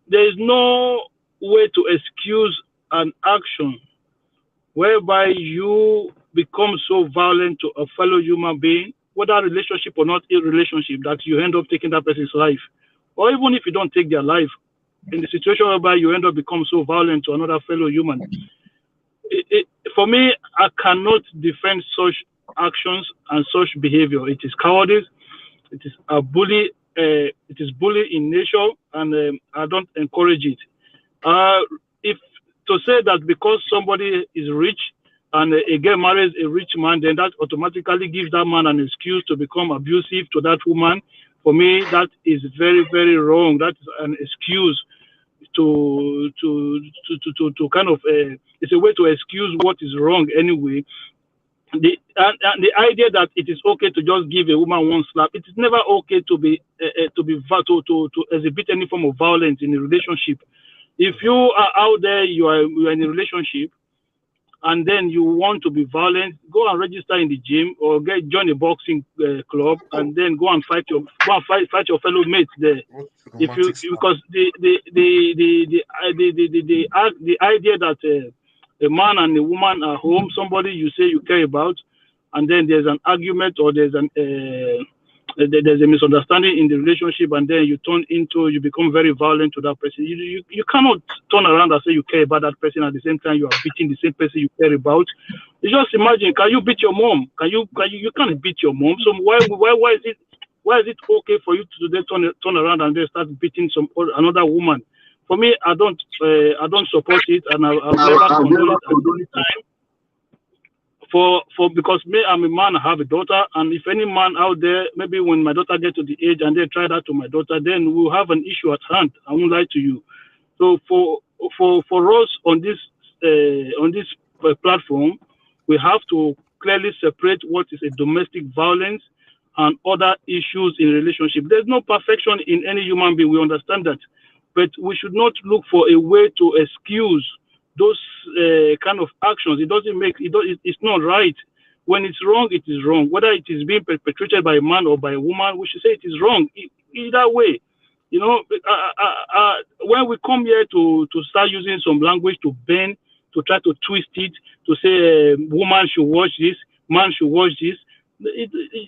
there is no way to excuse an you become so violent to a fellow human being, whether relationship or not a relationship, that you end up taking that person's life. Or even if you don't take their life, in the situation whereby you end up become so violent to another fellow human. For me, I cannot defend such actions and such behavior. It is cowardice. It is a bully. It is bully in nature, and I don't encourage it. If to say that because somebody is rich and a girl marries a rich man, then that automatically gives that man an excuse to become abusive to that woman, for me, that is very, very wrong. That is an excuse to kind of it's a way to excuse what is wrong anyway. The idea that it is okay to just give a woman one slap, it is never okay to exhibit any form of violence in a relationship. If you are out there, you are in a relationship, and then you want to be violent, go and register in the gym or join a boxing club, and then go and fight your fellow mates there. If you because the idea that a man and a woman are home, somebody you say you care about, and then there's an argument or there's a misunderstanding in the relationship, and then you become very violent to that person. You cannot turn around and say you care about that person at the same time you are beating the same person you care about. You just imagine, can you beat your mom? You can't beat your mom. So why is it okay for you to then turn around and then start beating another woman? For me, I don't support it, and I've never condoned it at any time. Because me, I'm a man, I have a daughter, and if any man out there, maybe when my daughter gets to the age and they try that to my daughter, then we'll have an issue at hand. I won't lie to you. So for us on this platform, we have to clearly separate what is a domestic violence and other issues in relationship. There's no perfection in any human being. We understand that, but we should not look for a way to excuse those kind of actions. It's not right. When it's wrong, it is wrong. Whether it is being perpetrated by a man or by a woman, we should say it is wrong. Either way, when we come here to start using some language to bend, to try to twist it, to say woman should watch this, man should watch this.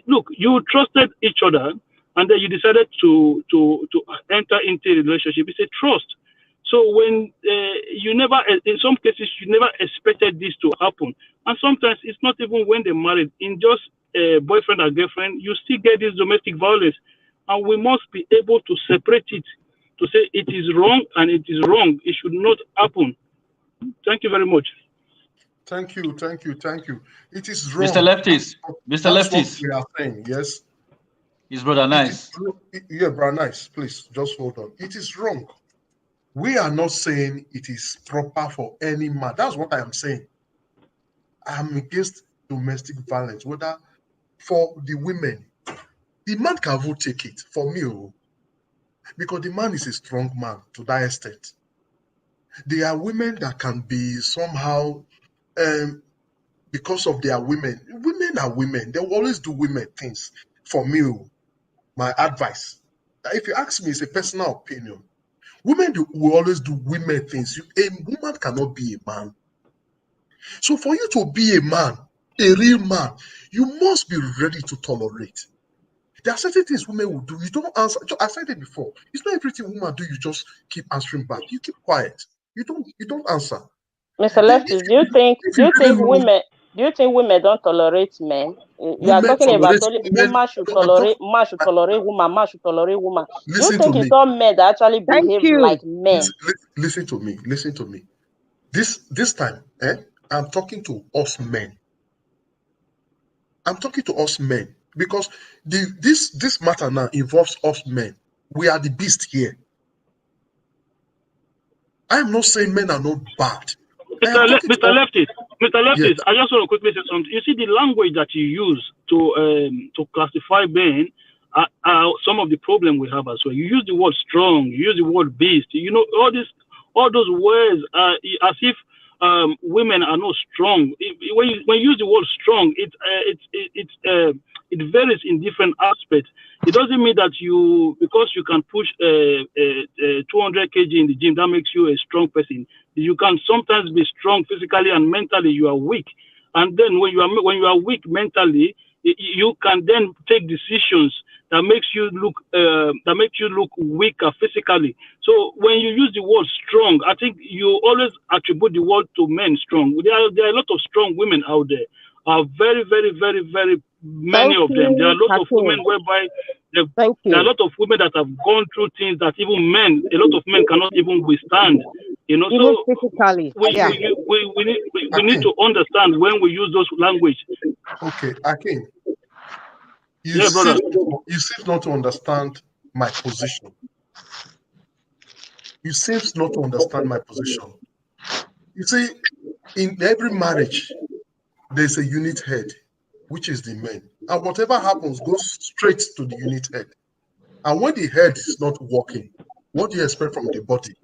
Look, you trusted each other, and then you decided to enter into a relationship. It's a trust. So when in some cases, you never expected this to happen. And sometimes it's not even when they're married. In just boyfriend or girlfriend, you still get this domestic violence. And we must be able to separate it, to say it is wrong and it is wrong. It should not happen. Thank you very much. Thank you. It is wrong. Mr. Leftis. That's what we are saying, yes? Is Brother Nice. Yeah, Brother Nice, please, just hold on. It is wrong. We are not saying it is proper for any man. That's what I am saying. I am against domestic violence, whether for the women. The man can take it, for me, because the man is a strong man to that extent. There are women that can be somehow, because of their women. Women are women. They will always do women things. For me, my advice, if you ask me, it's a personal opinion. Women will always do women things. A woman cannot be a man. So for you to be a man, a real man, you must be ready to tolerate. There are certain things women will do. You don't answer. I said it before. It's not everything women do. You just keep answering back. You keep quiet. You don't answer. Mr. Leftis, do you think women don't tolerate men? You are talking about woman should tolerate woman, man should tolerate woman. Do you think it's all men that actually behave like men? Listen to me. This time, I'm talking to us men. Because this matter now involves us men. We are the beast here. I am not saying men are not bad. Mr. Leftis, yes. I just want to quickly say something. You see, the language that you use to classify men are some of the problem we have as well. You use the word strong, you use the word beast. All those words are as if women are not strong. When you use the word strong, it varies in different aspects. It doesn't mean that because you can push 200 kg in the gym, that makes you a strong person. You can sometimes be strong physically and mentally you are weak. And then when you are weak mentally, you can then take decisions that makes you look weaker physically. So when you use the word strong, I think you always attribute the word to men strong. There are a lot of strong women out there. Are very, very, very, very many Thank of them. There are a you, lot of women Hakeem. whereby Thank there are a you. lot of women that have gone through things that even a lot of men cannot even withstand. Even So physically. we Yeah. we need to understand when we use those language. Okay, Akin, Yeah, brother. you seem not to understand my position. You seems not to understand my position. You see, in every marriage, there's a unit head, which is the man. And whatever happens goes straight to the unit head. And when the head is not working, what do you expect from the body?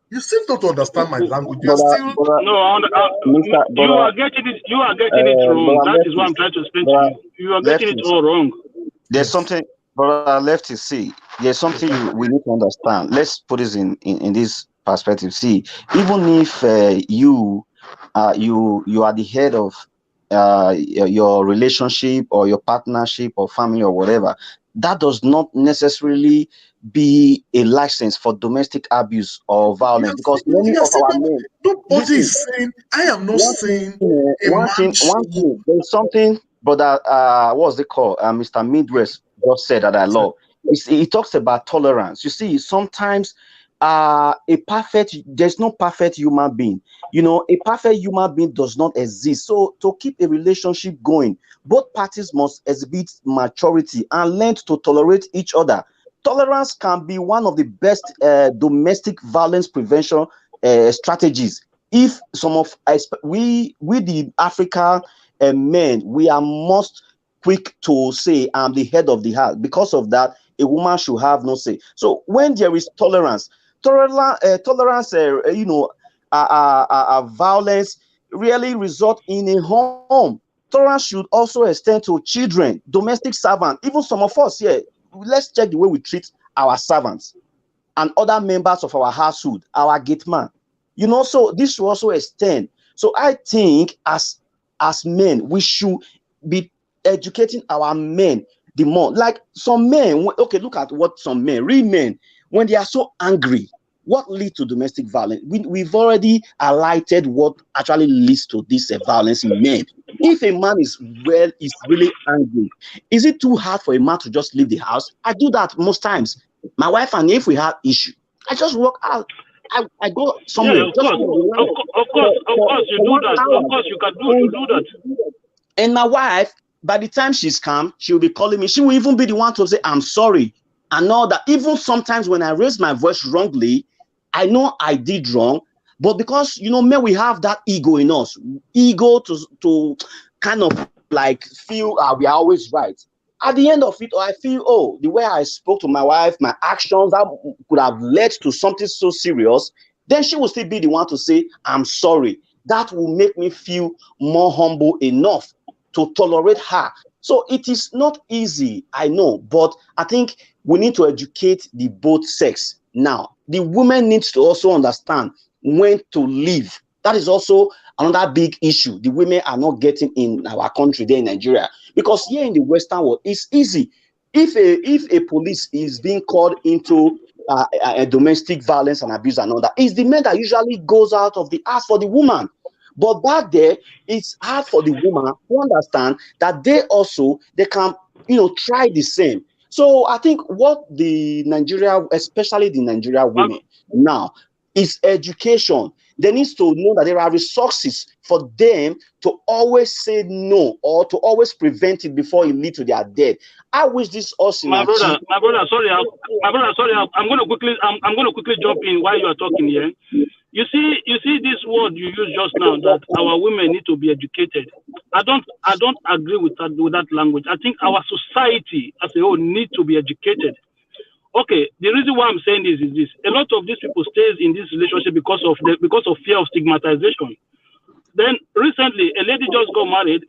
You seem not to understand my language. You're still No, you Brother, are getting it. You are getting it wrong. brother That is what I'm Leftis, trying to explain to brother you. You are getting it Leftis, all wrong. there's yes. something, brother Leftis, see, there's something we need to understand. Let's put this in this perspective. See, even if you are the head of your relationship or your partnership or family or whatever, that does not necessarily be a license for domestic abuse or violence, because many of our men, Nobody listen, is saying, I am not one saying a one man one should. thing, there's something, brother, what's it called? Mr. Midwest just said that I love. He talks about tolerance. You see, sometimes there's no perfect human being. A perfect human being does not exist. So to keep a relationship going, both parties must exhibit maturity and learn to tolerate each other. Tolerance can be one of the best domestic violence prevention strategies. If some of we the African men, we are most quick to say I'm the head of the house. Because of that, a woman should have no say. So when there is tolerance, violence really result in a home. Tolerance should also extend to children, domestic servants, even some of us here. Let's check the way we treat our servants and other members of our household, our gate man. So this will also extend. So I think as men, we should be educating our men the more. Like some men, okay, look at what some men, real men, when they are so angry, what leads to domestic violence? We've already highlighted what actually leads to this violence in men. If a man is really angry, is it too hard for a man to just leave the house? I do that most times. My wife and if we have issue, I just walk out. I go Yeah, somewhere, of just course, of for course, you do one that. hour. Of course, you do that. And my wife, by the time she's calm, she'll be calling me. She will even be the one to say, I'm sorry. And all that. Even sometimes when I raise my voice wrongly, I know I did wrong. But because, men, we have that ego in us. Ego to kind of like feel we are always right. At the end of it, I feel, the way I spoke to my wife, my actions, that could have led to something so serious. Then she will still be the one to say, I'm sorry. That will make me feel more humble enough to tolerate her. So it is not easy, I know, but I think we need to educate the both sex. Now, the women needs to also understand when to leave. That is also another big issue the women are not getting in our country, there in Nigeria. Because here in the Western world, it's easy. If a police is being called into a domestic violence and abuse and all that, it's the man that usually goes out of the house for the woman. But back there, it's hard for the woman to understand that they can, try the same. So I think what especially the Nigeria women now, is education. They need to know that there are resources for them to always say no or to always prevent it before it leads to their death. I wish this us in My brother, sorry, I'm going to quickly jump in while you are talking here. You see this word you used just now, that our women need to be educated. I don't agree with that language. I think our society as a whole need to be educated. Okay, the reason why I'm saying this is this: a lot of these people stays in this relationship because of fear of stigmatization. Then recently, a lady just got married.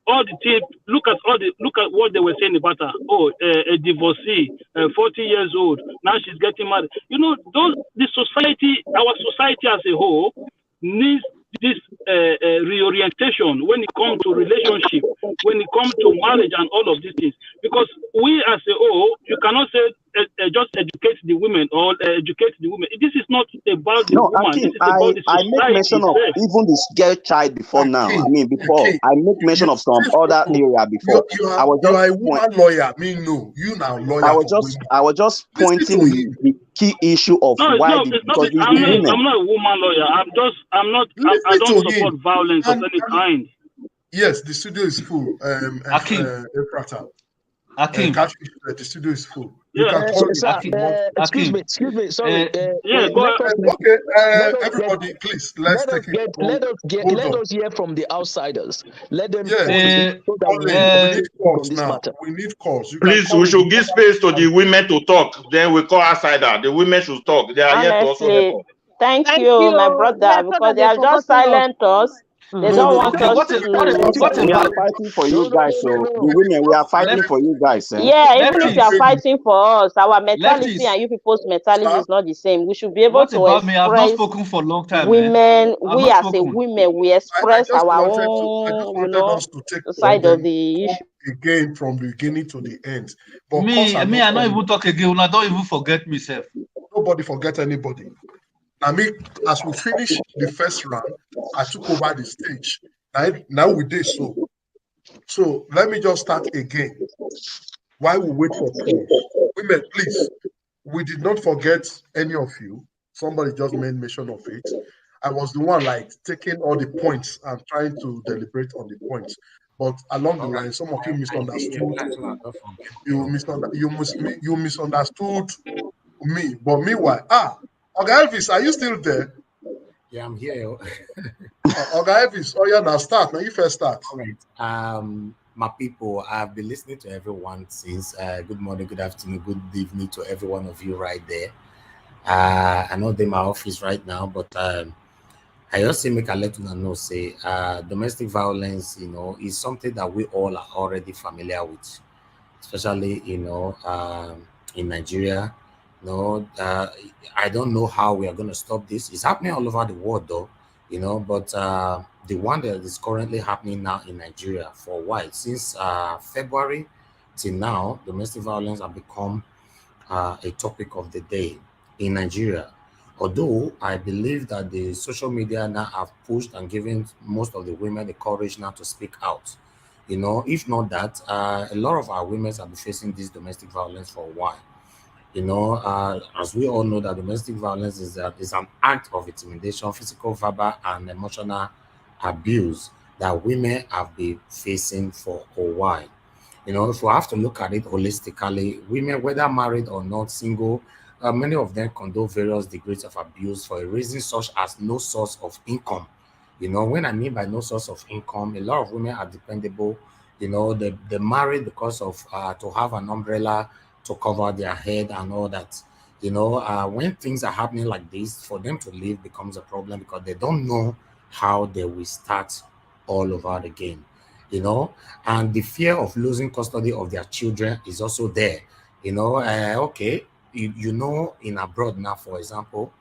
All the tape, look at what they were saying about her. Oh, a divorcee, 40 years old. Now she's getting married. Our society as a whole needs this reorientation when it comes to relationship, when it comes to marriage and all of these things. Because we as a whole, you cannot say just educate the women or educate the women. This is not about the No, woman. Akim, This is about the I make society mention of itself. even the girl child before now. I mean, before King, I make mention of some other area before. I was you just are a woman lawyer. Me, no. You now lawyer for women. I was just Listen pointing to him. the key issue of No, it's why not. It's not. because it's I'm the not. women. I'm not a woman lawyer. I Listen don't to support him. violence of And any kind. yes, the studio is full. Akim, Efrata. Akim, Catfish, the studio is full. You Yeah. can call me. Sir, excuse Akim. me. Sorry. Yeah. Go Let ahead. us Okay, let us get everybody, please, let's take it. Hold let on. us hear from the outsiders. Let them Yes, point Uh, so that we Colin, we need speak on calls this now. matter. We need calls. You can Please, call we me. should give space to the women to talk. Then we call outsider. The women should talk. They are here to also help Honestly, us. thank Thank you, you. my Me, brother, I thought because that they they've have just forgotten us. silenced us. They No, don't no, want okay, no. us what to. is We are about fighting for No, you guys, so the We women we are fighting left for you guys. Eh? Yeah, even if you are lefties? fighting for us, our mentality Lefties. and you people's mentality Sir, is not the same. We should be able What to about me? I've not express spoken for a long time, man. women. I've We not as a spoken. women, we I express just our wanted own, us to take the call, side of then the issue. come again from the beginning to the end. But calls Me, are I not not coming. even talk again. I don't even forget myself. Nobody forget anybody. I mean, as we finish the first round, I took over the stage. Now we did so. So let me just start again. While we wait for calls, women, please. We did not forget any of you. Somebody just made mention of it. I was the one like taking all the points and trying to deliberate on the points. But along the All right. line, some of you I did misunderstood. reply so I don't forget. You misunderstood me. But meanwhile, Oga Elvis, are you still there? Yeah, I'm here. Oga Elvis, oh yeah, now start. Now you first start. All right. My people, I've been listening to everyone since. Good morning, good afternoon, good evening to every one of you right there. I know they're in my office right now, but I also make a let you know say domestic violence, is something that we all are already familiar with, especially in Nigeria. I don't know how we are going to stop this. It's happening all over the world though, but the one that is currently happening now in Nigeria for a while, since February till now, domestic violence have become a topic of the day in Nigeria. Although I believe that the social media now have pushed and given most of the women the courage now to speak out. If not that, a lot of our women have been facing this domestic violence for a while. As we all know, that domestic violence is an act of intimidation, physical, verbal, and emotional abuse that women have been facing for a while. If we have to look at it holistically, women, whether married or not, single, many of them condone various degrees of abuse for a reason such as no source of income. When I mean by no source of income, a lot of women are dependable. They married because of to have an umbrella to cover their head and all that. When things are happening like this, for them to leave becomes a problem because they don't know how they will start all over again. And the fear of losing custody of their children is also there. Okay, in abroad now, for example,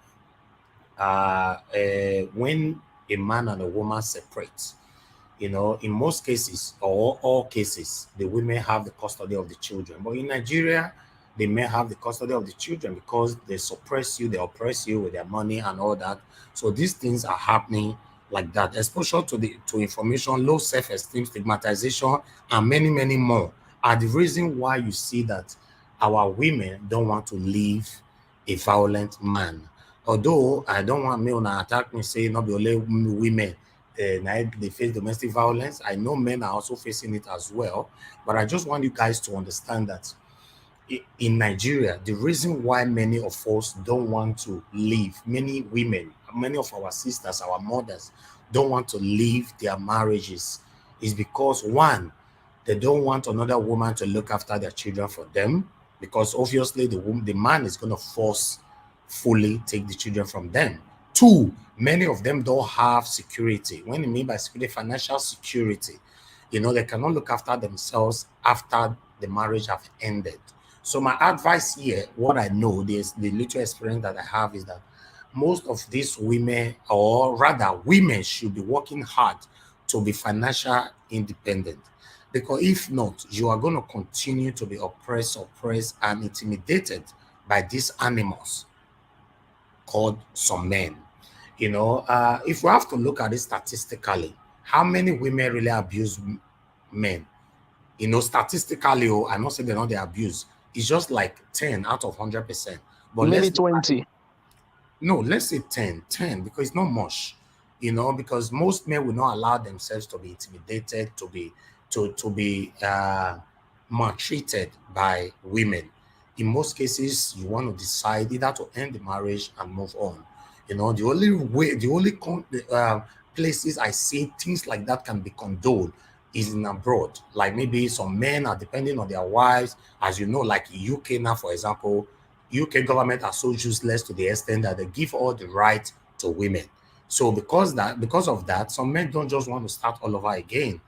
when a man and a woman separate, in most cases or all cases, the women have the custody of the children. But in Nigeria, they may have the custody of the children because they suppress you, they oppress you with their money and all that. So these things are happening like that. Exposure to information, low self-esteem, stigmatization, and many, many more are the reason why you see that our women don't want to leave a violent man. Although I don't want me to attack me, say not be only women they face domestic violence. I know men are also facing it as well. But I just want you guys to understand that in Nigeria, the reason why many of us don't want to leave, many women, many of our sisters, our mothers, don't want to leave their marriages is because, one, they don't want another woman to look after their children for them, because obviously the man is going to force fully take the children from them. Two, many of them don't have security. When you mean by security, financial security, they cannot look after themselves after the marriage have ended. So my advice here, what I know, the little experience that I have is that most of these women, or rather women, should be working hard to be financial independent. Because if not, you are going to continue to be oppressed, and intimidated by these animals called some men. If we have to look at it statistically, how many women really abuse men? Statistically, I'm not saying they're not they abuse. It's just like 10 out of 100%. But Maybe let's 20. no, let's say 10, because it's not much, because most men will not allow themselves to be intimidated, to be maltreated by women. In most cases, you want to decide either to end the marriage and move on. The only way, the places I see things like that can be condoned is in abroad. Like maybe some men are depending on their wives, as you know, like UK now, for example. UK government are so useless to the extent that they give all the right to women. So because of that, some men don't just want to start all over again.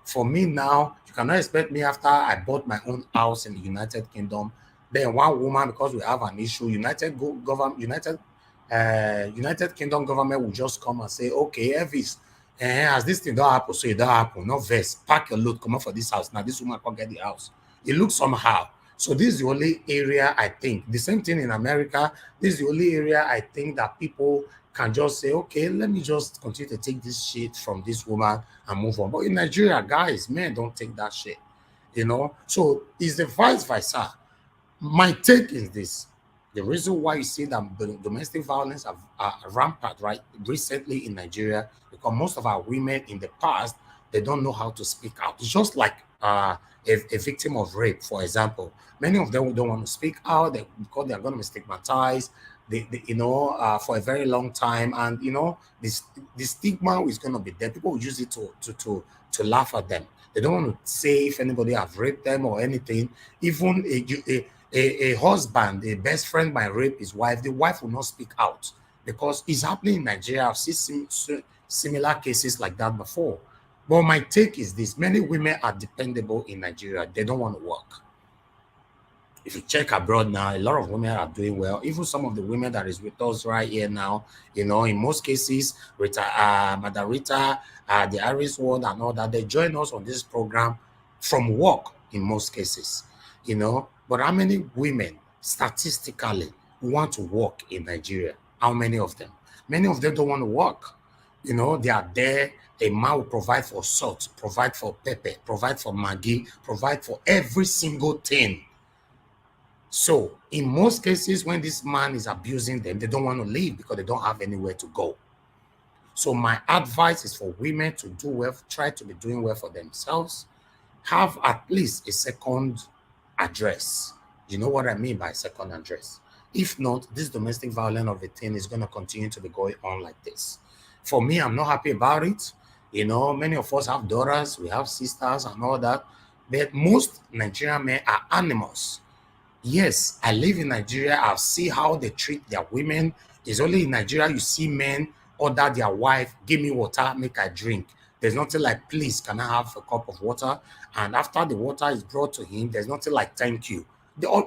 For me now, you cannot expect me after I bought my own house in the United Kingdom, then one woman, because we have an issue, United Kingdom government will just come and say, okay, Elvis, as this thing don't happen, so it don't happen. No verse, pack your load, come up for this house. Now this woman can't get the house. It looks somehow. So this is the only area I think. The same thing in America. This is the only area I think that people can just say, okay, let me just continue to take this shit from this woman and move on. But in Nigeria, guys, men don't take that shit. So it's the vice versa. My take is this. The reason why you see that domestic violence are rampant right recently in Nigeria, because most of our women in the past, they don't know how to speak out. It's just like a victim of rape, for example. Many of them don't want to speak out because they are going to be stigmatized, for a very long time. And, the stigma is going to be there. People will use it to laugh at them. They don't want to say if anybody have raped them or anything. Even a husband, a best friend might rape his wife. The wife will not speak out because it's happening in Nigeria. I've seen similar cases like that before. But my take is this: many women are dependable in Nigeria. They don't want to work. If you check abroad now, a lot of women are doing well. Even some of the women that is with us right here now, in most cases, Madam Rita, the Irish World and all that, they join us on this program from work in most cases, But how many women statistically want to work in Nigeria? How many of them? Many of them don't want to work. They are there. A man will provide for salt, provide for pepper, provide for Maggi, provide for every single thing. So in most cases, when this man is abusing them, they don't want to leave because they don't have anywhere to go. So my advice is for women to do well, try to be doing well for themselves, have at least a second address. You know what I mean by second address? If not, this domestic violence of a thing is going to continue to be going on like this. For me, I'm not happy about it. Many of us have daughters, we have sisters and all that. But most Nigerian men are animals. Yes, I live in Nigeria. I see how they treat their women. It's only in Nigeria you see men order their wife, give me water, make I drink. There's nothing like, please, can I have a cup of water? And after the water is brought to him, there's nothing like, thank you.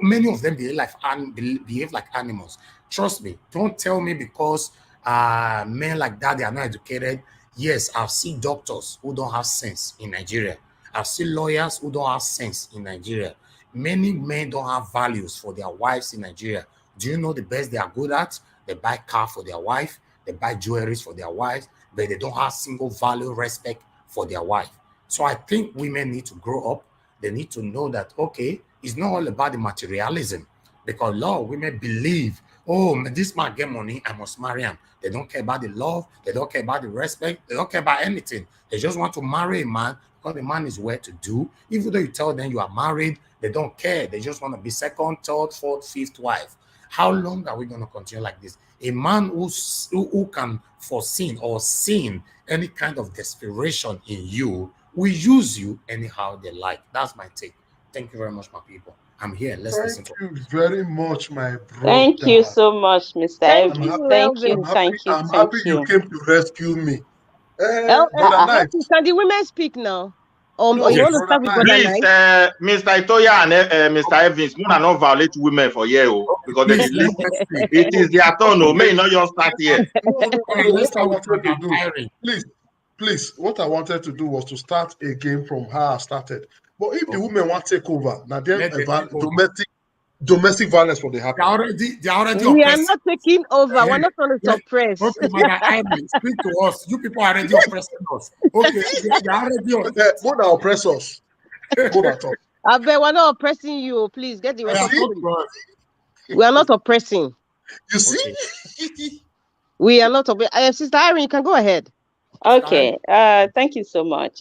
Many of them behave like animals. Trust me. Don't tell me because men like that, they are not educated. Yes, I've seen doctors who don't have sense in Nigeria. I've seen lawyers who don't have sense in Nigeria. Many men don't have values for their wives in Nigeria. Do you know the best they are good at? They buy car for their wife, they buy jewelries for their wives, but they don't have single value respect for their wife. So I think women need to grow up. They need to know that, okay, it's not all about the materialism, because a lot of women believe, oh, this man get money, I must marry him. They don't care about the love, they don't care about the respect, they don't care about anything. They just want to marry a man because the man is well to do. Even though you tell them you are married, they don't care. They just want to be second, third, fourth, fifth wife. How long are we going to continue like this? A man who can foresee or see any kind of desperation in you will use you anyhow they like. That's my take. Thank you very much, my people. I'm here. Let's listen Thank to you very much, my Thank you brother. so much, Mr. Thank I'm Elvis. you, happy. Thank you, Elvis. I'm happy. thank you, I'm thank happy you you. came to rescue me. El, Brother Uh-uh. Knight, Elvis, can the women speak now? Or you want to start with Brother Please, Knight? Mr. Itoya and Mr. Evans, we not violate women for you because they Please, listen. let's speak. It is their turn. No, may not just start here. Okay, let's What I start with wanted to Madam do, Irene. please, what I wanted to do was to start again from how I started. But if the women want to take over, now then Let them take over. domestic violence for the They happen. are already We are oppressed. not taking over. Yeah. We're not trying to Yeah. suppress. Okay, Madam Irene, speak to us. You people are already oppressing us. Okay, they are already oppressed. More than oppressors. More than talk. I bet we're not oppressing you. Please get the Yeah, record talk straight. to us. We are not oppressing. You see? We are not oppressing. Sister Irene, you can go ahead. Okay. Thank you so much.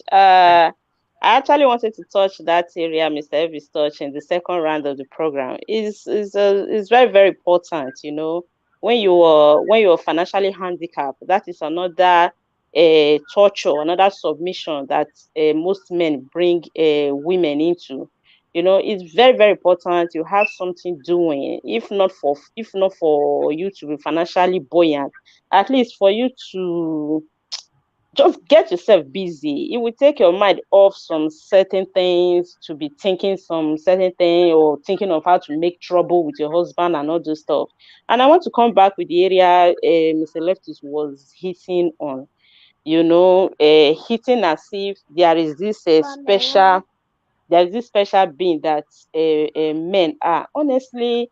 I actually wanted to touch that area Mr. Evans touched in the second round of the program. Is very, very important, you know. When you're financially handicapped, that is another torture, another submission that most men bring women into. You know, it's very, very important you have something doing, if not for you to be financially buoyant, at least for you to just get yourself busy. It will take your mind off some certain things to be thinking some certain thing or thinking of how to make trouble with your husband and all those stuff. And I want to come back with the area Mr. Leftis was hitting on, you know, hitting as if there is this special being that men are. Honestly,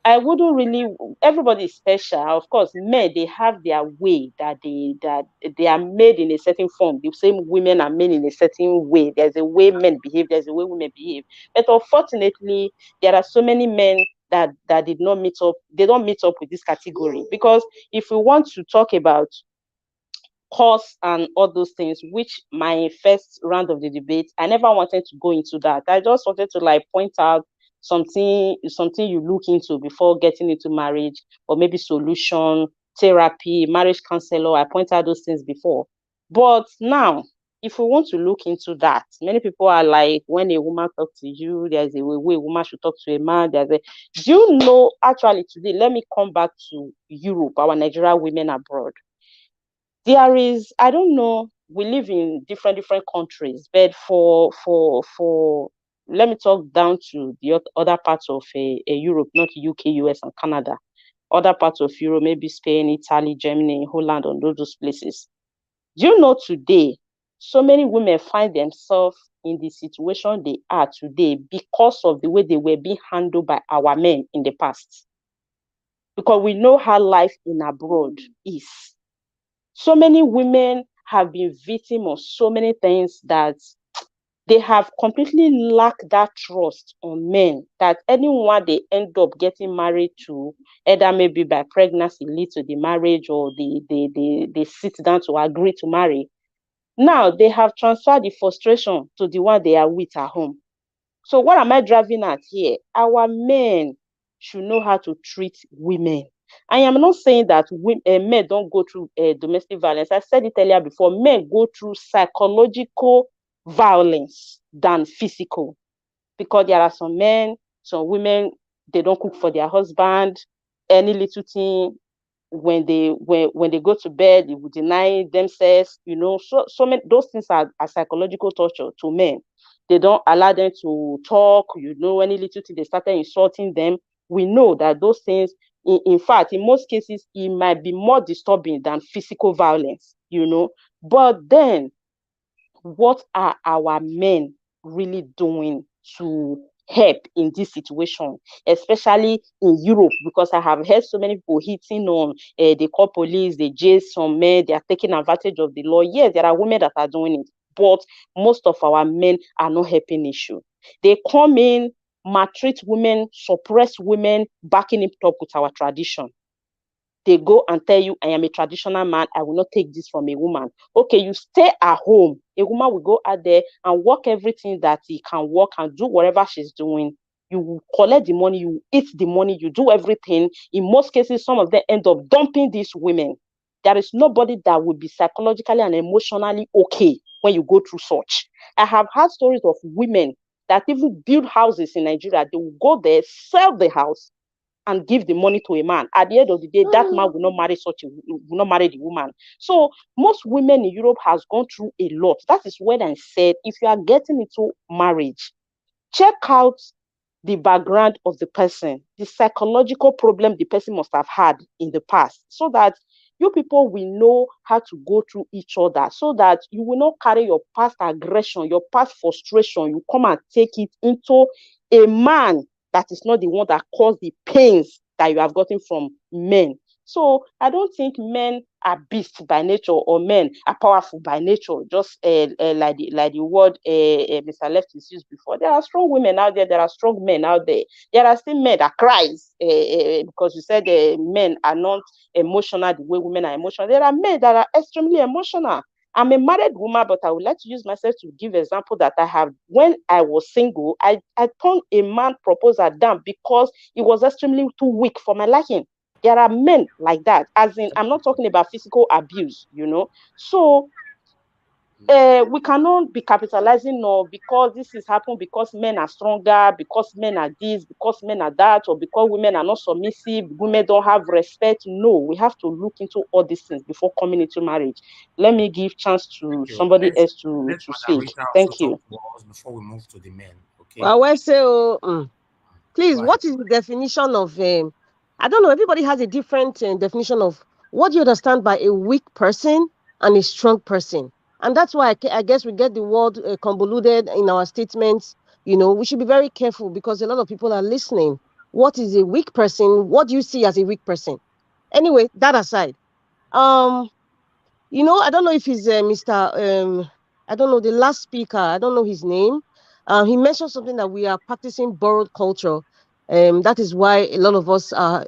I wouldn't really. Everybody is special, of course. Men, they have their way that they are made in a certain form. The same women are made in a certain way. There's a way men behave. There's a way women behave. But unfortunately, there are so many men that did not meet up. They don't meet up with this category, because if we want to talk about course and all those things, which my first round of the debate, I never wanted to go into that. I just wanted to like point out something you look into before getting into marriage, or maybe solution, therapy, marriage counselor. I point out those things before. But now, if we want to look into that, many people are like, when a woman talks to you, there's a way a woman should talk to a man. Do you know, actually today, let me come back to Europe, our Nigerian women abroad. There is, I don't know, we live in different countries, but for let me talk down to the other parts of a Europe, not UK, US, and Canada. Other parts of Europe, maybe Spain, Italy, Germany, Holland, and those places. Do you know today, so many women find themselves in the situation they are today because of the way they were being handled by our men in the past? Because we know how life in abroad is. So many women have been victim of so many things that they have completely lacked that trust on men, that anyone they end up getting married to, either maybe by pregnancy lead to the marriage, or they sit down to agree to marry. Now they have transferred the frustration to the one they are with at home. So what am I driving at here? Our men should know how to treat women. I am not saying that men don't go through domestic violence. I said it earlier before. Men go through psychological violence than physical, because there are some men, some women, they don't cook for their husband. Any little thing, when they go to bed, they will deny themselves. You know, so many those things are psychological torture to men. They don't allow them to talk. You know, any little thing, they started insulting them. We know that those things, in fact, in most cases, it might be more disturbing than physical violence. You know, but then what are our men really doing to help in this situation, especially in Europe? Because I have heard so many people hitting on they call police, they jail some men, they are taking advantage of the law. Yes, there are women that are doing it, but most of our men are not helping issue. They come in, maltreat women, suppress women, backing it up with our tradition. They go and tell you, I am a traditional man, I will not take this from a woman. Okay, you stay at home. A woman will go out there and work everything that he can work and do whatever she's doing. You will collect the money, you eat the money, you do everything. In most cases, some of them end up dumping these women. There is nobody that will be psychologically and emotionally okay when you go through such. I have heard stories of women that even build houses in Nigeria. They will go there, sell the house, and give the money to a man. At the end of the day, that man will not marry will not marry the woman. So most women in Europe has gone through a lot. That is when I said, if you are getting into marriage, check out the background of the person, the psychological problem the person must have had in the past, so that you people will know how to go through each other, so that you will not carry your past aggression, your past frustration, you come and take it into a man that is not the one that caused the pains that you have gotten from men. So I don't think men are beasts by nature or men are powerful by nature, just like the word Mr. Left is used before. There are strong women out there, there are strong men out there. There are still men that cries because you said men are not emotional the way women are emotional. There are men that are extremely emotional. I'm a married woman, but I would like to use myself to give example that I have. When I was single, I turned a man proposal down because it was extremely too weak for my liking. There are men like that, as in, I'm not talking about physical abuse, So we cannot be capitalizing no because this is happening because men are stronger, because men are this, because men are that, or because women are not submissive, women don't have respect. No, we have to look into all these things before coming into marriage. Let me give chance to You. somebody Let's else to let Mother speak. Rita also Thank talk you. to us before we move to the men. Okay, Well, I say, please, go ahead. what is the definition of? I don't know. Everybody has a different definition of what do you understand by a weak person and a strong person, and that's why I guess we get the word convoluted in our statements. We should be very careful because a lot of people are listening. What is a weak person? What do you see as a weak person? Anyway, that aside, um, I don't know if he's Mr. I don't know the last speaker. I don't know his name. He mentioned something that we are practicing borrowed culture. That is why a lot of us are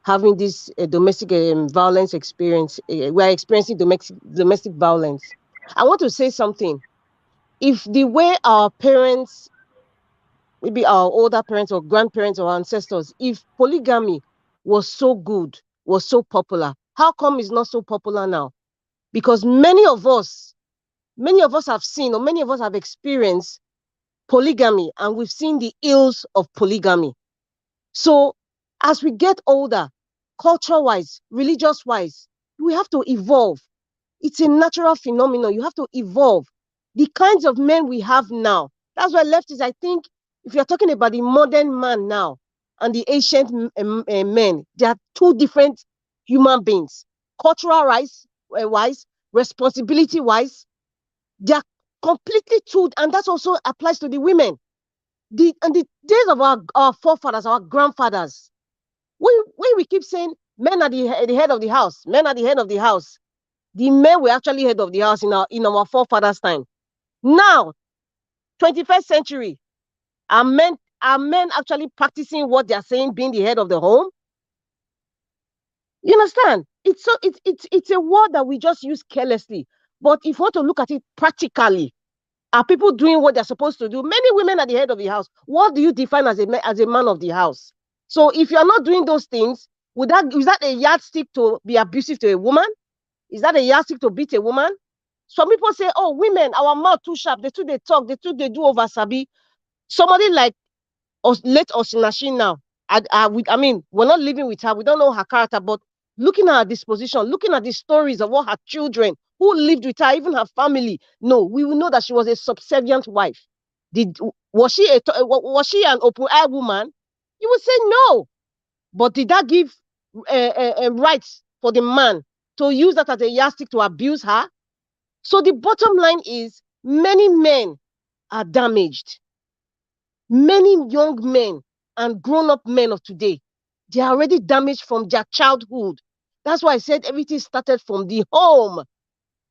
having this domestic violence experience. We are experiencing domestic violence. I want to say something. If the way our parents, maybe our older parents or grandparents or ancestors, if polygamy was so good, was so popular, how come it's not so popular now? Because many of us have seen or many of us have experienced polygamy and we've seen the ills of polygamy. So as we get older, culture-wise, religious-wise, we have to evolve. It's a natural phenomenon. You have to evolve. The kinds of men we have now, that's why leftists, I think, if you're talking about the modern man now and the ancient men, they are two different human beings. Wise, responsibility wise, they are completely two, and that also applies to the women. The days of our forefathers, our grandfathers, when we keep saying men are the head of the house, men are the head of the house, the men were actually head of the house in our forefathers' time. Now, 21st century, are men actually practicing what they are saying, being the head of the home? You understand? It's a word that we just use carelessly. But if you want to look at it practically, are people doing what they're supposed to do? Many women are the head of the house. What do you define as a man of the house? So if you're not doing those things, is that a yardstick to be abusive to a woman? Is that a yardstick to beat a woman? Some people say, oh, women, our mouth too sharp. They talk. They do over sabi. Somebody like late Osinashi now. I mean, we're not living with her. We don't know her character, but looking at her disposition, looking at the stories of what her children, who lived with her, even her family, no, we will know that she was a subservient wife. Was she an open air woman? You would say no. But did that give rights for the man to use that as a yardstick to abuse her? So the bottom line is many men are damaged. Many young men and grown-up men of today, they are already damaged from their childhood. That's why I said everything started from the home.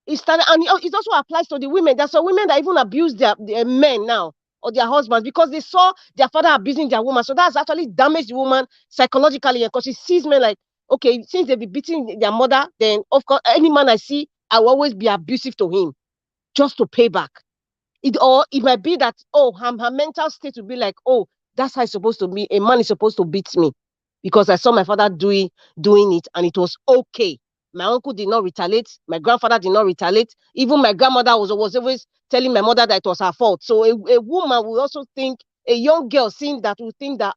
It started, and it also applies to the women. There's some women that even abuse their men now or their husbands because they saw their father abusing their woman. So that's actually damaged the woman psychologically because she sees men like, okay, since they be beating their mother, then of course any man I see, I will always be abusive to him just to pay back. Or it might be that, oh, her mental state will be like, oh, that's how it's supposed to be. A man is supposed to beat me because I saw my father doing it and it was okay. My uncle did not retaliate. My grandfather did not retaliate. Even my grandmother was always telling my mother that it was her fault. So a woman will also think a young girl seeing that will think that,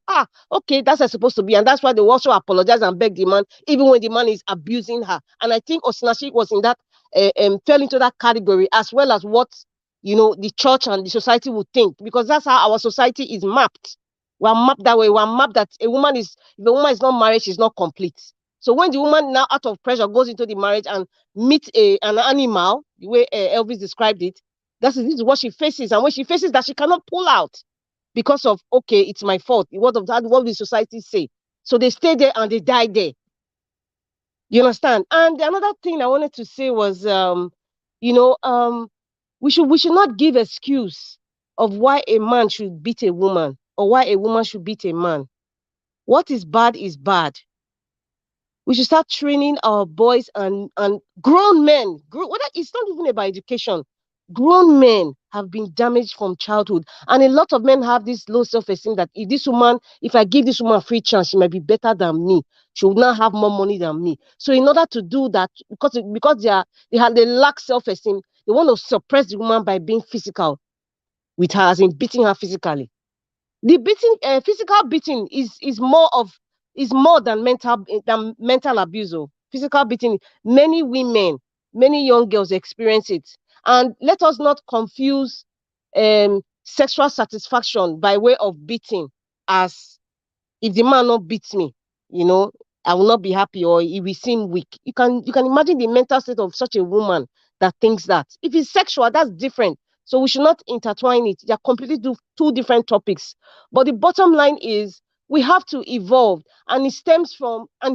okay, that's how it's supposed to be. And that's why they will also apologize and beg the man, even when the man is abusing her. And I think Osinachi was in that, fell into that category, as well as what, the church and the society would think, because that's how our society is mapped. We're mapped that way. We're mapped that if a woman is not married, she's not complete. So when the woman now out of pressure goes into the marriage and meets an animal, the way Elvis described it, this is what she faces. And when she faces that, she cannot pull out because of, okay, it's my fault. What will the society say? So they stay there and they die there. You understand? And another thing I wanted to say was, we should not give excuse of why a man should beat a woman or why a woman should beat a man. What is bad is bad. We should start training our boys and grown men. It's not even about education. Grown men have been damaged from childhood, and a lot of men have this low self-esteem that if I give this woman a free chance, she might be better than me. She will not have more money than me. So in order to do that, because they lack self-esteem, they want to suppress the woman by being physical with her, as in beating her physically. The beating, physical beating is more than mental abuse. Physical beating, many women, many young girls experience it. And let us not confuse sexual satisfaction by way of beating as, if the man not beats me, I will not be happy, or he will seem weak. You can imagine the mental state of such a woman that thinks that. If it's sexual, that's different. So we should not intertwine it. They are completely two different topics. But the bottom line is, we have to evolve, and it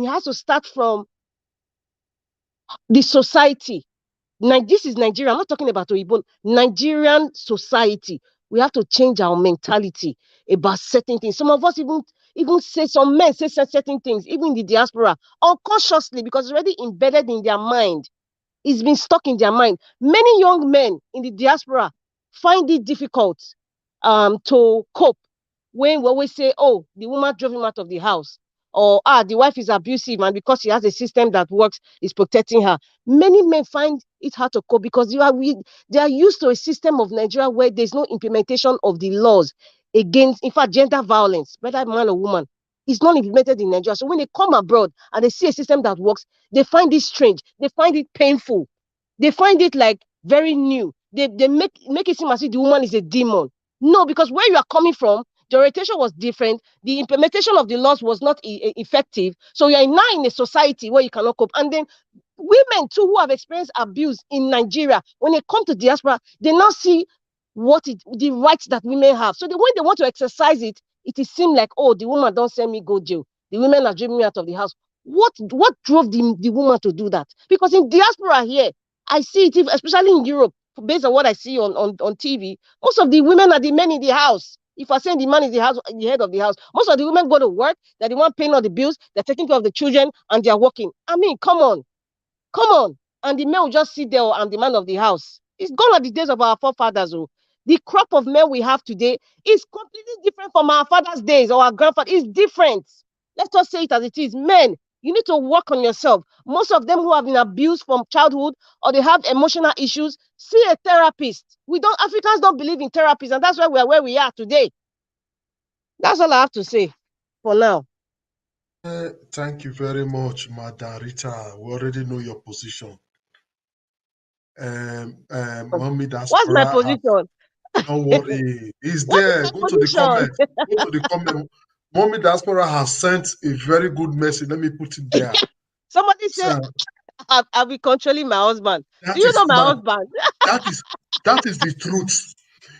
has to start from the society. This is Nigeria. I'm not talking about Oyibo. Nigerian society. We have to change our mentality about certain things. Some of us even say, some men say certain things, even in the diaspora, unconsciously, because it's already embedded in their mind. It's been stuck in their mind. Many young men in the diaspora find it difficult to cope when we always say, oh, the woman drove him out of the house, or the wife is abusive, and because she has a system that works, is protecting her. Many men find it hard to cope because they are used to a system of Nigeria where there's no implementation of the laws against, in fact, gender violence, whether man or woman, is not implemented in Nigeria. So when they come abroad and they see a system that works, they find it strange. They find it painful. They find it like very new. They make it seem as if the woman is a demon. No, because where you are coming from, the orientation was different. The implementation of the laws was not effective. So you are now in a society where you cannot cope. And then women too, who have experienced abuse in Nigeria, when they come to diaspora, they now see the rights that women have. So when they want to exercise it, it seems like, oh, the woman don't send me go jail. The women are driving me out of the house. What drove the woman to do that? Because in diaspora here, I see it, especially in Europe, based on what I see on TV, most of the women are the men in the house. If I say the man is the head of the house, most of the women go to work, they're the one paying all the bills, they're taking care of the children, and they're working. I mean, come on. And the men will just sit there and the man of the house. It's gone are the days of our forefathers. The crop of men we have today is completely different from our father's days or our grandfather. It's different. Let's just say it as it is. Men, you need to work on yourself. Most of them who have been abused from childhood or they have emotional issues, see a therapist. Africans don't believe in therapists, and that's why we are where we are today. That's all I have to say for now. Thank you very much, Madam Rita. We already know your position. Mommy Diaspora. What's my position? Don't worry. It's there. Go to the comment. Go to the comment. Mommy Diaspora has sent a very good message. Let me put it there. Somebody said, I'll be controlling my husband. Do you know my husband? That is the truth.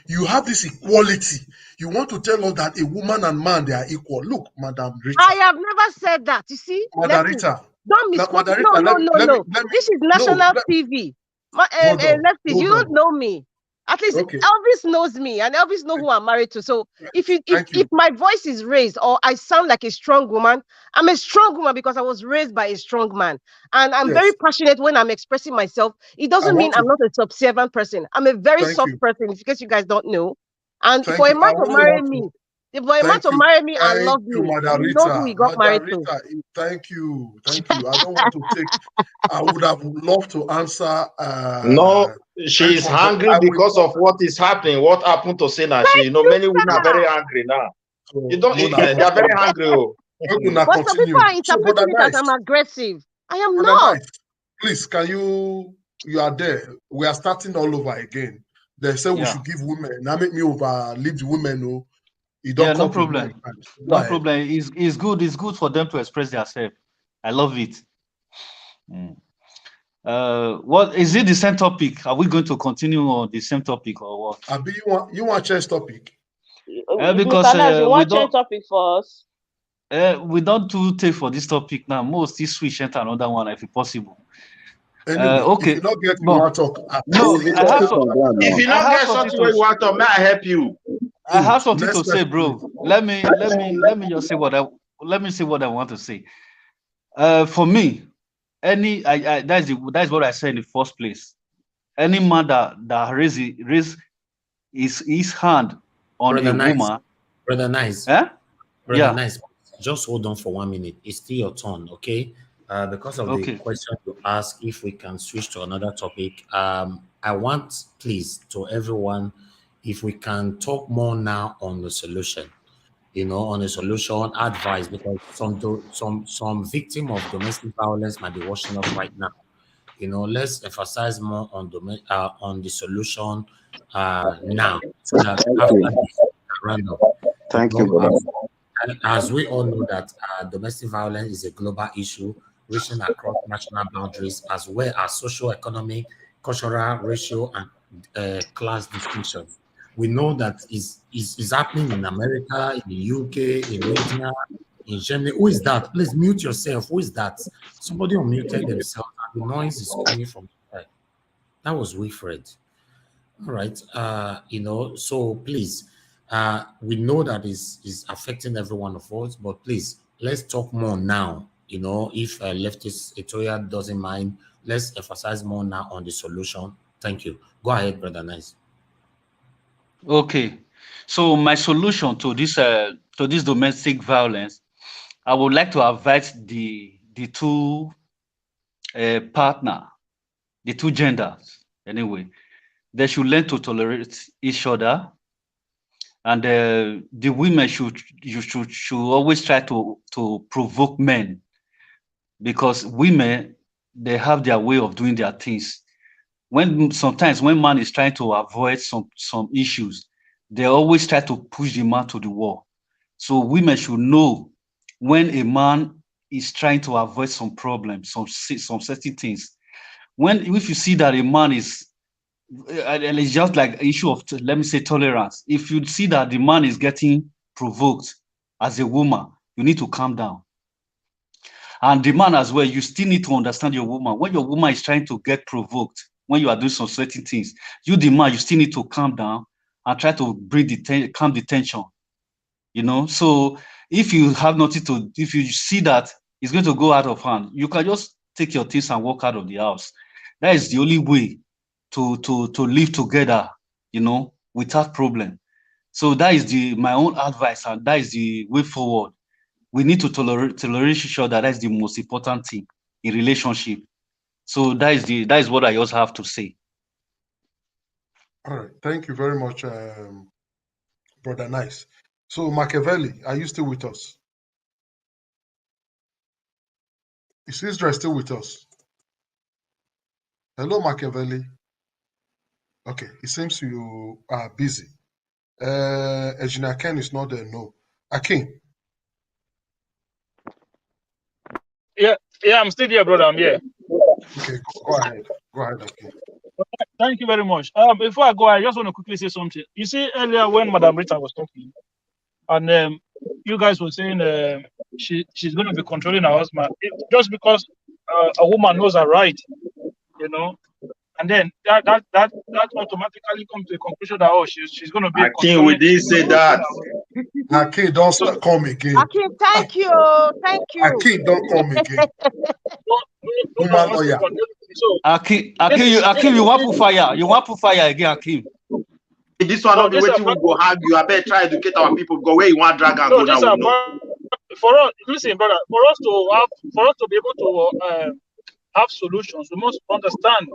You have this equality. You want to tell us that a woman and man, they are equal. Look, Madam Rita. I have never said that. You see? Madam Rita. Don't misquote. No. This is national TV. Lefty, you don't know me. At least Elvis knows me, and Elvis knows who I'm married to. So if my voice is raised or I sound like a strong woman, I'm a strong woman because I was raised by a strong man. And I'm very passionate when I'm expressing myself. It doesn't mean I'm not a subservient person. I'm a very soft person, in case you guys don't know. And for a man to marry me, For a man Thank to you. marry me and Thank love you, me, Madam he knows who he Rita. got married Madam to. Rita, thank you. Thank you. I don't want to take, I would have loved to answer No, very she's fun, but angry I will because not. of what is happening. What happened to Sena? Thank You know, you, many women are very sir. angry now. You So, don't. Mona, They are very continue. angry. Oh. Mona, But some people continue. are So, Brother interpreting it as Nice, I'm aggressive. I am Brother not. Nice, please, can you are there. We are starting all over again. They say we Yeah. should give women. Now make me over leave the women. Oh, you Yeah, don't no come to many problem. times. Go No ahead. problem. It's good. It's good for them to express themselves. I love it. What is it? The same topic? Are we going to continue on the same topic or what? Abi, you want change topic? Because Mr. Nas, you we want don't change topic for us? we don't do take for this topic now. Most this switch enter another one if it's possible. Anyway, if Okay. you not get you But want talk, no, Leave I have topic some, on ground If now. you I not have get something something where to you want to, may I help you? I have good. something Next to say, person, bro. please. Let me just say what I want to say. For me, that's what I said in the first place. Any man that raise his hand on a Brother Nice, woman, Brother Nice, eh? Brother Yeah, Nice, just hold on for 1 minute. It's still your turn, okay? Because of the okay. question you asked, if we can switch to another topic, I want, please, to everyone, if we can talk more now on the solution, on a solution advice, because some victim of domestic violence might be watching us right now. Let's emphasize more on the solution now, so that Thank after you. this we can round up. You Thank you, know, brother. as we all know that domestic violence is a global issue reaching across national boundaries, as well as socio-economic, cultural, racial, and class distinctions. We know that is happening in America, in the UK, in India, in Germany. Who is that? Please mute yourself. Who is that? Somebody unmuted themselves and the noise is coming from outside. That was Wilfred. All right. So please, we know that is affecting every one of us, but please, let's talk more now. If leftist Etoya doesn't mind, let's emphasize more now on the solution. Thank you. Go ahead, Brother Nice. Okay. So my solution to this domestic violence, I would like to advise the two partner, the two genders anyway. They should learn to tolerate each other, and the women should always try to provoke men, because women, they have their way of doing their things. Sometimes when man is trying to avoid some issues, they always try to push the man to the wall. So women should know when a man is trying to avoid some problems, some certain things. If you see that a man is, and it's just like issue of, let me say, tolerance. If you see that the man is getting provoked as a woman, you need to calm down. And the man as well, you still need to understand your woman. When your woman is trying to get provoked, when you are doing some certain things, the man, you still need to calm down and try to calm the tension. So if you have nothing to, if you see that it's going to go out of hand, you can just take your things and walk out of the house. That is the only way to live together, without problem. So that is my own advice, and that is the way forward. We need to tolerate each other. That's the most important thing in relationship. So that is what I also have to say. All right. Thank you very much, Brother Nice. So Machiavelli, are you still with us? Is Israel still with us? Hello, Machiavelli. Okay, it seems you are busy. Ejina Ken is not there. No. Akin. Yeah, I'm still here, brother. I'm here. Okay, go ahead. Go ahead, Akin. Thank you very much. Before I go, I just want to quickly say something. You see, earlier when Madam Rita was talking, and you guys were saying she's going to be controlling her husband just because a woman knows her right, and then that automatically comes to a conclusion that she's going to be a Akin, we controlling. didn't say that. Akin, don't come again. Akin, thank you. Thank you. Akin, don't come again. Woman lawyer. Akin, you want to fire? You want to fire again, Akin? This one No, of the these way are we go argue. I better try to educate our people. Go where you want drag and no, go now. these We are know. for us. Listen, brother, for us to be able to have solutions, we must understand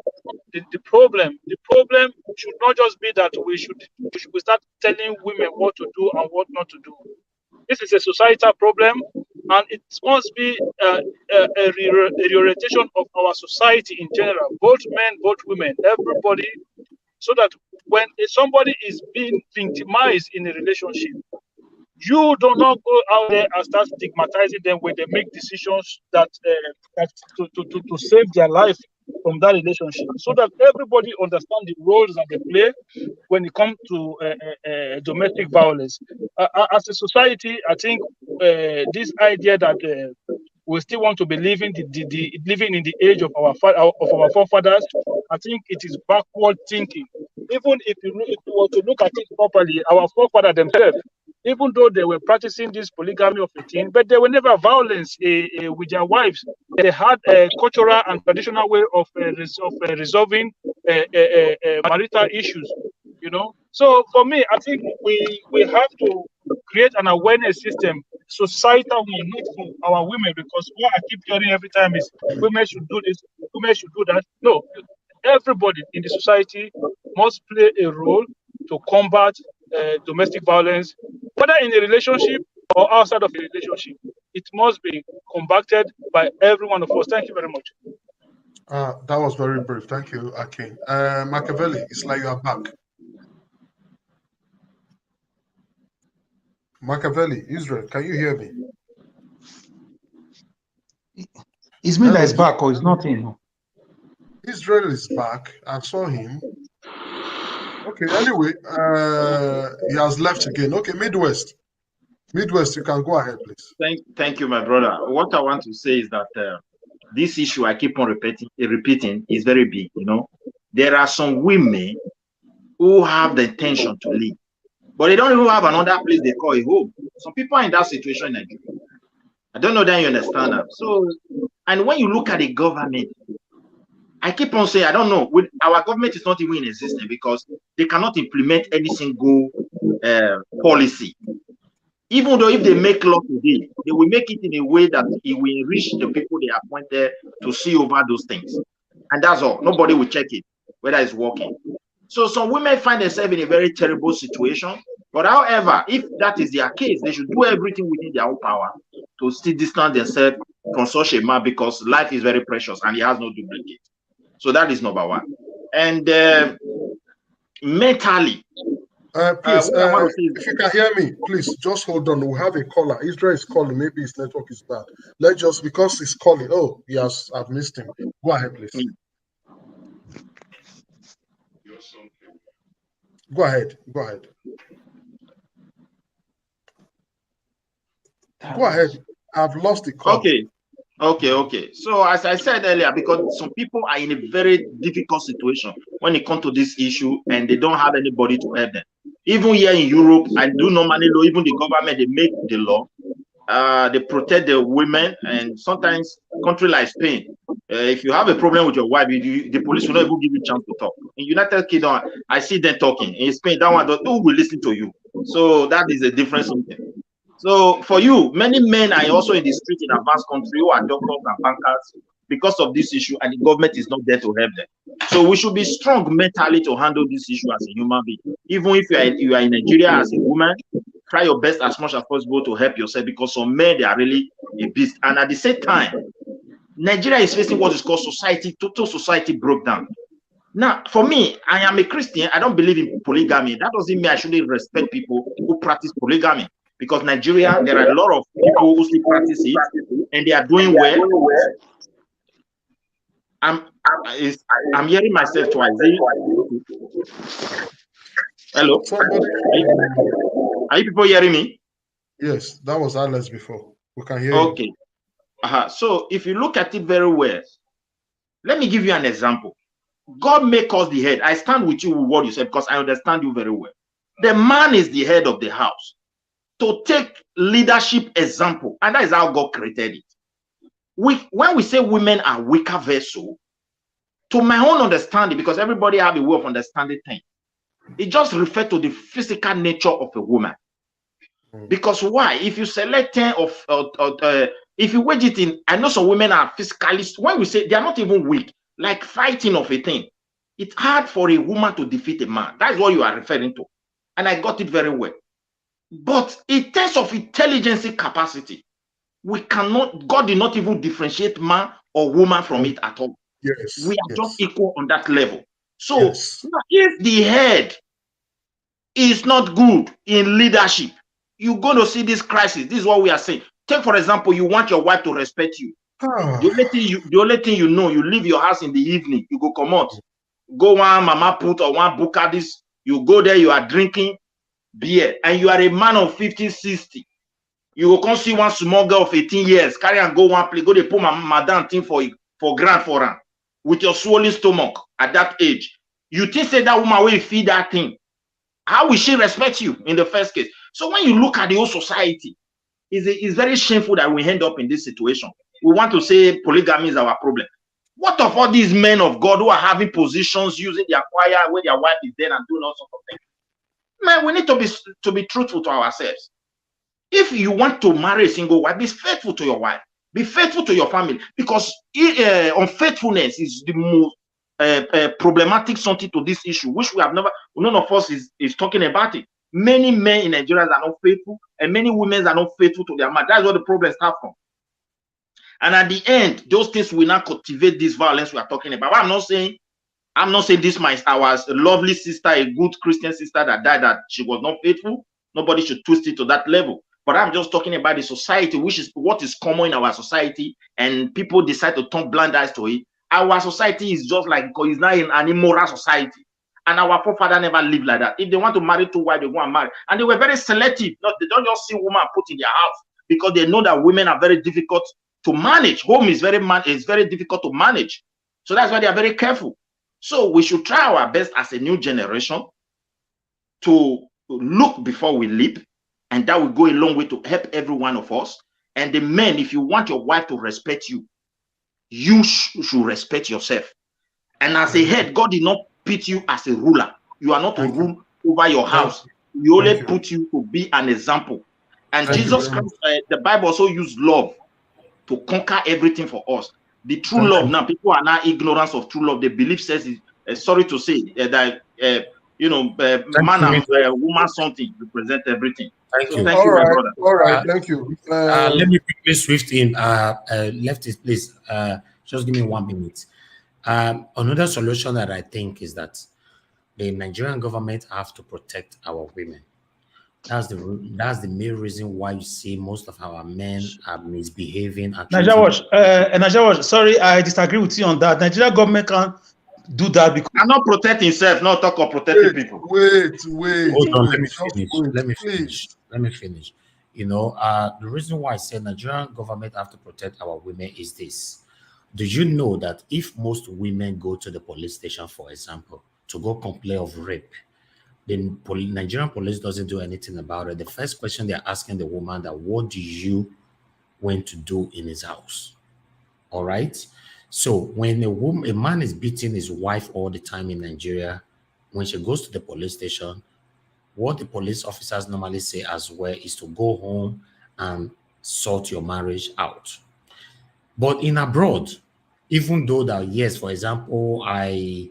the problem. The problem should not just be that we start telling women what to do and what not to do. This is a societal problem, and it must be a reorientation of our society in general, both men, both women, everybody, so that when somebody is being victimized in a relationship, you do not go out there and start stigmatizing them when they make decisions that to save their life from that relationship, so that everybody understand the roles that they play when it comes to domestic violence. As a society, I think this idea that we still want to be living living in the age of of our forefathers, I think it is backward thinking. Even if you were to look at it properly, our forefathers themselves, even though they were practicing this polygamy of a thing, but they were never violent with their wives. They had a cultural and traditional way of resolving marital issues. You know, so for me, I think we have to create an awareness system, societal one, not for our women, because what I keep hearing every time is women should do this, women should do that. No, everybody in the society must play a role to combat domestic violence, whether in a relationship or outside of a relationship. It must be combated by every one of us. Thank you very much. That was very brief. Thank you, Akin. Machiavelli, it's like you are back. Machiavelli, Israel, can you hear me? It's me that is Hello. back, or it's not him. Israel is back. I saw him. Okay, anyway, he has left again. Okay, Midwest. Midwest, you can go ahead, please. Thank you, my brother. What I want to say is that this issue I keep on repeating is very big. You know, there are some women who have the intention to leave, but they don't even have another place they call a home. Some people are in that situation in Nigeria. I don't know that you understand that. So, and when you look at the government, I keep on saying, I don't know, our government is not even in existence because they cannot implement any single policy. Even though if they make law today, they will make it in a way that it will enrich the people they appointed to see over those things. And that's all. Nobody will check it, whether it's working. So some women find themselves in a very terrible situation. But however, if that is their case, they should do everything within their own power to still distance themselves from such a man, because life is very precious and he has no duplicate. So that is number one. And mentally, Please, if you can hear me, please just hold on. We have a caller. Israel is calling. Maybe his network is bad. Let's just, because he's calling. Oh, yes, I've missed him. Go ahead, please. Go ahead. Go ahead. Go ahead. I've lost the call. Okay. So as I said earlier, because some people are in a very difficult situation when it comes to this issue and they don't have anybody to help them. Even here in Europe, I do normally know, even the government, they make the law, they protect the women, and sometimes country like Spain, if you have a problem with your wife, the police will not even give you a chance to talk. In United Kingdom, I see them talking. In Spain, that one, who will listen to you? So that is a different something. So for you, many men are also in the street in advanced country who are doctors and bankers because of this issue, and the government is not there to help them. So we should be strong mentally to handle this issue as a human being. Even if you are in Nigeria as a woman, try your best as much as possible to help yourself, because some men, they are really a beast. And at the same time, Nigeria is facing what is called total society broke down. Now, for me, I am a Christian. I don't believe in polygamy. That doesn't mean I shouldn't respect people who practice polygamy. Because Nigeria, there are a lot of people who still practice it, and they are doing well. I'm hearing myself twice. Hello? Are you people hearing me? Yes, that was Alex before. We can hear you. Okay. So if you look at it very well, let me give you an example. God make us the head. I stand with you with what you said because I understand you very well. The man is the head of the house. To take leadership example, and that is how God created it. When we say women are weaker vessel, to my own understanding, because everybody have a way of understanding things, It just refers to the physical nature of a woman. Because why? If you select 10 if you wage it in, I know some women are physically, when we say they are not even weak, like fighting of a thing, it's hard for a woman to defeat a man. That's what you are referring to. And I got it very well. But in terms of intelligence capacity, we cannot, God did not even differentiate man or woman from it at all. Yes. We are Yes. just equal on that level. So Yes. if the head is not good in leadership, you're going to see this crisis. This is what we are saying. Take, for example, you want your wife to respect you. The only thing you know, you leave your house in the evening, you go come out, go one mama put or one buka this, you go there, you are drinking beer, and you are a man of 50, 60. You will come see one small girl of 18 years, carry and go one place, go to put madam thing for grant for her with your swollen stomach at that age. You think say that woman will feed that thing? How will she respect you in the first case? So when you look at the whole society, it's very shameful that we end up in this situation. We want to say polygamy is our problem. What of all these men of God who are having positions, using their choir when their wife is dead and doing all sorts of things? Man, we need to be truthful to ourselves. If you want to marry a single wife, be faithful to your wife. Be faithful to your family, because unfaithfulness is the most problematic something to this issue, which we have never, none of us is talking about it. Many men in Nigeria are not faithful, and many women are not faithful to their man. That's where the problem starts from. And at the end, those things will not cultivate this violence we are talking about. I'm not saying this our lovely sister, a good Christian sister that died, that she was not faithful. Nobody should twist it to that level. But I'm just talking about the society, which is what is common in our society, and people decide to turn blind eyes to it. Our society is just like, because it's not an immoral society. And our forefather never lived like that. If they want to marry two wives, they go and marry. And they were very selective. They don't just see women put in their house, because they know that women are very difficult to manage. Home is very difficult to manage. So that's why they are very careful. So we should try our best as a new generation to look before we leap, and that will go a long way to help every one of us. And the men, if you want your wife to respect you, you should respect yourself. And as a head, God did not put you as a ruler. You are not to rule over your house. He only put you to be an example. And Jesus Christ, the Bible also used love to conquer everything for us. The true love, now people are now ignorant of true love. They believe says, sorry to say, that man and woman something represent everything. Thank you. Thank you, my brother. All right, thank you. Let me quickly swift in. Lefties, please. Just give me 1 minute. Another solution that I think is that the Nigerian government have to protect our women. That's the main reason why you see most of our men are misbehaving. Nigeria, sorry, I disagree with you on that. Nigeria government can't do that because I'm not protecting himself, not talk of protecting people. Wait. Hold on, let me finish. You know, the reason why I said Nigerian government have to protect our women is this. Do you know that if most women go to the police station, for example, to go complain of rape, the Nigerian police doesn't do anything about it. The first question they're asking the woman that, what do you want to do in his house? All right. So when a man is beating his wife all the time in Nigeria, when she goes to the police station, what the police officers normally say as well is to go home and sort your marriage out. But in abroad, even though that, yes, for example, I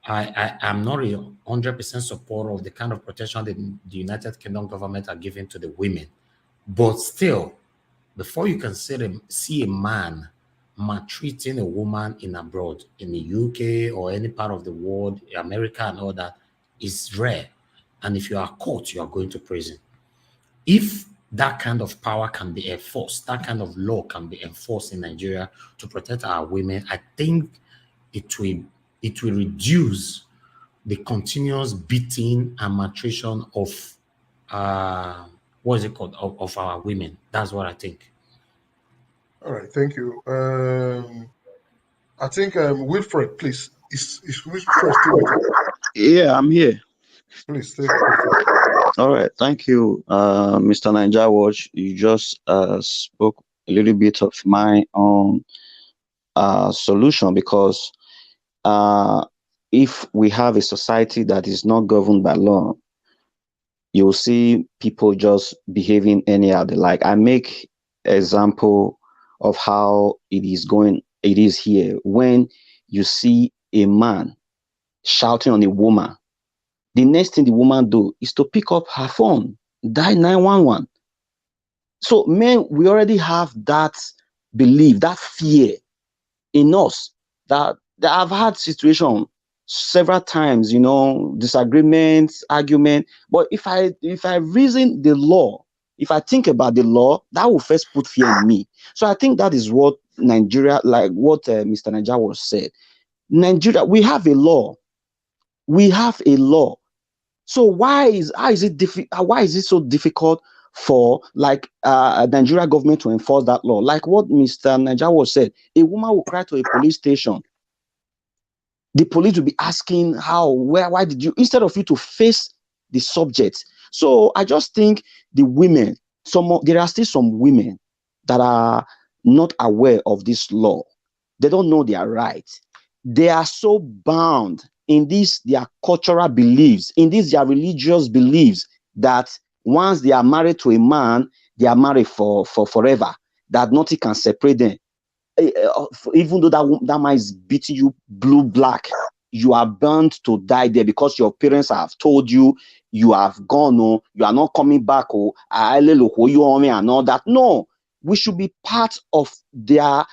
am not a 100% supporter of the kind of protection that the United Kingdom government are giving to the women, but still, before you can see a man maltreating a woman in abroad, in the UK or any part of the world, America and all that, is rare. And if you are caught, you are going to prison. If that kind of power can be enforced, that kind of law can be enforced in Nigeria to protect our women, I think it will reduce the continuous beating and maltreatment of of our women. That's what I think. All right, thank you. I think Wilfred, please. Is Wilfred still with us? Yeah, I'm here. Please take Wilfred. All right, thank you, Mr. Ninja Watch. You just spoke a little bit of my own solution, because if we have a society that is not governed by law, you'll see people just behaving anyhow they like. I make example of how it is here. When you see a man shouting on a woman, the next thing the woman do is to pick up her phone, dial 911. So men, we already have that belief, that fear in us, that I've had situation several times, disagreements, argument. But if I reason the law, if I think about the law, that will first put fear in me. So I think that is what Nigeria, like what Mr. Naija was said. Nigeria, we have a law. We have a law. So why is it so difficult for like Nigeria government to enforce that law? Like what Mr. Naija was said, a woman will cry to a police station. The police will be asking why did you, instead of you to face the subject. So I just think the women, there are still some women that are not aware of this law. They don't know their rights. They are so bound in these their cultural beliefs, in these their religious beliefs, that once they are married to a man, they are married for forever, that nothing can separate them. Even though that man is beating you blue black, you are bound to die there because your parents have told you you have gone, you are not coming back, and all that. No, we should be part of their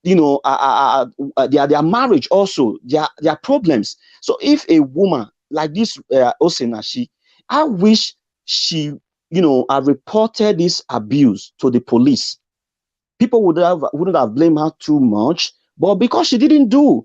their marriage, also their problems. So if a woman like this Osenashi, I wish she have reported this abuse to the police. People wouldn't have blamed her too much, but because she didn't do,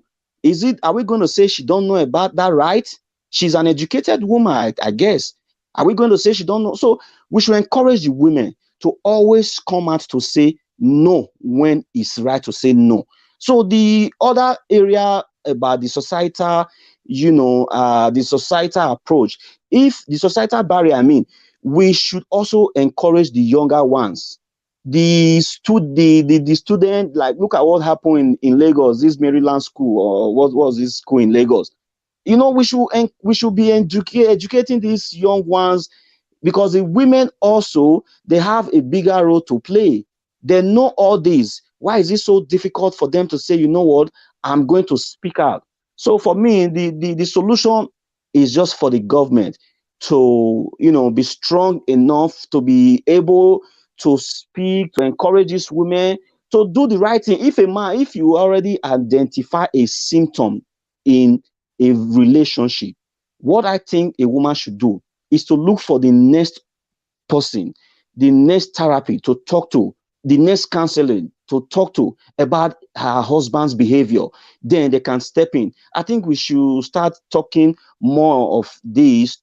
are we going to say she don't know about that right? She's an educated woman, I guess. Are we going to say she don't know? So we should encourage the women to always come out to say no when it's right to say no. So the other area about the societal, the societal approach, if the societal barrier, we should also encourage the younger ones. The student, like, look at what happened in Lagos, this Maryland school, or what was this school in Lagos. We should be educating these young ones, because the women also, they have a bigger role to play. They know all this. Why is it so difficult for them to say, you know what, I'm going to speak out? So for me, the solution is just for the government to be strong enough to be able to speak, to encourage these women to do the right thing. If you already identify a symptom in a relationship, what I think a woman should do is to look for the next person, the next therapy to talk to, the next counseling to talk to about her husband's behavior. Then they can step in. I think we should start talking more of this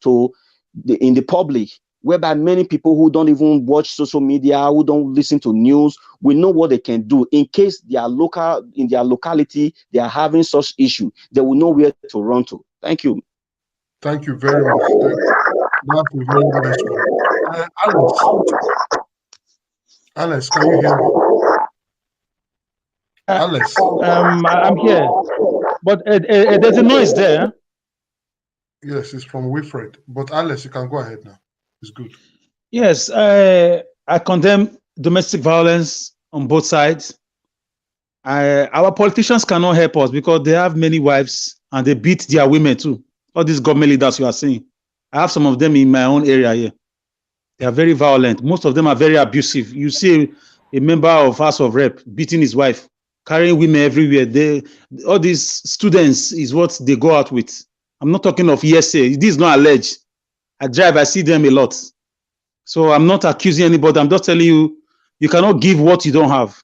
in the public, whereby many people who don't even watch social media, who don't listen to news, we know what they can do in case in their locality they are having such issue. They will know where to run to. Thank you. Thank you very much. That's a very nice one. Alex, can you hear me? Alex. I'm here, but there's a noise there. Yes, it's from Wilfred. But Alex, you can go ahead now. It's good. Yes, I condemn domestic violence on both sides. Our politicians cannot help us because they have many wives and they beat their women too. All these government leaders you are seeing, I have some of them in my own area here. They are very violent. Most of them are very abusive. You see a member of House of Rep beating his wife, carrying women everywhere. All these students is what they go out with. I'm not talking of ESA. This is not alleged. I drive, I see them a lot. So I'm not accusing anybody. I'm just telling you, you cannot give what you don't have.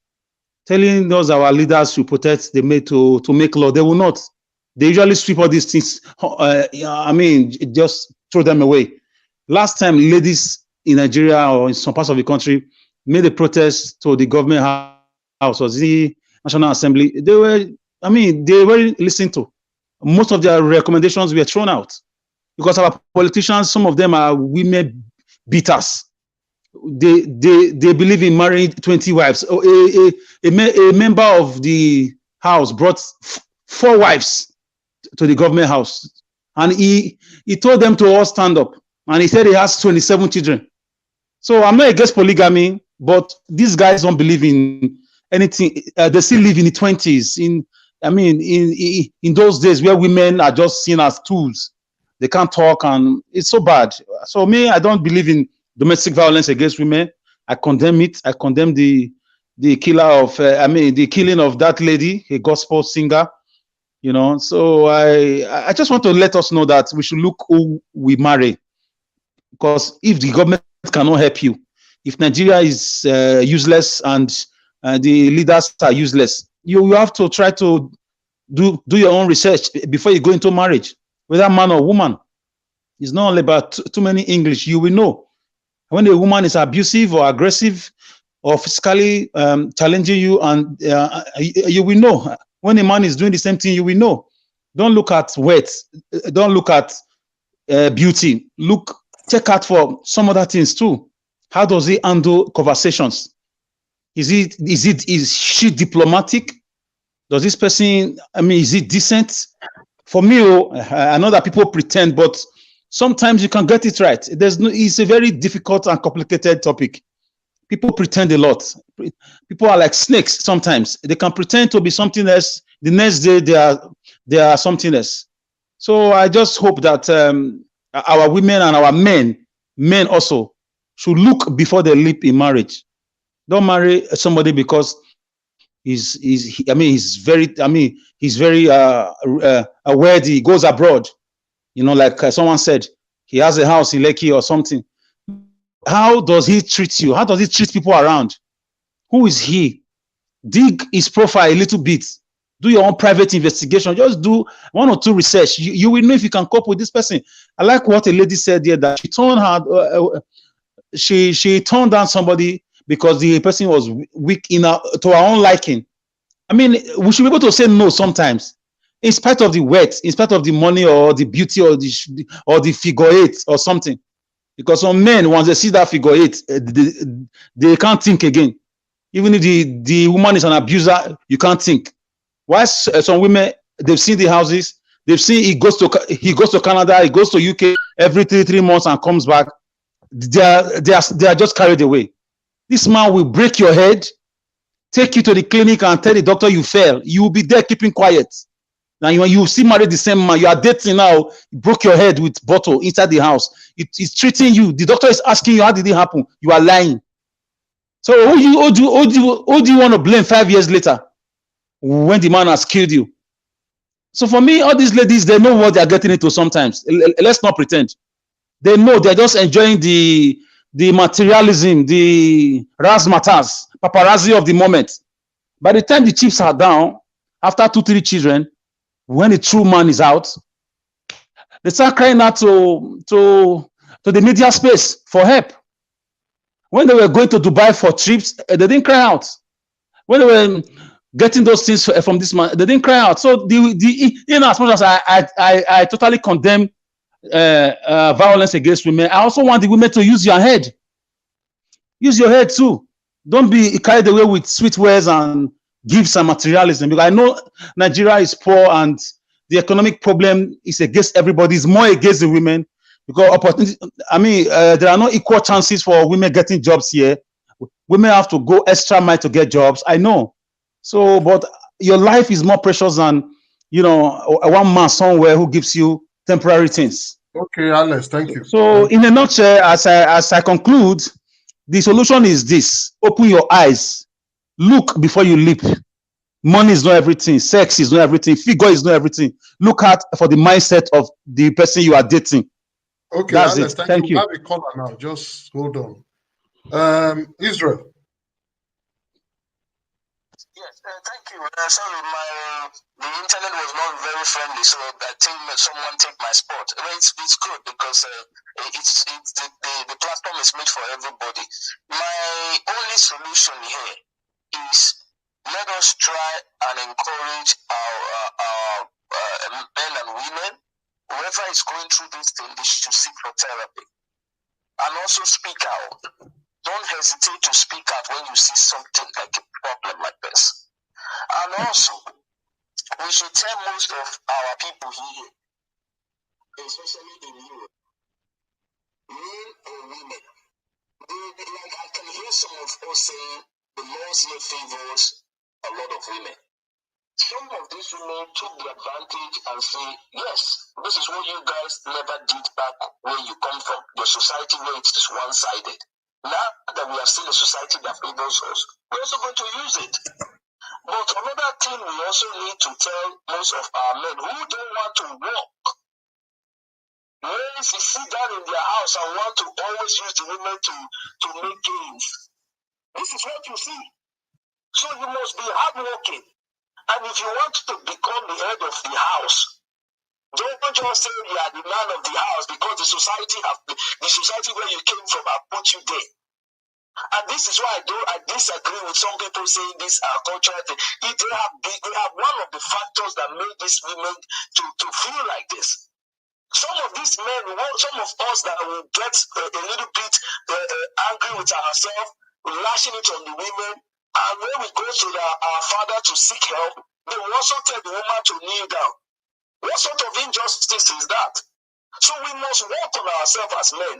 Telling us our leaders to protect the made to make law. They will not. They usually sweep all these things. Just throw them away. Last time, ladies in Nigeria or in some parts of the country made a protest to the government house or the National Assembly. They were listened to. Most of their recommendations were thrown out because our politicians, some of them are women beaters. They believe in marrying 20 wives. A member of the house brought 4 wives. to the government house, and he told them to all stand up, and he said he has 27 children. So I'm not against polygamy, but these guys don't believe in anything. They still live in the 20s. In those days where women are just seen as tools, they can't talk, and it's so bad. So me, I don't believe in domestic violence against women. I condemn it. I condemn the killer of the killing of that lady, a gospel singer. So I just want to let us know that we should look who we marry, because if the government cannot help you, if Nigeria is useless and the leaders are useless, you have to try to do your own research before you go into marriage, whether man or woman. It's not only about too many English. You will know when a woman is abusive or aggressive or physically challenging you, and you will know. When a man is doing the same thing, you will know. Don't look at weight. Don't look at beauty. Check out for some other things too. How does he handle conversations? Is she diplomatic? Does this person, is it decent? For me, I know that people pretend, but sometimes you can get it right. It's a very difficult and complicated topic. People pretend a lot. People are like snakes sometimes. They can pretend to be something else. The next day, they are something else. So I just hope that our women and our men also, should look before they leap in marriage. Don't marry somebody because he's very wealthy. He goes abroad. Like someone said, he has a house in Lekki or something. How does he treat you? How does he treat people around? Who is he? Dig his profile a little bit. Do your own private investigation. Just do 1 or 2 research. You will know if you can cope with this person. I like what a lady said here, that she turned down somebody because the person was weak to her own liking. We should be able to say no sometimes, in spite of the wealth, in spite of the money or the beauty or the figure 8 or something. Because some men, once they see that figure 8, they can't think again. Even if the woman is an abuser, you can't think. Why some women, they've seen the houses, they've seen he goes to Canada, he goes to UK every 3 months and comes back. They are just carried away. This man will break your head, take you to the clinic and tell the doctor you fell. You will be there keeping quiet. Now you still marry the same man. You are dating now, broke your head with bottle inside the house. It's treating you. The doctor is asking you, how did it happen? You are lying. So who do you want to blame 5 years later when the man has killed you? So for me, all these ladies, they know what they are getting into sometimes. Let's not pretend. They know they're just enjoying the materialism, the razzmatazz, paparazzi of the moment. By the time the chips are down, after 2, 3 children, when the true man is out, they start crying out to the media space for help. When they were going to Dubai for trips, they didn't cry out. When they were getting those things from this man, they didn't cry out. So as much as I totally condemn violence against women, I also want the women to use your head. Use your head too. Don't be carried away with sweet words and gifts and materialism, because I know Nigeria is poor and the economic problem is against everybody. It's more against the women, because opportunity. There are no equal chances for women getting jobs here. Women have to go extra mile to get jobs. I know. So, but your life is more precious than one man somewhere who gives you temporary things. Okay, Alex, thank you. So, in a nutshell, as I conclude, the solution is this: open your eyes. Look before you leap. Money is not everything. Sex is not everything. Figure is not everything. Look at for the mindset of the person you are dating. Okay, that's Alex, it. thank you. You. I have a caller now. Just hold on. Israel. Yes, thank you. Sorry, the internet was not very friendly, so I think someone take my spot. It's good because the platform is made for everybody. My only solution here is let us try and encourage our men and women. Whoever is going through this thing, they should seek for therapy and also speak out. Don't hesitate to speak out when you see something like a problem like this. And also, we should tell most of our people here, especially in Europe, men or women, like I can hear some of us saying the laws here favors a lot of women. Some of these women took the advantage and say, yes, this is what you guys never did back where you come from, the society where it is one-sided. Now that we have seen a society that favors us, we're also going to use it. But another thing we also need to tell most of our men who don't want to work, once they sit down in their house and want to always use the women to make gains. This is what you see. So you must be hardworking. And if you want to become the head of the house, don't just say you are the man of the house because the society where you came from have put you there. And this is why I disagree with some people saying this cultural thing. They have one of the factors that made these women to feel like this. Some of these men, some of us that will get a little bit angry with ourselves, lashing it on the women, and when we go to our father to seek help, they will also tell the woman to kneel down. What sort of injustice is that? So we must work on ourselves as men.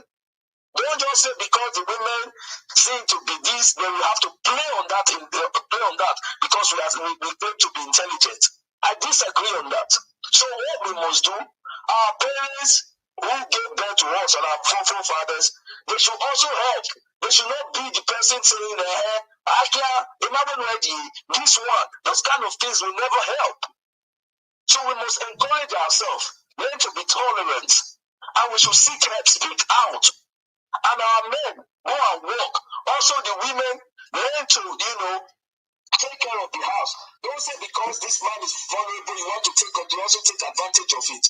Don't just say because the women seem to be this, then we have to play on that because we claim to be intelligent. I disagree on that. So what we must do, our parents who gave birth to us and our forefathers, they should also help. They should not be the person saying, this one, those kind of things will never help. So we must encourage ourselves, learn to be tolerant, and we should seek help, speak out. And our men go and work. Also the women learn to, take care of the house. Don't say because this man is vulnerable, you want to also take advantage of it.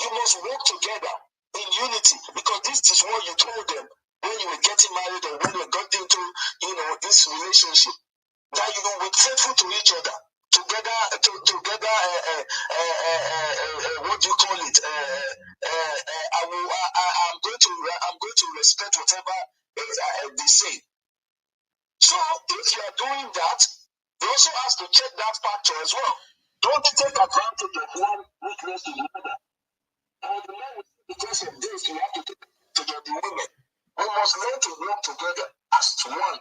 You must work together in unity because this is what you told them when you were getting married or when you got into, this relationship. That you will be faithful to each other. Together, what do you call it? I'm going to respect whatever they say. So if you are doing that, you also have to check that factor as well. Don't take advantage of one weakness to the other. Or the man because of this, you have to take advantage of the women. We must learn to work together as one.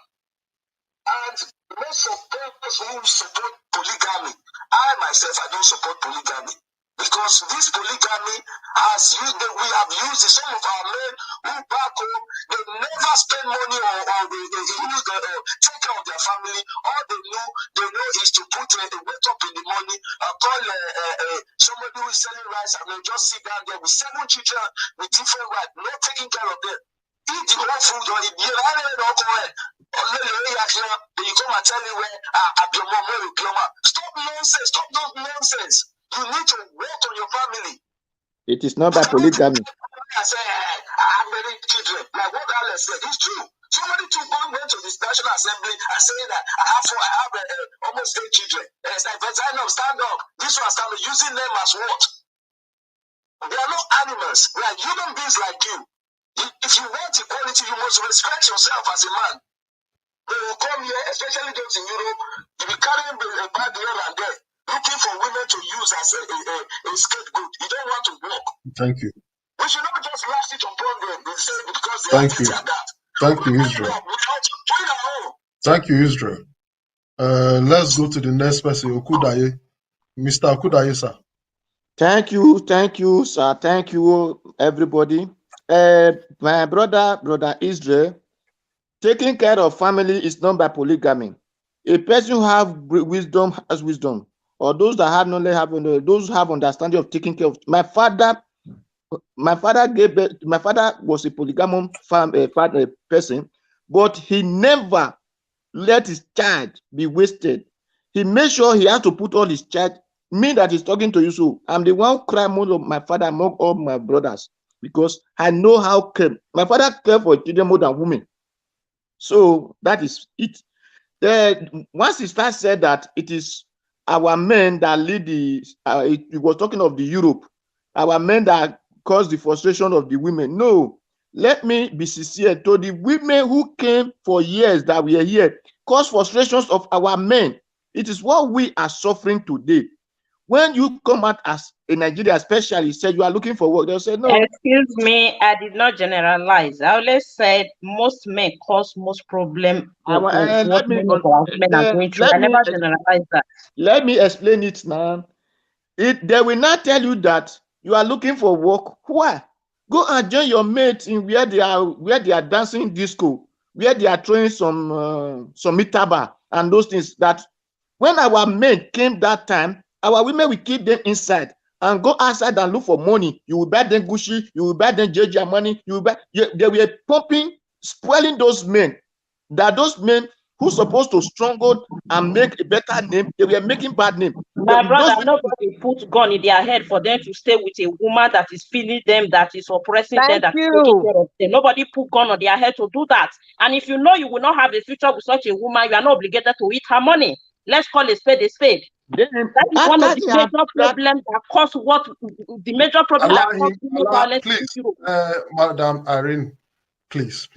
And most of those who support polygamy, I myself, I don't support polygamy. Because this polygamy we have used it. Some of our men who back home, they never spend money or they take care of their family. All they know is to put wake up in the morning, call somebody who is selling rice and then just sit down there with 7 children with different wives, not taking care of them. Eat the whole food or the you come and tell me where stop nonsense, stop those nonsense. You need to work on your family. It is not by polygamy. I say I have many children. Like what Alex said, it's true. Somebody went to this National Assembly and saying that I have almost 8 children. And it's like, stand up. This one stand up, using them as what? They are not animals. They are human beings like you. If you want equality, you must respect yourself as a man. They will come here, especially those in Europe, you'll be carrying a bag here and there, looking for women to use as a scapegoat. You don't want to work. Thank you. We should not just blast it upon them and say because they Thank are you. this and that. Thank you, Israel. Thank you, Israel. Let's go to the next person, Okudaye. Mr. Okudaye, sir. Thank you, sir. Thank you, everybody. My brother Israel, taking care of family is not by polygamy. A person who have wisdom has wisdom, or those that have knowledge have knowledge. Those who have understanding of taking care of. My father was a polygamous person, but he never let his child be wasted. He made sure he had to put all his child. Me that is talking to you, so I'm the one who cry more of my father among all my brothers because I know how my father cared for children more than women. So that is it. Then once he started said that it is our men that lead he was talking of the Europe, our men that cause the frustration of the women. No, let me be sincere to the women who came for years that we are here, cause frustrations of our men. It is what we are suffering today. When you come out as a Nigerian, especially said you are looking for work, they'll say no. Excuse me, I did not generalize. I always said most men cause most problem of what many of our women are going through. I never generalized that. Let me explain it now. They will not tell you that you are looking for work. Why? Go and join your mates in where they are dancing disco, where they are throwing some mitaba and those things. That when our men came that time, our women will keep them inside and go outside and look for money. You will buy them Gucci, you will buy them JJ money, they were pumping, spoiling those men. That those men who supposed to struggle and make a better name, they were making bad name. My brother, nobody put gun in their head for them to stay with a woman that is feeding them, that is oppressing them, that is taking care of them. Nobody put gun on their head to do that. And if you know you will not have a future with such a woman, you are not obligated to eat her money. Let's call a spade a spade. That is one of the major problems that cause what the major problem that causes violence. Please, Madam Irene, please,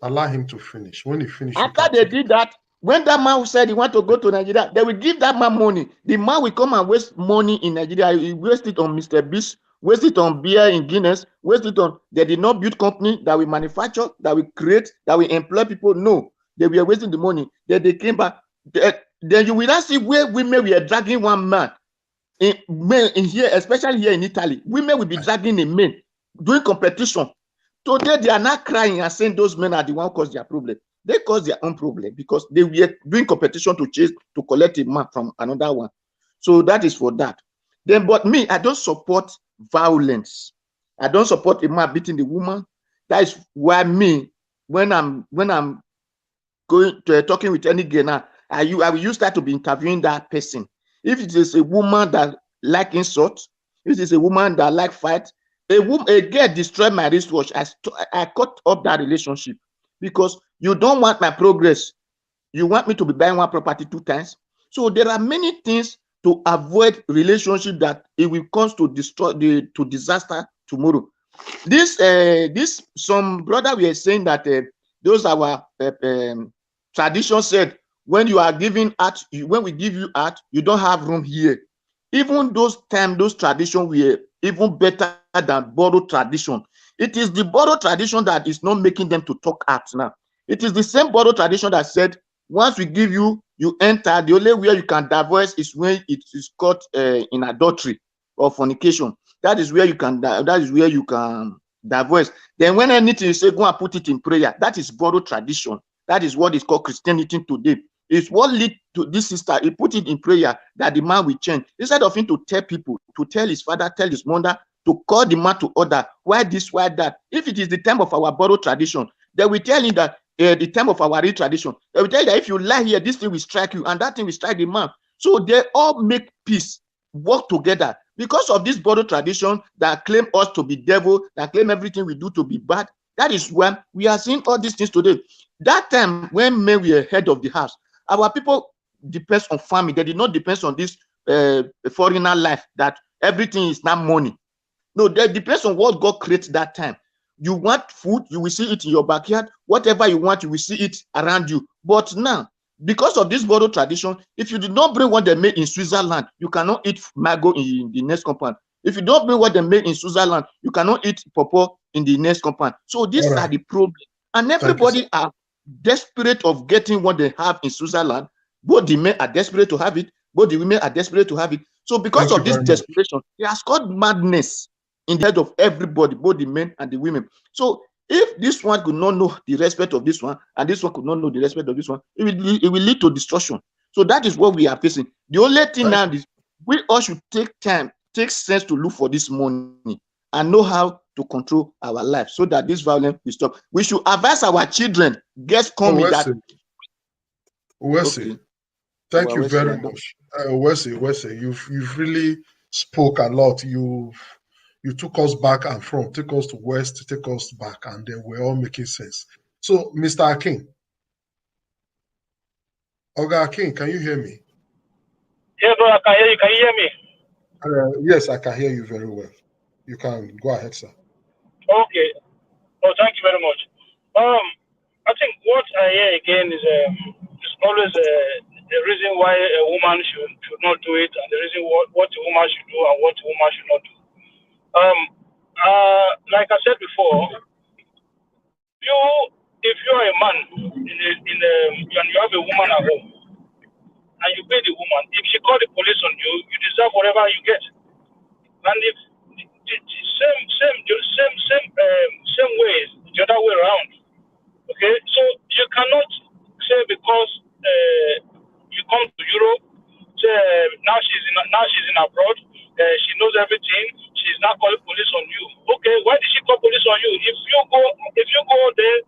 allow him to finish. When he finishes, after they did that, when that man said he want to go to Nigeria, they will give that man money. The man will come and waste money in Nigeria. He waste it on Mr. Beast, waste it on beer in Guinness, waste it on. They did not build company that will manufacture, that will create, that will employ people. No, they were wasting the money. Then they came back. Then you will not see where women were dragging one man in here, especially here in Italy. Women will be dragging a man doing competition. Today they are not crying and saying those men are the one who caused their problem. They caused their own problem because they were doing competition to collect a man from another one. So that is for that. Then, but me, I don't support violence. I don't support a man beating the woman. That is why me, when I'm going to talking with any girl now, I will use that to be interviewing that person. If it is a woman that like insult, if it is a woman that like fight, a girl destroyed my wristwatch. I cut up that relationship because you don't want my progress. You want me to be buying one property 2 times. So there are many things to avoid relationship that it will cause to disaster tomorrow. This some brother were saying that those our tradition said when you are giving art, when we give you art, you don't have room here. Even those traditions were even better than borrowed tradition. It is the borrowed tradition that is not making them to talk art now. It is the same borrowed tradition that said once we give you, you enter. The only way you can divorce is when it is caught in adultery or fornication. That is where you can. That is where you can divorce. Then when anything you say, go and put it in prayer. That is borrowed tradition. That is what is called Christianity today. It's what lead to this sister. He put it in prayer that the man will change. Instead of him to tell people, to tell his father, tell his mother, to call the man to order. Why this, why that? If it is the time of our borrowed tradition, they will tell him that the time of our real tradition. They will tell you that if you lie here, this thing will strike you, and that thing will strike the man. So they all make peace, work together. Because of this borrowed tradition that claim us to be devil, that claim everything we do to be bad, that is when we are seeing all these things today. That time when men were head of the house, our people depends on family. They did not depend on this foreigner life that everything is now money. No, that depends on what God creates that time. You want food, you will see it in your backyard. Whatever you want, you will see it around you. But now, because of this borrowed tradition, if you did not bring what they made in Switzerland, you cannot eat mango in the next compound. If you don't bring what they made in Switzerland, you cannot eat pawpaw in the next compound. So these are the problems. And everybody are desperate of getting what they have in Switzerland. Both the men are desperate to have it, both the women are desperate to have it. So because of this desperation, it has caused madness in the head of everybody, both the men and the women. So if this one could not know the respect of this one, and this one could not know the respect of this one, it will lead to destruction. So that is what we are facing. The only thing now is we all should take time, take sense to look for this money and know how to control our life so that this violence will stop. We should advise our children, guests coming that. Wesley, thank you very much. Wesley, you've really spoke a lot. You took us back and from, take us to west, take us back, and then we're all making sense. So, Mr. Akin, Oga Akin, can you hear me? Yes, bro, I can hear you. Can you hear me? Yes, I can hear you very well. You can go ahead, sir. Okay. Oh, thank you very much. I think what I hear again is always the reason why a woman should not do it, and the reason what a woman should do and what a woman should not do. Like I said before, if you're a man and you have a woman at home and you pay the woman, if she call the police on you, you deserve whatever you get. And if same ways the other way around. Okay, so you cannot say because you come to Europe, say now she's in abroad, she knows everything, she's not calling police on you. Okay, why did she call police on you? If you go there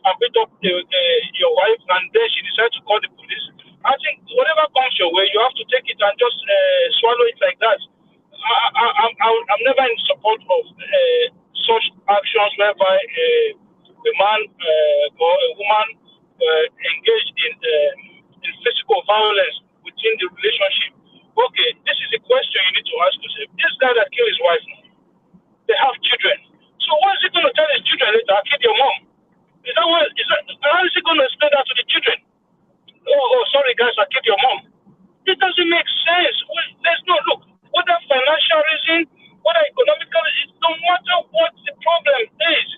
and pick up your wife and then she decides to call the police, I think whatever comes your way, you have to take it and just swallow it like that. I'm never in support of such actions whereby a man or a woman engaged in physical violence within the relationship. Okay, this is a question you need to ask yourself. This guy that killed his wife, they have children. So what is he going to tell his children later? I killed your mom. How is he going to explain that to the children? Oh, sorry guys, I killed your mom. It doesn't make sense. There's no look. Whether financial reason, whether economical, no matter what the problem is.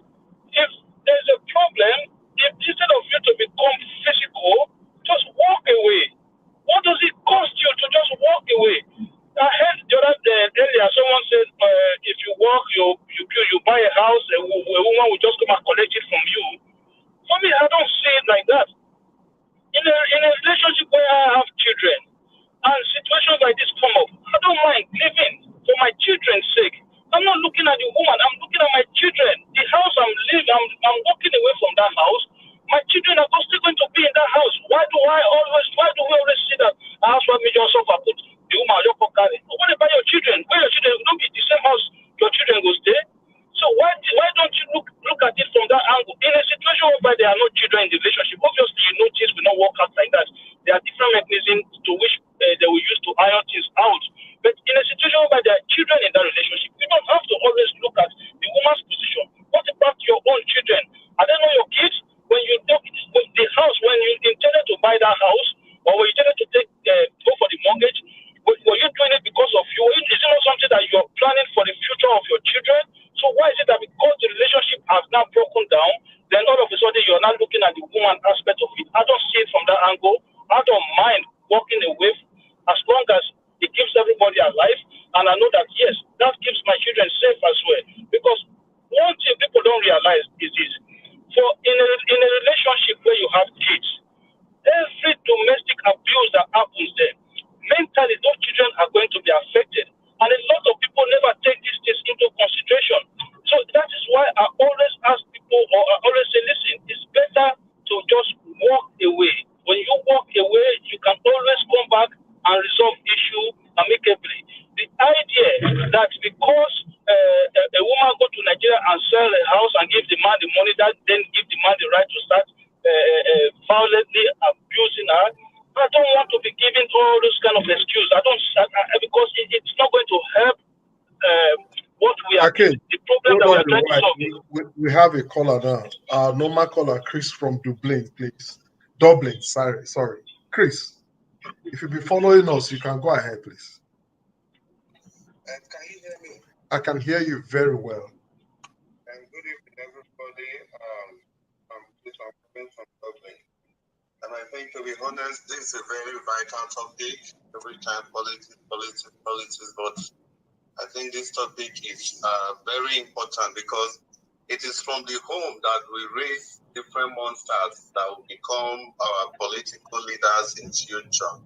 If there's a problem, instead of you to become physical, just walk away. What does it cost you to just walk away? I heard the other day earlier someone said if you walk, you buy a house, a woman will just come and collect it from you. For me, I don't see it like that. In a relationship where I have children and situations like this come up, I don't mind living for my children's sake. I'm not looking at the woman, I'm looking at my children. The house I'm living, I'm walking away from that house. My children are still going to be in that house. Why do we always see that a house where major suffer put the woman your pocket? What about your children? Where your children don't be the same house your children will stay? So why don't you look at it from that angle? In a situation where there are no children in the relationship, obviously you know things will not work out like that. There are different mechanisms to which they will use to iron things out. But in a situation where there are children in that relationship, you don't have to always look at the woman's position. What about your own children? Are they not your kids? When you took the house, when you intended to buy that house, or when you intended to go for the mortgage, were you doing it because of you? Is it not something that you're planning for the future of your children? So why is it that because the relationship has now broken down, then all of a sudden you're not looking at the woman aspect of it? I don't see it from that angle. I don't mind walking away as long as it keeps everybody alive. And I know that, yes, that keeps my children safe as well. Because one thing people don't realize is this. So in a relationship where you have kids, every domestic abuse that happens there, mentally those children are going to be affected. And a lot of people never take these things into consideration. So that is why I always ask people, or I always say, listen, it's better to just walk away. When you walk away, you can always come back and resolve issue amicably. The idea that because a woman go to Nigeria and sell a house and give the man the money, that then give the man the right to start violently abusing her, I don't want to be giving all those kind of excuse. Because it's not going to help what we are. Okay. The problem that we are trying to solve. We have a caller now. Normal caller, Chris from Dublin, please. Dublin, sorry. Chris, if you be following us, you can go ahead, please. Can you hear me? I can hear you very well. And good evening, everybody. I'm coming from Dublin. And I think, to be honest, this is a very vital topic. Every time politics, but I think this topic is very important because it is from the home that we raise different monsters that will become our political leaders in future.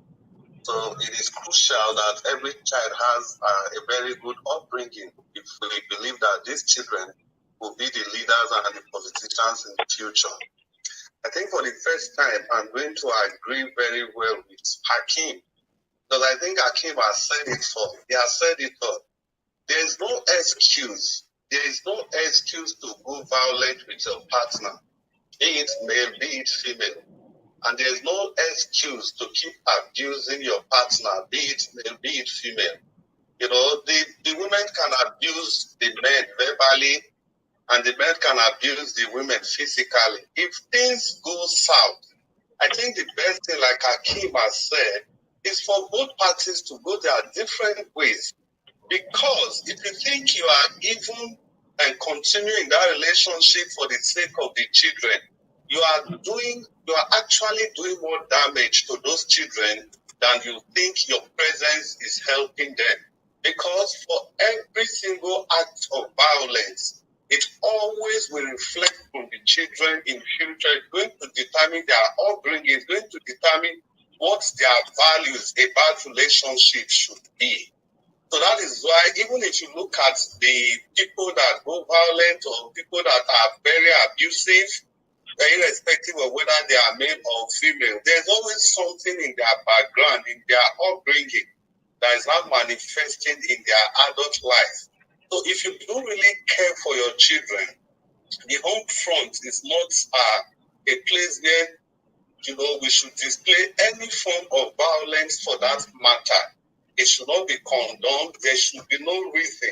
So it is crucial that every child has a very good upbringing if we believe that these children will be the leaders and the politicians in the future. I think for the first time, I'm going to agree very well with Hakim, because I think Hakim has said it all. He has said it all. There is no excuse. There is no excuse to go violent with your partner, be it male, be it female. And there is no excuse to keep abusing your partner, be it male, be it female. You know, the women can abuse the men verbally, and the men can abuse the women physically. If things go south, I think the best thing, like Akim has said, is for both parties to go their different ways. Because if you think you are even and continuing that relationship for the sake of the children, you are actually doing more damage to those children than you think your presence is helping them. Because for every single act of violence, it always will reflect on the children in future. It's going to determine their upbringing, it's going to determine what their values about relationship should be. So that is why, even if you look at the people that go violent or people that are very abusive, irrespective of whether they are male or female, there's always something in their background, in their upbringing, that is not manifesting in their adult life. So if you don't really care for your children, the home front is not a place where we should display any form of violence for that matter. It should not be condoned. There should be no reason.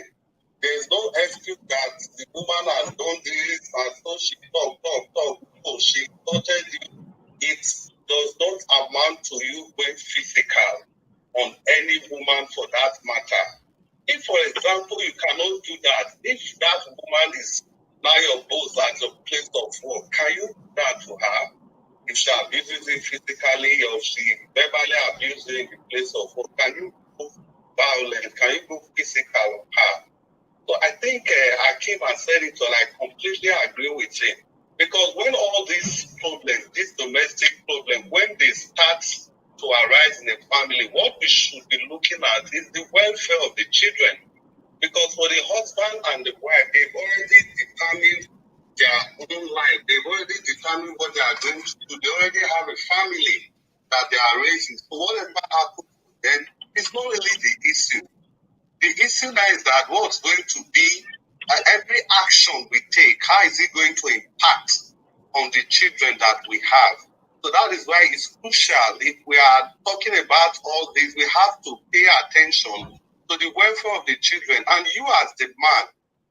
There is no excuse that the woman has done this and so she talk. So she started you. It does not amount to you going physical on any woman for that matter. If, for example, you cannot do that, if that woman is now your boss at your place of work, can you do that to her? If she abuses you physically or she verbally abuses you in the place of work, can you go violent? Can you go physical on her? So I think Akim has said it, and I completely agree with him. Because when all these problems, this domestic problem, when they start to arise in a family, what we should be looking at is the welfare of the children. Because for the husband and the wife, they've already determined their own life. They've already determined what they are going to do. They already have a family that they are raising. So whatever happens to them, it's not really the issue. The issue now is that what's going to be every action we take, how is it going to impact on the children that we have? So that is why it's crucial. If we are talking about all this, we have to pay attention to the welfare of the children. And you as the man,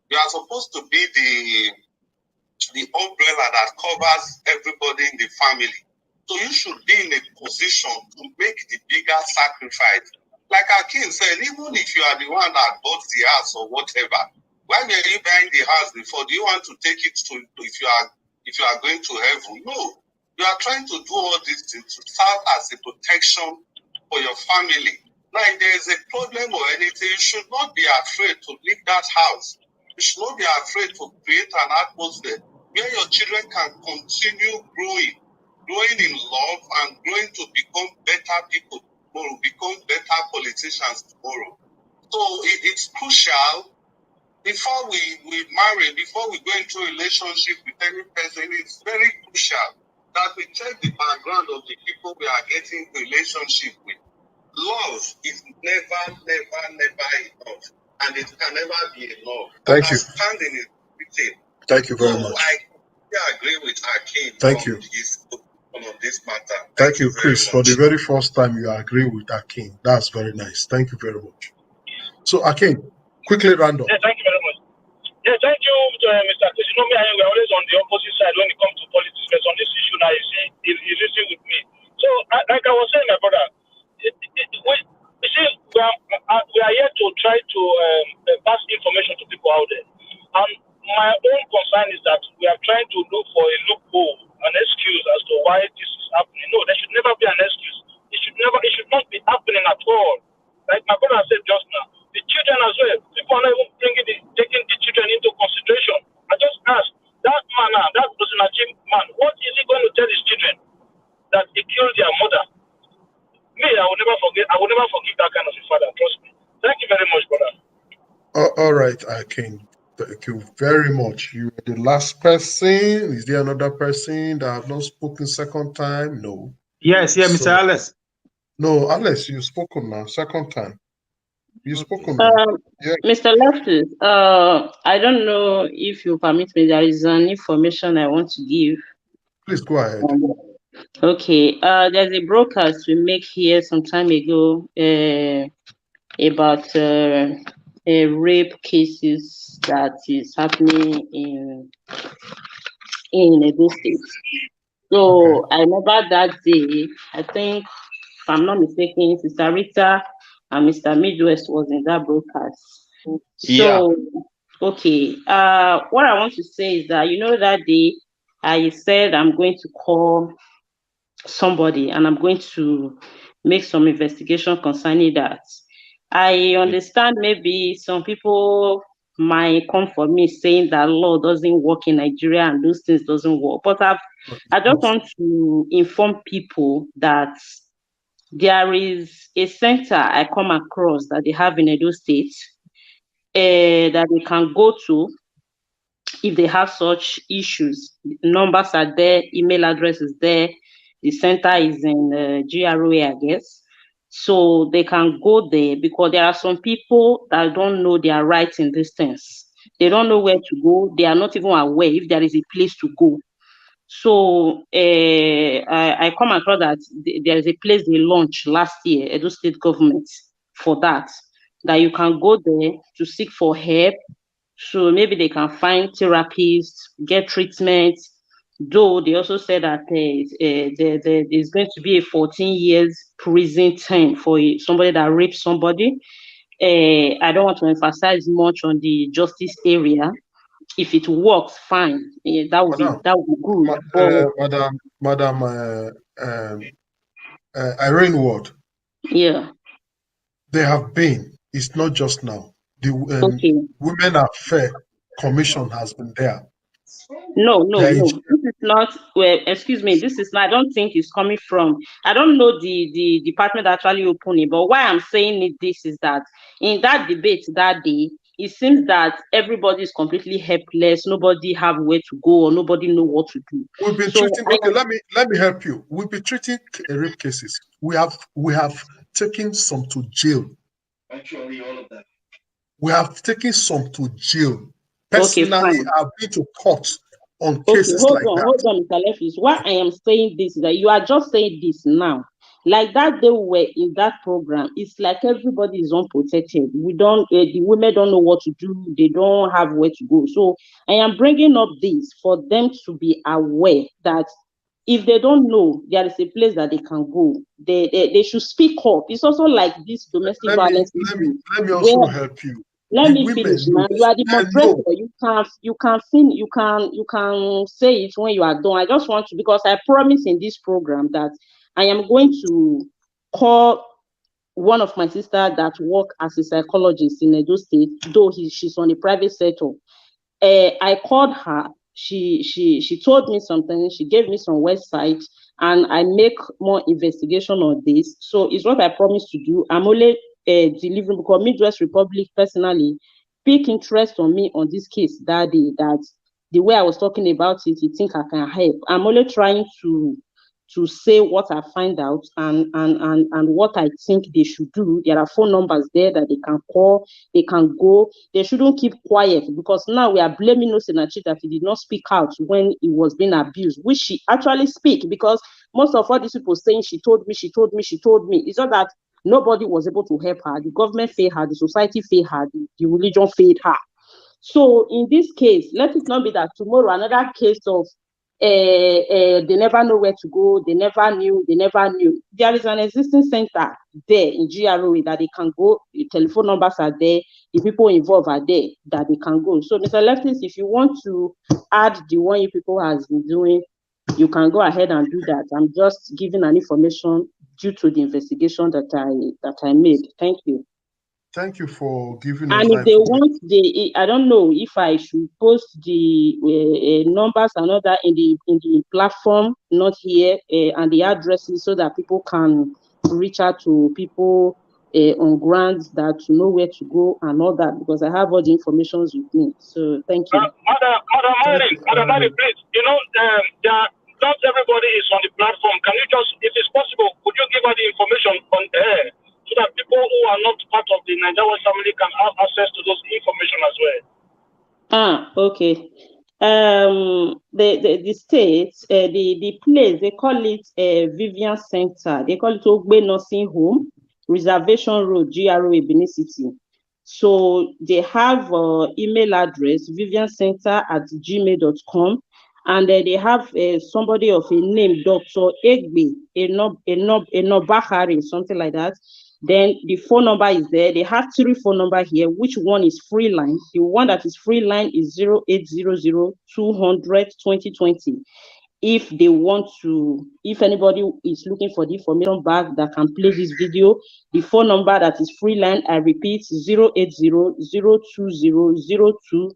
you are supposed to be the umbrella that covers everybody in the family. So you should be in a position to make the bigger sacrifice. Like Akin said, even if you are the one that bought the house or whatever, why were you buying the house before? Do you want to take it to if you are going to heaven? No. You are trying to do all these things to serve as a protection for your family. Now, if there is a problem or anything, you should not be afraid to leave that house. You should not be afraid to create an atmosphere where your children can continue growing in love and growing to become better people tomorrow, become better politicians tomorrow. So it's crucial before we marry, before we go into a relationship with any person, it's very crucial that we check the background of the people we are getting into relationship with. Love is never enough, and it can never be enough. Thank you. Understanding is everything. Thank you very much. I agree with Akin Thank you. his opinion on this matter. Thank you, Chris. For the very first time, you agree with Akin. That's very nice. Thank you very much. So, Akin, quickly round up. Yeah, thank you very much. Yeah, thank you, Mr. Chris. You know me, we're always on the opposite side when it comes to politics. But on this issue now, you see, you listen with me. So, like I was saying, my brother, we are here to try to pass information to people out there. And my own concern is that we are trying to look for a loophole, an excuse as to why this is happening. No, there should never be an excuse. It should not be happening at all. Like my brother said just now, the children as well. People are not even taking the children into consideration. I just asked that man, that Osinachi man, what is he going to tell his children that he killed their mother? Me, I will never forget. I will never forgive that kind of a father. Trust me. Thank you very much, brother. All right, Akin. Thank you very much. You are the last person. Is there another person that have not spoken second time? No. Yes, Mr. Alice. No, Alice, you've spoken now, second time. You've spoken now. Yeah. Mr. Lefty, I don't know if you permit me. There is an information I want to give. Please go ahead. Okay. There's a broadcast we make here some time ago about rape cases that is happening in Edo State. So I remember that day, I think, if I'm not mistaken, Sister Rita and Mr. Midwest was in that broadcast. So, okay. What I want to say is that, that day I said I'm going to call somebody and I'm going to make some investigation concerning that. I understand maybe some people might come for me saying that law doesn't work in Nigeria and those things doesn't work. But I just want to inform people that there is a center I come across that they have in Edo State that they can go to if they have such issues. Numbers are there, email address is there. The center is in GROA, I guess. So they can go there because there are some people that don't know their rights in this things. They don't know where to go. They are not even aware if there is a place to go. So I come across that there is a place they launched last year, Edo State government, for that you can go there to seek for help. So maybe they can find therapists, get treatment. Though they also said that there's going to be a 14 years prison term for somebody that raped somebody. I don't want to emphasize much on the justice area. If it works, fine. That would be good. Madam Irene Ward. Yeah. They have been. It's not just now. The Women Affairs Commission has been there. No. This is not. Well, excuse me. This is not. I don't think it's coming from. I don't know the department actually opened it. But why I'm saying this is that in that debate that day, it seems that everybody is completely helpless. Nobody have where to go, or nobody know what to do. We've been treating. Okay, let me help you. We've been treating rape cases. We have taken some to jail. Actually, all of that. We have taken some to jail. Personally, I've been to court on cases like that. Hold on, Mr. Lefis. Why I am saying this is that you are just saying this now. Like that they were in that program, it's like everybody is unprotected. We don't, the women don't know what to do. They don't have where to go. So I am bringing up this for them to be aware that if they don't know there is a place that they can go, they should speak up. It's also like this domestic violence issue. Let me also help you. Let me finish, man. You are the moderator. You can say it when you are done. I just want to, because I promise in this program that I am going to call one of my sisters that work as a psychologist in Edo State, though she's on a private sector. I called her. She told me something. She gave me some website, and I make more investigation on this. So it's what I promised to do. I'm only delivering because Midwest Republic personally pick interest on me on this case that day. That the way I was talking about it, you think I can help. I'm only trying to say what I find out and what I think they should do. There are phone numbers there that they can call, they can go. They shouldn't keep quiet because now we are blaming Osinachi that he did not speak out when he was being abused, which she actually speak because most of what these people saying, she told me. It's not that nobody was able to help her. The government failed her, the society failed her, the religion failed her. So in this case, let it not be that tomorrow another case of they never know where to go, they never knew. There is an existing center there in GROA that they can go, the telephone numbers are there, the people involved are there that they can go. So Mr. Leftis, if you want to add the one you people has been doing, you can go ahead and do that. I'm just giving an information due to the investigation that I made. Thank you. Thank you for giving us and that. If they want I don't know if I should post the numbers and all that in the platform, not here, and the addresses so that people can reach out to people on ground that to know where to go and all that, because I have all the information with me. So thank you. Madam Mary, please, not everybody is on the platform. Can you just, if it's possible, could you give her the information on air so that people who are not part of the Nigerian family can have access to those information as well? Okay. The state, the place, they call it Vivian Center. They call it Ogbe Nursing Home, Reservation Road, GROA, Benin City. So they have email address, viviancenter@gmail.com, and they have somebody of a name, Dr. Egbe Enobahari, something like that. Then the phone number is there. They have 3 phone number here. Which one is free line? The one that is free line is 0800 200 2020. If they want to, if anybody is looking for the information back that can play this video, the phone number that is free line, I repeat, 080 020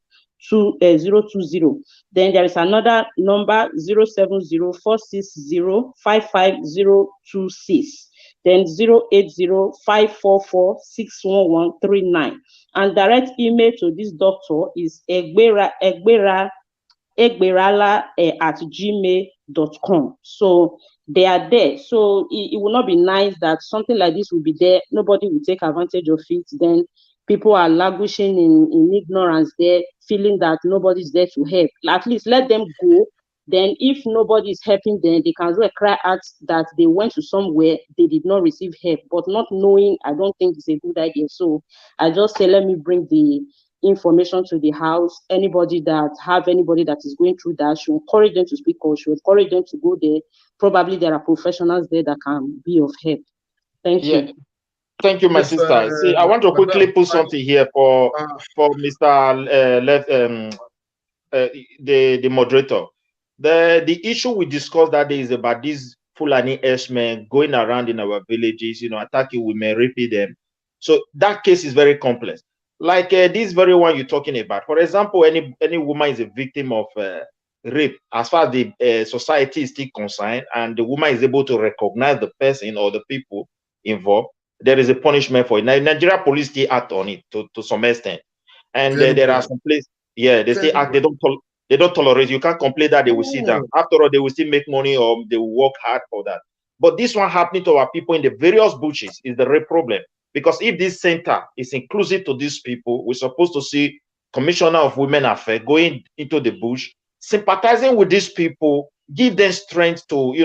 020. Then there is another number, 070 460 55026. Then 080 544 61139. And direct email to this doctor is egberala at gmail.com. So they are there. So it will not be nice that something like this will be there. Nobody will take advantage of it. Then people are languishing in ignorance there, feeling that nobody's there to help. At least let them go. Then if nobody is helping them, they can really cry out that they went to somewhere, they did not receive help. But not knowing, I don't think it's a good idea. So I just say, let me bring the information to the house. Anybody that is going through that, should encourage them to speak or should encourage them to go there. Probably there are professionals there that can be of help. Thank you. Thank you, my Yes, sister. See, I want to quickly madam, put something here for Mr. The moderator. The issue we discussed that day is about these Fulani herdsmen going around in our villages, attacking women, raping them. So that case is very complex. Like this very one you're talking about. For example, any woman is a victim of rape, as far as the society is still concerned, and the woman is able to recognize the person or the people involved, there is a punishment for it. Now, Nigeria police still act on it to some extent, and there are some places, they still act. They don't tolerate. You can't complain that they will sit down. After all, they will still make money or they will work hard for that. But this one happening to our people in the various bushs is the real problem. Because if this center is inclusive to these people, we're supposed to see Commissioner of Women Affairs going into the bush, sympathizing with these people, give them strength to,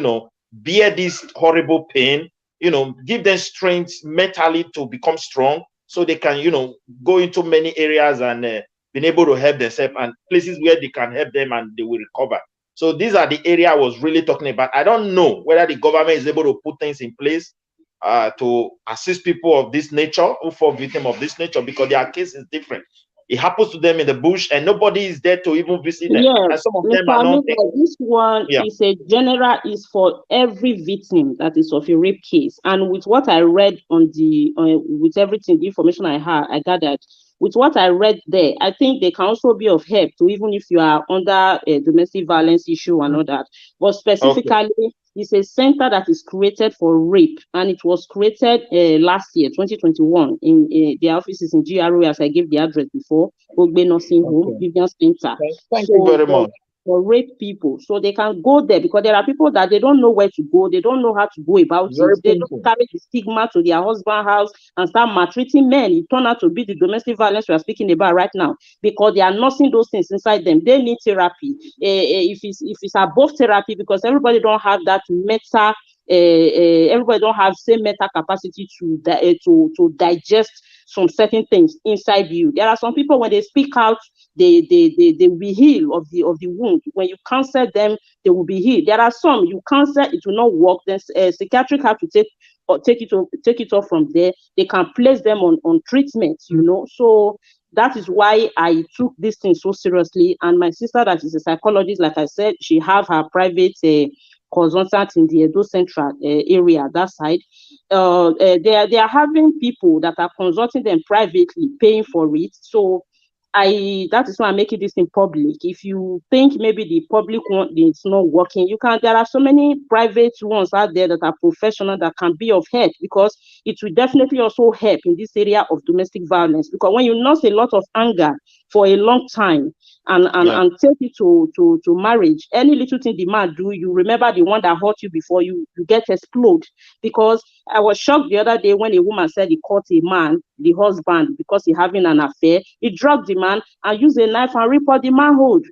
bear this horrible pain, give them strength mentally to become strong so they can, go into many areas and been able to help themselves and places where they can help them and they will recover. So these are the area I was really talking about. I don't know whether the government is able to put things in place to assist people of this nature who fall victim of this nature, because their case is different. It happens to them in the bush and nobody is there to even visit them. Yes, And some of them Mr. are not. Amiga, this one is a general, is for every victim that is of a rape case. And with what I read on the, with everything, the information I gathered, with what I read there, I think they can also be of help to, even if you are under a domestic violence issue and all that. But specifically, it's a center that is created for rape, and it was created last year, 2021, in their offices in GRO, as I gave the address before, Ogbe Nursing Home, Vivian Center. Thank you very much. For rape people, so they can go there, because there are people that they don't know where to go, they don't know how to go about it, they don't carry the stigma to their husband's house and start maltreating men. It turned out to be the domestic violence we are speaking about right now, because they are nursing those things inside them. They need therapy. If it's above therapy, because everybody don't have that meta. Everybody don't have same mental capacity to digest some certain things inside you. There are some people, when they speak out, they will be healed of the wound. When you counsel them, they will be healed. There are some you counsel, it will not work. Then psychiatric have to take it off from there. They can place them on treatment, So that is why I took this thing so seriously. And my sister, that is a psychologist, like I said, she have her private consultant in the Edo Central area, that side. They are having people that are consulting them privately, paying for it. So that is why I'm making this in public. If you think maybe the public one is not working, there are so many private ones out there that are professional that can be of help, because it will definitely also help in this area of domestic violence. Because when you nurse a lot of anger for a long time and take it to marriage, any little thing the man do, you remember the one that hurt you before, you get explode. Because I was shocked the other day when a woman said he caught a man, the husband, because he having an affair. He drugged the man and used a knife and ripped out the manhood.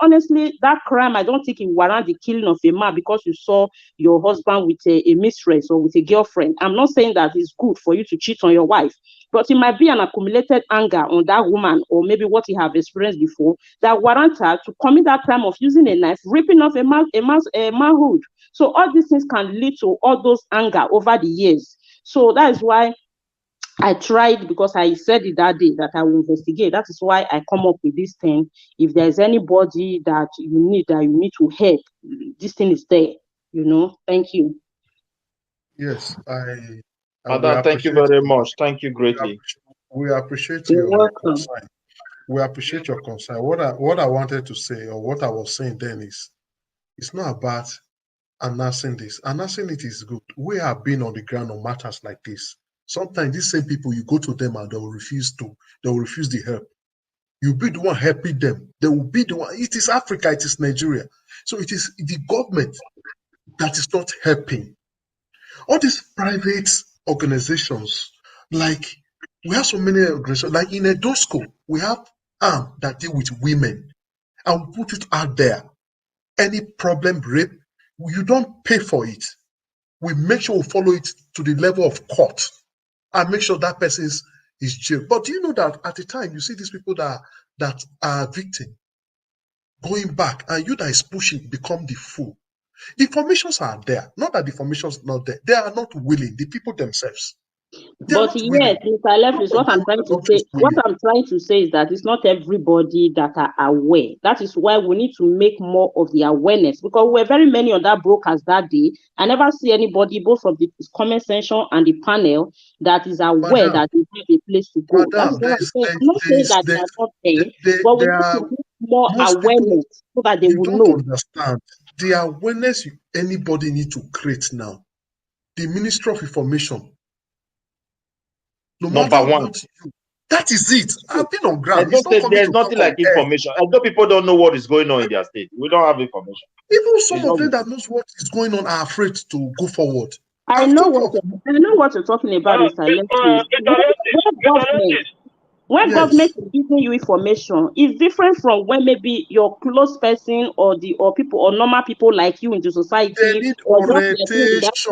Honestly, that crime, I don't think it warrant the killing of a man because you saw your husband with a mistress or with a girlfriend. I'm not saying that it's good for you to cheat on your wife, but it might be an accumulated anger on that woman, or maybe what he have experienced before, that warrant her to commit that crime of using a knife, ripping off a manhood. So all these things can lead to all those anger over the years. So that is why I tried, because I said it that day that I will investigate. That is why I come up with this thing. If there's anybody that you need to help, this thing is there. Thank you. Yes, we Madam, thank you appreciate very much. Thank you we greatly. appreciate You're your welcome. concern. We appreciate your concern. What I wanted to say, or what I was saying then, is it's not about announcing this. Announcing it is good. We have been on the ground on matters like this. Sometimes these same people, you go to them and they will refuse the help. You be the one helping them. They will be the one. It is Africa, it is Nigeria. So it is the government that is not helping. All these private organizations, like we have so many organizations, like in Edosco, we have arm that deal with women, and we put it out there. Any problem, rape, you don't pay for it. We make sure we follow it to the level of court and make sure that person is jailed. But do you know that at the time you see these people that are victim going back, and you that is pushing become the fool? The informations are there. Not that the informations are not there. They are not willing. The people themselves. They are But not yet, willing. Mr. Left, Most is of what them I'm trying are to not say. just What willing. I'm trying to say is that it's not everybody that are aware. That is why we need to make more of the awareness, because we're very many on that broadcast that day. I never see anybody, both from the comment section and the panel, that is aware Madam, that they have a place to go. That is madam, what I'm saying. I'm not saying that they are not there, but we there need are to make more most people, awareness so that they you will don't know. understand. The awareness anybody need to create now. The Ministry of Information, no matter Number one. what you, that is it. I've been on I ground. It's don't not say coming there's to talk nothing on like air. information. I know people don't know what is going on in their state. We don't have information. Even some It's of not them good. that knows what is going on are afraid to go forward. I know what you're talking about, Mr. Lefty. When Yes. government is giving you information, it's different from when maybe your close person or people or normal people like you in the They society need or just orientation.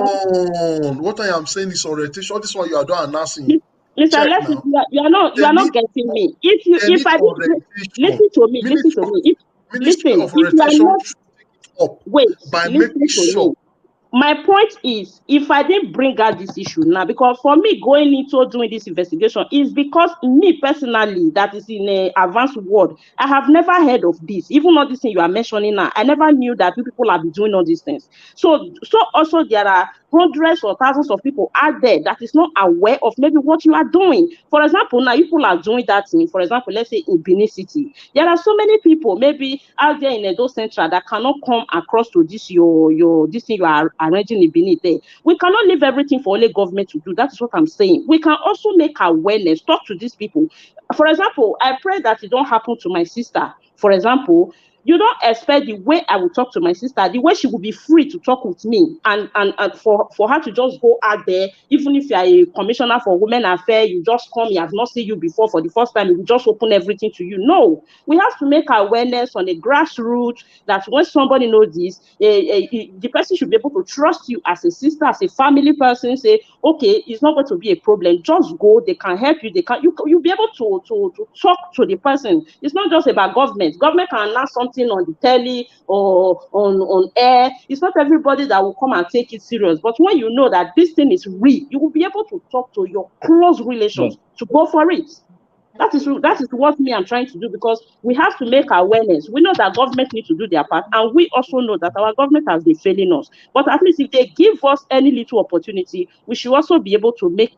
What I am saying is orientation. This one you are doing announcing. Mr. Check Lefty, now. you are not getting me. If I didn't listen to me, Ministry of if you are Orientation not should take it up by listen making to sure. me. My point is, if I didn't bring out this issue now, because for me going into doing this investigation is because me personally, that is in an advanced world, I have never heard of this. Even all this thing you are mentioning now, I never knew that people have been doing all these things. So also there are hundreds or thousands of people out there that is not aware of maybe what you are doing. For example, now people are doing that thing. For example, let's say in Benin City, there are so many people maybe out there in Edo Central that cannot come across to this this thing you are arranging in Benin there. We cannot leave everything for only government to do. That is what I'm saying. We can also make awareness, talk to these people. For example, I pray that it don't happen to my sister. For example, you don't expect the way I will talk to my sister, the way she will be free to talk with me, and for her to just go out there, even if you are a commissioner for women affairs, you just come, he has not seen you before for the first time, he will just open everything to you. No, we have to make awareness on a grassroots that when somebody knows this, the person should be able to trust you as a sister, as a family person, say, okay, it's not going to be a problem. Just go, they can help you, you'll be able to talk to the person. It's not just about government. Government can announce something on the telly or on air. It's not everybody that will come and take it serious. But when you know that this thing is real, you will be able to talk to your close relations to go for it. That is what me I'm trying to do, because we have to make awareness. We know that government need to do their part, and we also know that our government has been failing us. But at least if they give us any little opportunity, we should also be able to make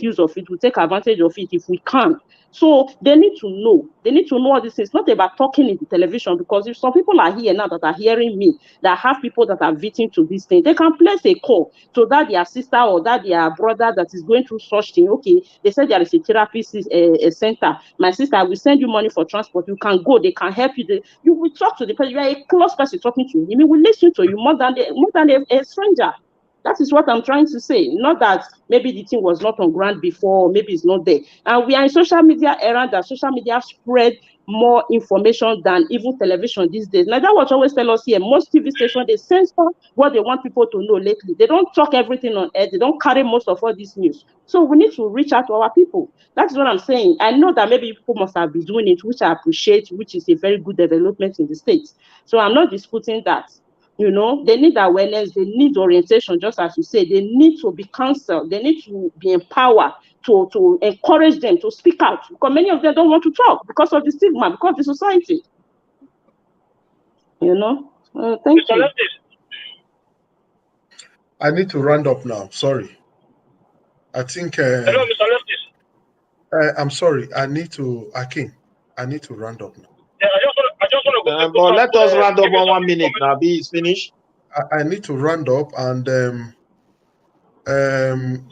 use of it. We take advantage of it if we can. So they need to know. They need to know all this. It's not about talking in the television, because if some people are here now that are hearing me, that have people that are victim to this thing, they can place a call to that their sister or that their brother that is going through such thing. Okay, they said there is a therapist a center. My sister, I will send you money for transport. You can go. They can help you. You will talk to the person. You are a close person talking to him. He will listen to you more than a stranger. That is what I'm trying to say. Not that maybe the thing was not on ground before, maybe it's not there. And we are in social media era that social media spread more information than even television these days. Now that what always tell us here, most TV stations, they censor what they want people to know lately. They don't talk everything on air. They don't carry most of all this news. So we need to reach out to our people. That's what I'm saying. I know that maybe people must have been doing it, which I appreciate, which is a very good development in the States. So I'm not disputing that. You know, they need awareness, they need orientation, just as you say, they need to be counseled, they need to be empowered to encourage them to speak out, because many of them don't want to talk because of the stigma, because of the society. You know, thank Mr. you. Leftis, I need to round up now. Sorry. I think. hello, Mr. Leftis. I'm sorry. I need to round up now. Yeah, I just want to go. But let us round up on 1 minute now. B is finished. I need to round up, and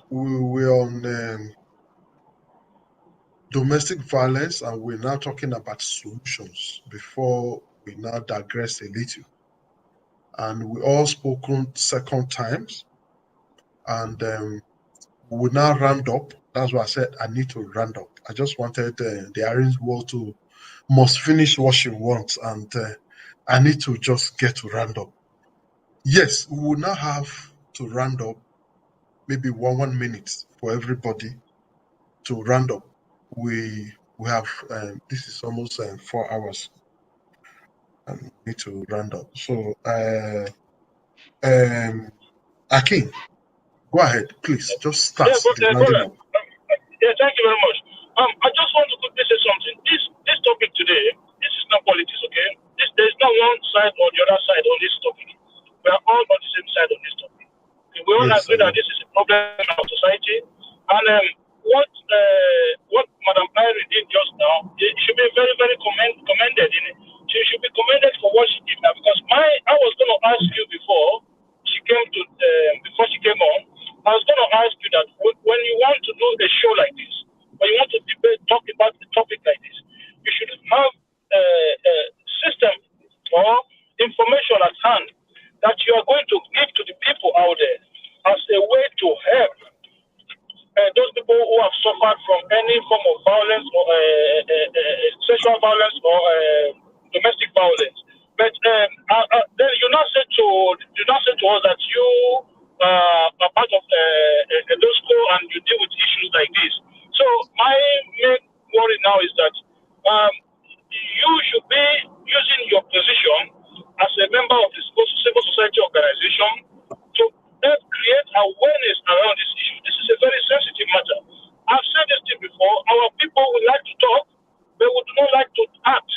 we're on domestic violence, and we're now talking about solutions before we now digress a little. And we all spoken second times, and we will now round up. That's why I said I need to round up. I just wanted the Aaron's world to must finish what she wants, and I need to just get to round up. Yes, we will now have to round up, maybe 1 minute for everybody to round up. We have this is almost 4 hours, and we need to round up. So, Akin, go ahead, please. Just start the rounding up. Yeah, thank you very much. I just want to quickly say something. This topic today, this is not politics, okay? There's not one side or the other side on this topic. We are all on the same side on this topic. Okay, we all agree that this is a problem in our society. And what Madam Irene did just now, it should be very, very commended. She should be commended for what she did now. Because I was going to ask you before she came on, I was going to ask you that when you want to do a show like this, when you want to talk about a topic like this, you should have a system or information at hand that you are going to give to the people out there as a way to help those people who have suffered from any form of violence or sexual violence or domestic violence. But then you not say to us that you are part of a school and you deal with issues like this. So my main worry now is that you should be using your position as a member of the civil society organization to help create awareness around this issue. This is a very sensitive matter. I've said this thing before. Our people would like to talk, but we do not like to act.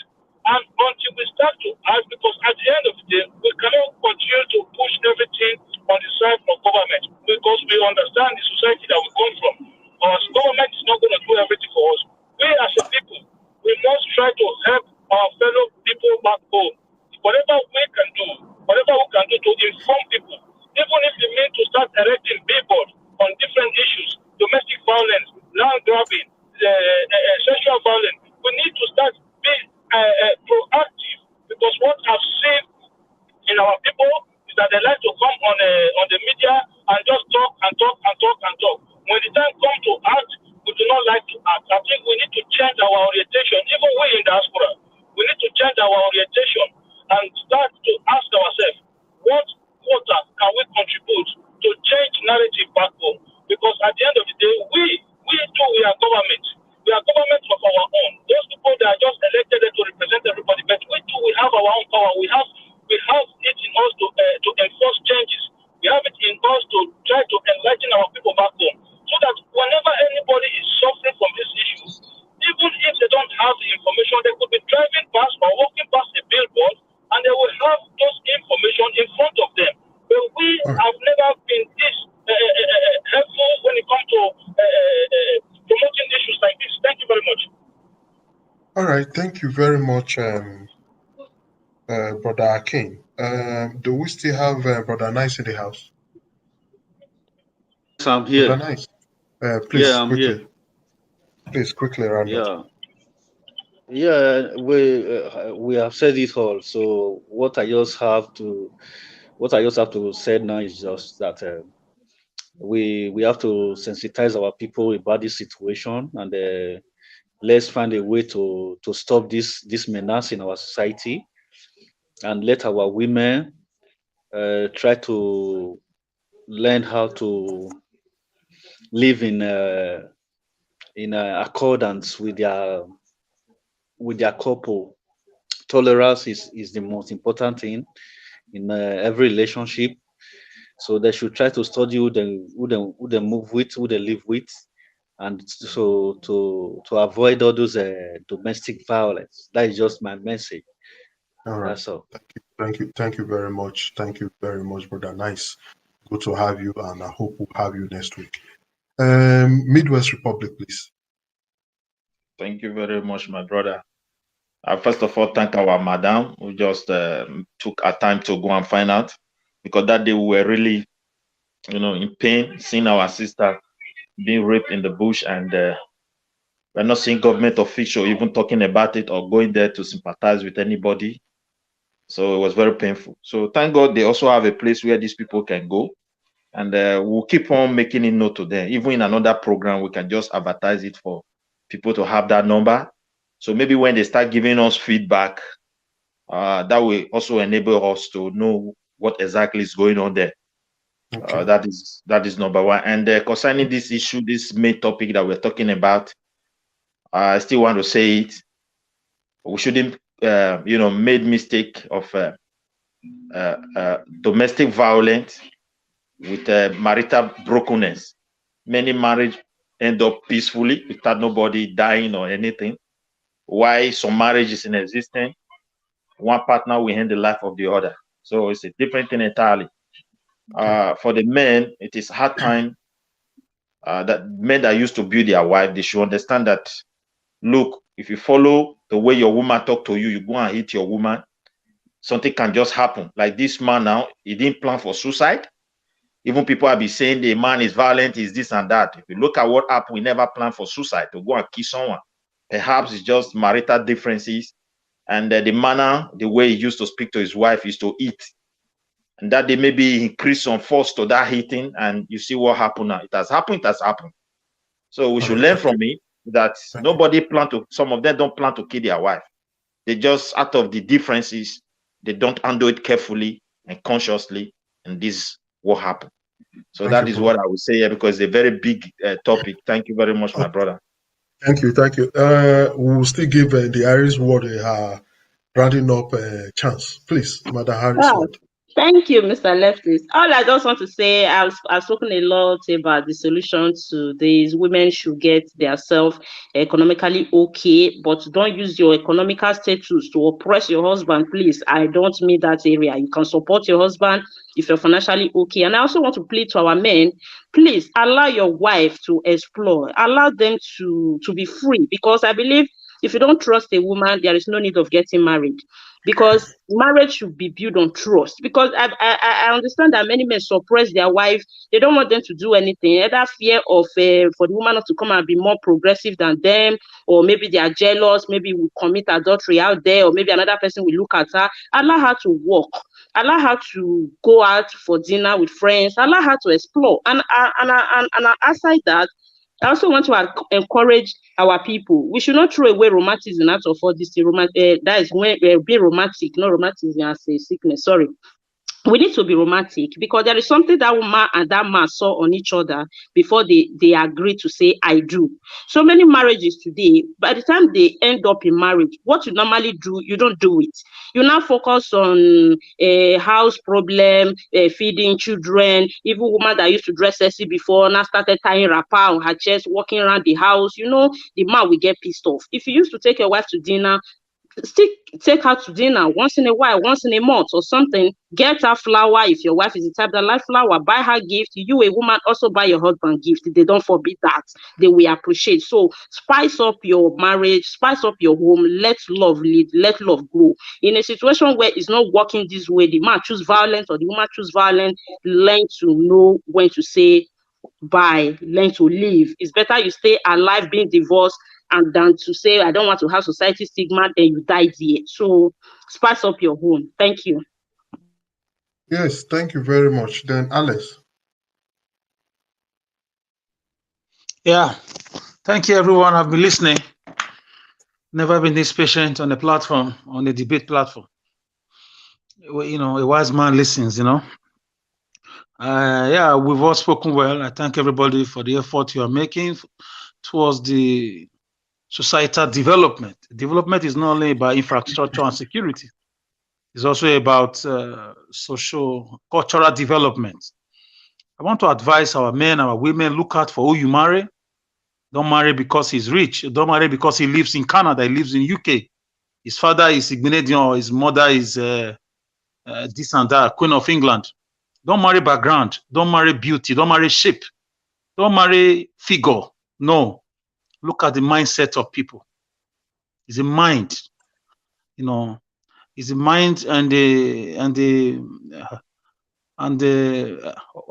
And until we start to act, because at the end of the day, we cannot continue to push everything on the side of government, because we understand the society that we come from. Our government is not going to do everything for us. We as a people, we must try to help our fellow people back home. Whatever we can do to inform people, even if it means to start erecting billboards on different issues, domestic violence, land grabbing, sexual violence, we need to start being proactive, because what I've seen in our people is that they like to come on the media and just talk and talk and talk and talk. When the time comes to act, we do not like to act. I think we need to change our orientation, even we in diaspora. We need to change our orientation and start to ask ourselves, what quota can we contribute to change narrative back home? Because at the end of the day, we too, we are government. We are government of our own. Those people that are just elected to represent everybody, but we too, we have our own power. We have it in us to enforce changes. We have it in us to try to enlighten our people back home, so that whenever anybody is suffering from this issue, even if they don't have the information, they could be driving past or walking past a billboard, and they will have those information in front of them. But we have never been this helpful when it comes to promoting issues like this. Thank you very much. All right, thank you very much, Brother Akin. Do we still have Brother Nice in the house? Yes, I'm here. Brother Nice, please, Yeah, I'm quickly. here. Please, quickly round up. Yeah, we have said it all. So what I just have to say now is just that we have to sensitize our people about this situation, and let's find a way to stop this menace in our society, and let our women try to learn how to live in accordance with their couple. Tolerance is the most important thing in every relationship. So they should try to study who they move with, who they live with, and so to avoid all those domestic violence. That is just my message. All right. That's all. Thank you very much. Thank you very much, brother. Nice. Good to have you, and I hope we'll have you next week. Midwest Republic, please. Thank you very much, my brother. First of all, thank our madam who just took our time to go and find out, because that day we were really, in pain, seeing our sister being raped in the bush, and we're not seeing government official even talking about it or going there to sympathize with anybody. So it was very painful. So thank God they also have a place where these people can go, and we'll keep on making it known to them. Even in another program, we can just advertise it for people to have that number. So maybe when they start giving us feedback, that will also enable us to know what exactly is going on there. Okay. That is number one. And concerning this issue, this main topic that we're talking about, I still want to say it. We shouldn't, made mistake of domestic violence with marital brokenness. Many marriage end up peacefully without nobody dying or anything. Why some marriage is in existence, one partner will end the life of the other. So it's a different thing entirely. For the men, it is hard time. That men that used to build their wife, they should understand that, look, if you follow the way your woman talk to you, you go and hit your woman, something can just happen. Like this man now, he didn't plan for suicide. Even people have been saying the man is violent, is this and that. If you look at what happened, we never planned for suicide, to go and kill someone. Perhaps it's just marital differences, and the manner, the way he used to speak to his wife is to eat. And that they maybe increase some force to that hitting, and you see what happened now. It has happened. So we should learn from it that nobody plan to, some of them don't plan to kill their wife. They just, out of the differences, they don't handle it carefully and consciously, and this is what happened. So that is what I would say here, because it's a very big topic. Thank you very much, my brother. Thank you. We'll still give the Irish word a rounding up chance. Please, Madam Harris Wow. Ward. Thank you, Mr. Leftist. All I just want to say, I've spoken a lot about the solution to this. Women should get themselves economically okay, but don't use your economical status to oppress your husband, please. I don't mean that area. You can support your husband if you're financially okay. And I also want to plead to our men, please allow your wife to explore, allow them to be free, because I believe if you don't trust a woman, there is no need of getting married, because marriage should be built on trust. Because I understand that many men suppress their wife. They don't want them to do anything, either fear of for the woman not to come and be more progressive than them, or maybe they are jealous, maybe will commit adultery out there, or maybe another person will look at her. Allow her to walk, allow her to go out for dinner with friends, allow her to explore. And aside that, I also want to encourage our people. We should not throw away romanticism out of all this. That is when be romantic, not romanticism as a sickness. Sorry. We need to be romantic, because there is something that woman and that man saw on each other before they agree to say I do. So many marriages today, by the time they end up in marriage, what you normally do, you don't do it. You now focus on a house problem, feeding children. Even woman that used to dress sexy before now started tying wrapper on her chest, walking around the house. The man will get pissed off. If you used to take your wife to dinner, still take her to dinner once in a while, once in a month or something. Get her flower if your wife is the type that like flower. Buy her gift. You, a woman, also buy your husband gift. They don't forbid that. They will appreciate. So spice up your marriage, spice up your home. Let love lead. Let love grow. In a situation where it's not working this way, the man choose violence or the woman choose violence. Learn to know when to say bye. Learn to live. It's better you stay alive being divorced and than to say I don't want to have society stigma, then you die there. So spice up your home. Thank you. Yes, thank you very much. Then Alice. Yeah. Thank you, everyone. I've been listening. Never been this patient on a platform, on a debate platform. You know, a wise man listens, you know. Yeah, we've all spoken well. I thank everybody for the effort you are making towards the societal development. Development is not only about infrastructure and security. It's also about social, cultural development. I want to advise our men, our women, look out for who you marry. Don't marry because he's rich. Don't marry because he lives in Canada, he lives in UK. His father is Igbinedion, or his mother is this and that, Queen of England. Don't marry background. Don't marry beauty. Don't marry shape. Don't marry figure. No. Look at the mindset of people. It's a mind, you know. It's a mind and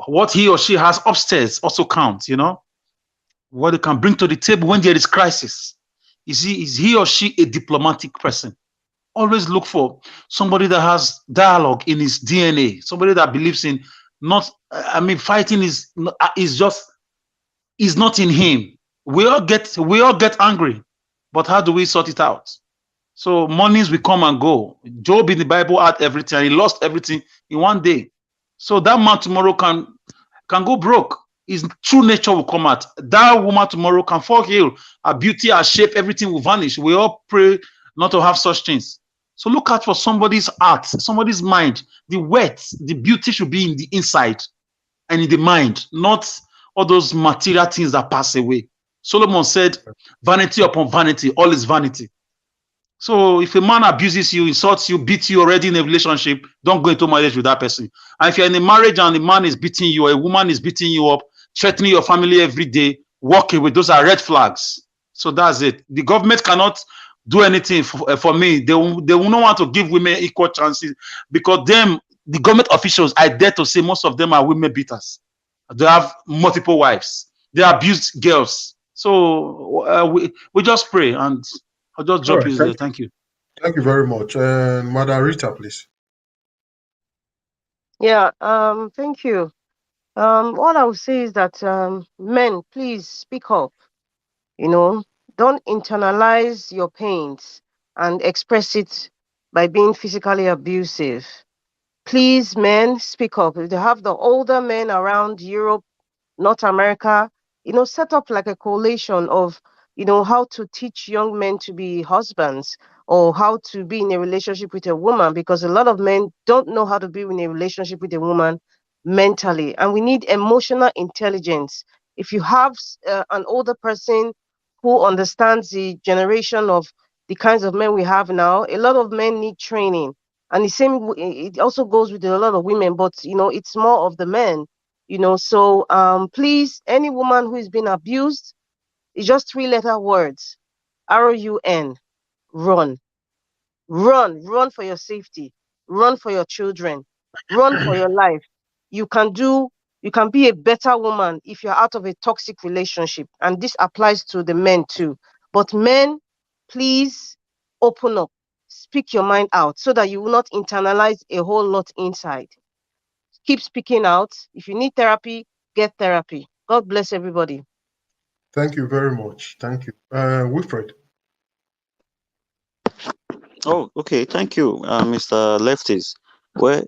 what he or she has upstairs also counts, you know. What they can bring to the table when there is crisis. Is he or she a diplomatic person? Always look for somebody that has dialogue in his DNA, somebody that believes in fighting is not in him. We all get angry, but how do we sort it out? So mornings will come and go. Job in the Bible had everything, and he lost everything in one day. So that man tomorrow can go broke. His true nature will come out. That woman tomorrow can fall ill. Her beauty, her shape, everything will vanish. We all pray not to have such things. So look out for somebody's heart, somebody's mind. The beauty should be in the inside and in the mind, not all those material things that pass away. Solomon said, vanity upon vanity, all is vanity. So if a man abuses you, insults you, beats you already in a relationship, don't go into marriage with that person. And if you're in a marriage and a man is beating you, or a woman is beating you up, threatening your family every day, walk away. Those are red flags. So that's it. The government cannot do anything for me. They will not want to give women equal chances, because the government officials, I dare to say most of them are women beaters. They have multiple wives. They abuse girls. So we just pray, and I'll just All drop right, you there. Thank you. Thank you very much. And Madam Rita, please. Yeah, thank you. What I would say is that men, please speak up. You know, don't internalize your pains and express it by being physically abusive. Please, men, speak up. If they have the older men around Europe, North America, set up like a coalition of, how to teach young men to be husbands or how to be in a relationship with a woman, because a lot of men don't know how to be in a relationship with a woman mentally. And we need emotional intelligence. If you have an older person who understands the generation of the kinds of men we have now, a lot of men need training. And the same, it also goes with a lot of women, but, it's more of the men. So please, any woman who is being abused, it's just 3-letter words: RUN. Run. Run for your safety, run for your children, run for your life. You can be a better woman if you're out of a toxic relationship, and this applies to the men too. But men, please open up, speak your mind out, so that you will not internalize a whole lot inside. Keep speaking out. If you need therapy, get therapy. God bless everybody. Thank you very much. Thank you. Wilfred. Oh, okay. Thank you, Mr. Lefties. Well,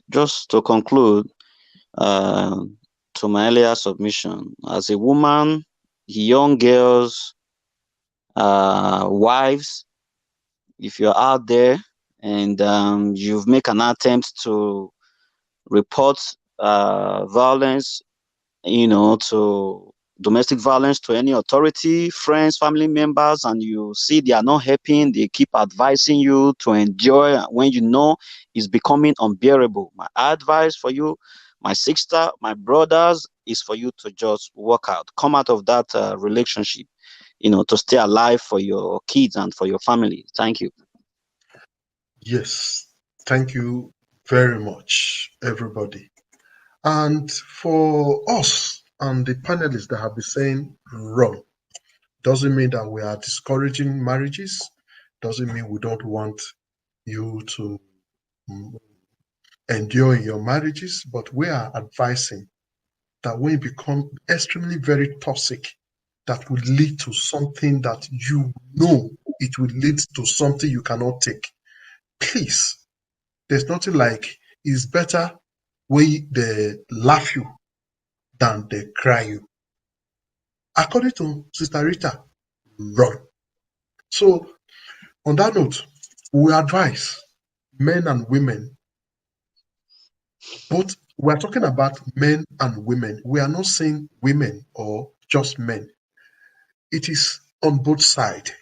just to conclude, uh, to my earlier submission, as a woman, young girls, wives, if you're out there and you've made an attempt to report violence, to domestic violence to any authority, friends, family members, and you see they are not helping, they keep advising you to enjoy when you know it's becoming unbearable. My advice for you, my sister, my brothers, is for you to just walk out, come out of that relationship, to stay alive for your kids and for your family. Thank you. Yes. Thank you very much, everybody. And for us and the panelists that have been saying run, doesn't mean that we are discouraging marriages, doesn't mean we don't want you to endure in your marriages, but we are advising that when you become extremely very toxic, that will lead to something that you know it will lead to something you cannot take. Please, there's nothing like it's better when they laugh you than they cry you. According to Sister Rita, run. So on that note, we advise men and women, both we are talking about men and women. We are not saying women or just men. It is on both sides.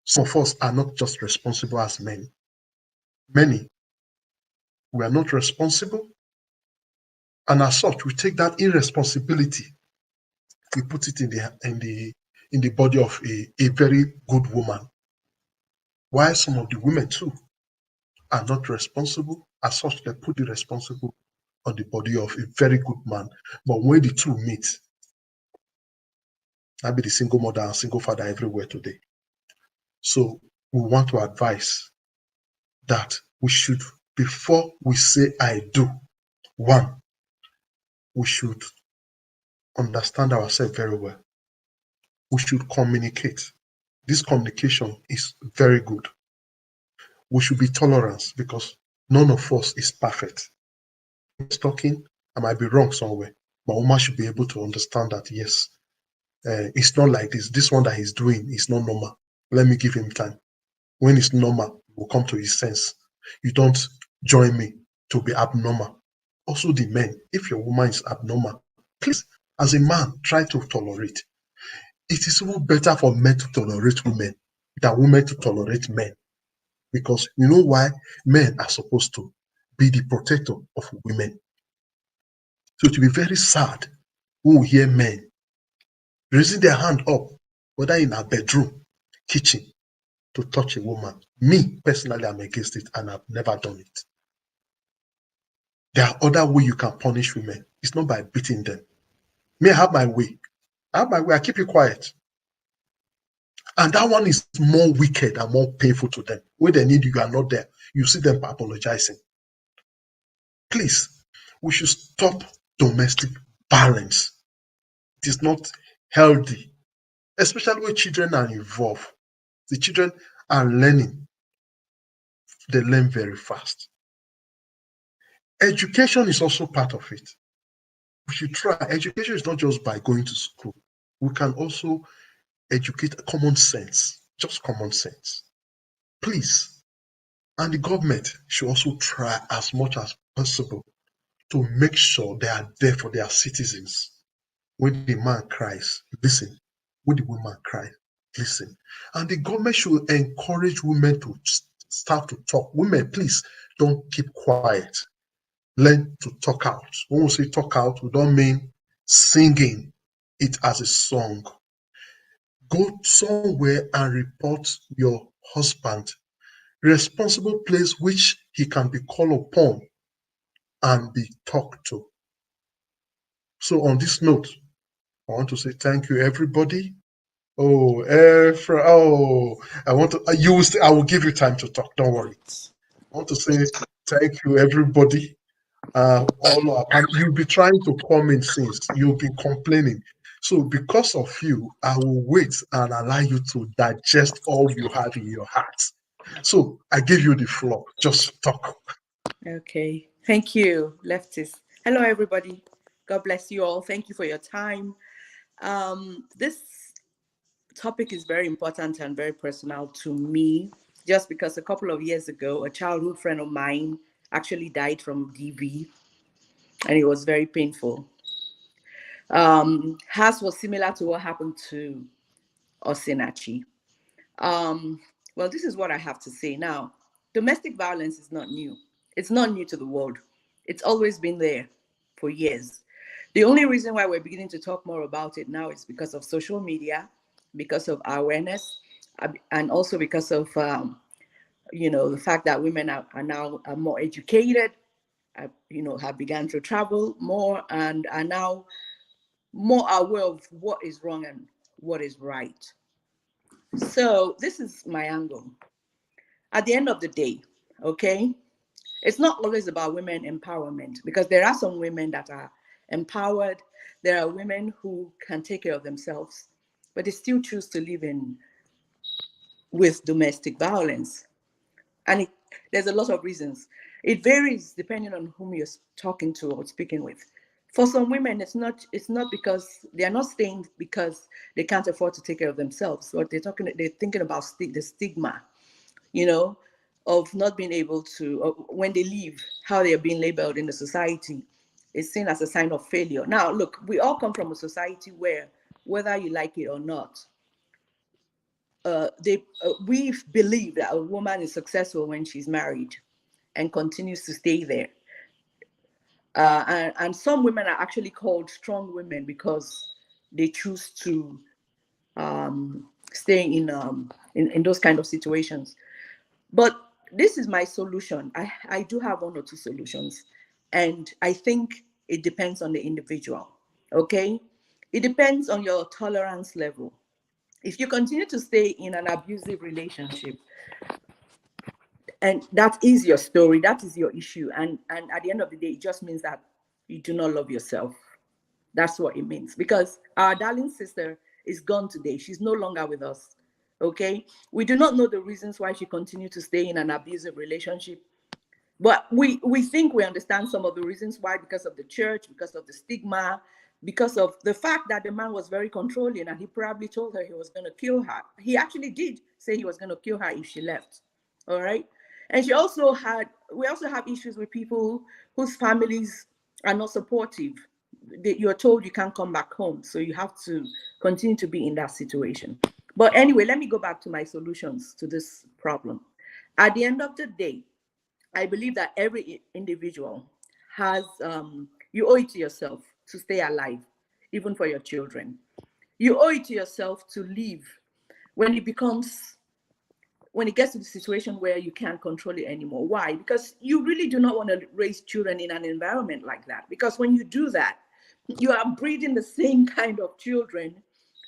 Some of us are not just responsible as men. Many, we are not responsible. And as such, we take that irresponsibility, we put it in the body of a very good woman. While some of the women too are not responsible, as such, they put the responsible on the body of a very good man. But when the two meet, I'll be the single mother and single father everywhere today. So we want to advise that we should, before we say I do, one, we should understand ourselves very well. We should communicate. This communication is very good. We should be tolerant because none of us is perfect. It's talking, I might be wrong somewhere, but woman should be able to understand that yes, it's not like this. This one that he's doing is not normal. Let me give him time. When it's normal, we'll come to his sense. You don't join me to be abnormal. Also, the men, if your woman is abnormal, please, as a man, try to tolerate. It is even better for men to tolerate women than women to tolerate men. Because you know why? Men are supposed to be the protector of women. So it will be very sad when we hear men raising their hand up, whether in a bedroom, kitchen, to touch a woman. Me, personally, I'm against it and I've never done it. There are other ways you can punish women. It's not by beating them. Me, I have my way. I have my way. I keep it quiet. And that one is more wicked and more painful to them. When they need you, you are not there. You see them apologizing. Please, we should stop domestic violence. It is not healthy, especially when children are involved. The children are learning. They learn very fast. Education is also part of it. We should try. Education is not just by going to school. We can also educate common sense, just common sense. Please. And the government should also try as much as possible to make sure they are there for their citizens. When the man cries, listen. When the woman cries, listen. And the government should encourage women to start to talk. Women, please don't keep quiet. Learn to talk out. When we say talk out, we don't mean singing it as a song. Go somewhere and report your husband. Responsible place which he can be called upon and be talked to. So on this note, I want to say thank you, everybody. Oh, I want to. I will give you time to talk. Don't worry. I want to say thank you, everybody. You'll be trying to comment since you've been complaining. So because of you, I will wait and allow you to digest all you have in your heart. So I give you the floor. Just talk. Okay. Thank you, Leftist. Hello, everybody. God bless you all. Thank you for your time. This topic is very important and very personal to me, just because a couple of years ago, a childhood friend of mine actually died from DV, and it was very painful. Hers was similar to what happened to Osinachi. Well, this is what I have to say now. Domestic violence is not new. It's not new to the world. It's always been there for years. The only reason why we're beginning to talk more about it now is because of social media, because of awareness, and also because of the fact that women are now more educated, have begun to travel more and are now more aware of what is wrong and what is right. So this is my angle. At the end of the day, okay, it's not always about women empowerment, because there are some women that are empowered. There are women who can take care of themselves, but they still choose to live in with domestic violence. And there's a lot of reasons. It varies depending on whom you're talking to or speaking with. For some women, it's not because they are not staying because they can't afford to take care of themselves. What they're thinking about the stigma, of not being able to, when they leave, how they are being labeled in the society is seen as a sign of failure. Now, look, we all come from a society where, whether you like it or not, we believe that a woman is successful when she's married and continues to stay there. And some women are actually called strong women because they choose to stay in those kind of situations. But this is my solution. I do have one or two solutions, and I think it depends on the individual. Okay, it depends on your tolerance level. If you continue to stay in an abusive relationship, and that is your story, that is your issue, and at the end of the day, it just means that you do not love yourself. That's what it means, because our darling sister is gone today. She's no longer with us. Okay, we do not know the reasons why she continued to stay in an abusive relationship, but we think we understand some of the reasons why, because of the church, because of the stigma, because of the fact that the man was very controlling, and he probably told her he was going to kill her. He actually did say he was going to kill her if she left. All right. And we also have issues with people whose families are not supportive. You're told you can't come back home, so you have to continue to be in that situation. But anyway, let me go back to my solutions to this problem. At the end of the day, I believe that every individual has, you owe it to yourself to stay alive, even for your children. You owe it to yourself to live when it gets to the situation where you can't control it anymore. Why? Because you really do not want to raise children in an environment like that. Because when you do that, you are breeding the same kind of children.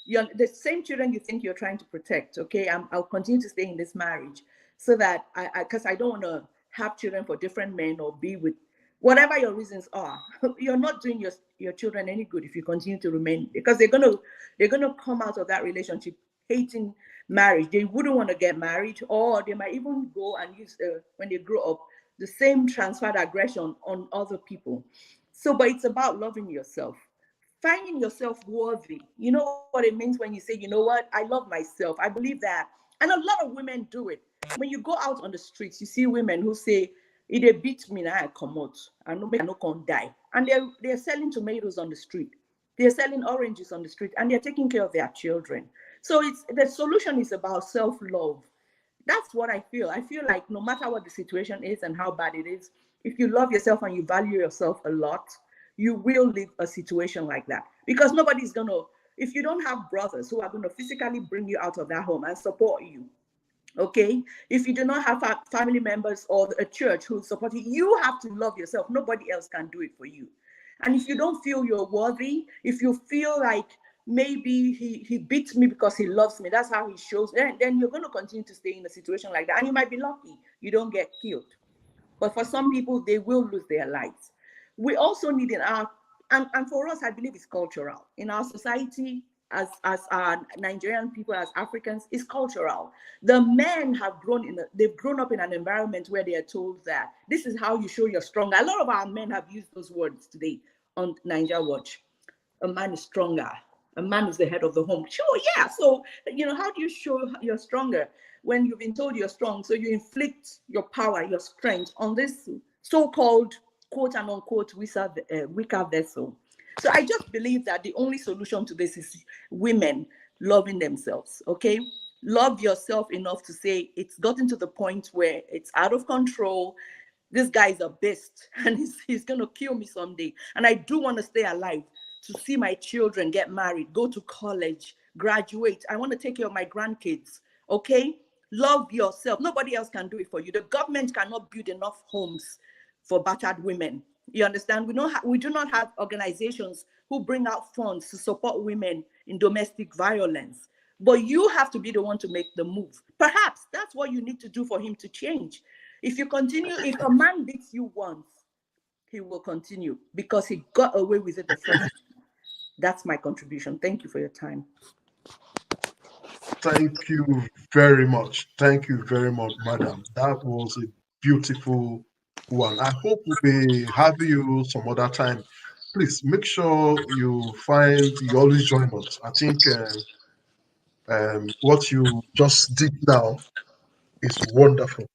You're the same children you think you're trying to protect. Okay, I'll continue to stay in this marriage so that because I don't want to have children for different men or be with whatever your reasons are. You're not doing your children any good if you continue to remain, because they're gonna come out of that relationship hating marriage. They wouldn't want to get married, or they might even go and use when they grow up the same transferred aggression on other people. So, but it's about loving yourself, finding yourself worthy. You know what it means when you say, you know what, I love myself. I believe that. And a lot of women do it. When you go out on the streets, you see women who say, if they beat me, now I come out. I know I can't die. And they're selling tomatoes on the street. They're selling oranges on the street, and they're taking care of their children. So the solution is about self-love. That's what I feel. I feel like no matter what the situation is and how bad it is, if you love yourself and you value yourself a lot, you will live a situation like that. Because nobody's going to, if you don't have brothers who are going to physically bring you out of that home and support you, okay? If you do not have family members or a church who support you, you have to love yourself. Nobody else can do it for you. And if you don't feel you're worthy, if you feel like maybe he beats me because he loves me, that's how he shows, then you're going to continue to stay in a situation like that. And you might be lucky you don't get killed. But for some people, they will lose their lives. We also need and for us, I believe it's cultural. In our society, as our Nigerian people, as Africans, it's cultural. The men they've grown up in an environment where they are told that this is how you show you're stronger. A lot of our men have used those words today on Niger Watch. A man is stronger. A man is the head of the home. Sure, yeah. So, how do you show you're stronger when you've been told you're strong? So you inflict your power, your strength on this so-called quote and unquote weaker vessel. So I just believe that the only solution to this is women loving themselves, okay? Love yourself enough to say it's gotten to the point where it's out of control. This guy is a beast and he's going to kill me someday. And I do want to stay alive to see my children get married, go to college, graduate. I want to take care of my grandkids, okay? Love yourself. Nobody else can do it for you. The government cannot build enough homes for battered women. You understand? We do not have organizations who bring out funds to support women in domestic violence. But you have to be the one to make the move. Perhaps that's what you need to do for him to change. If a man beats you once, he will continue because he got away with it the first time. That's my contribution. Thank you for your time. Thank you very much. Thank you very much, madam. That was a beautiful one. I hope we'll be having you some other time. Please make sure you always join us. I think what you just did now is wonderful.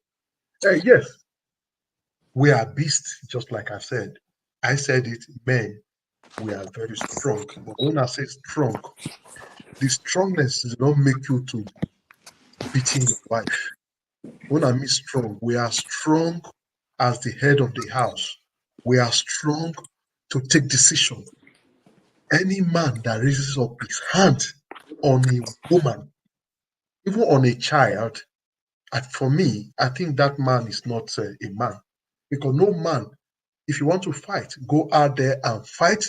Yes, we are beasts, just like I said. I said it, men, we are very strong. But when I say strong, the strongness does not make you to be beating your wife. When I mean strong, we are strong as the head of the house. We are strong to take decision. Any man that raises up his hand on a woman, even on a child, and for me, I think that man is not a man. Because no man, if you want to fight, go out there and fight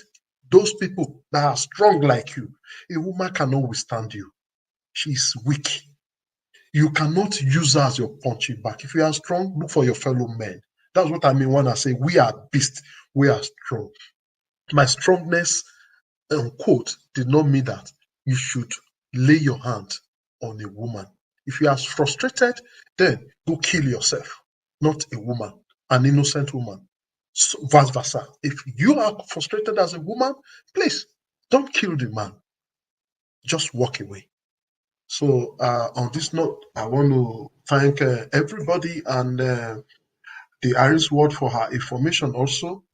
those people that are strong like you. A woman cannot withstand you. She's weak. You cannot use her as your punching bag. If you are strong, look for your fellow men. That's what I mean when I say we are beasts, we are strong. My strongness, unquote, did not mean that you should lay your hand on a woman. If you are frustrated, then go kill yourself, not a woman, an innocent woman. So, vice versa. If you are frustrated as a woman, please don't kill the man. Just walk away. So on this note, I want to thank everybody and the Irish word for her information also.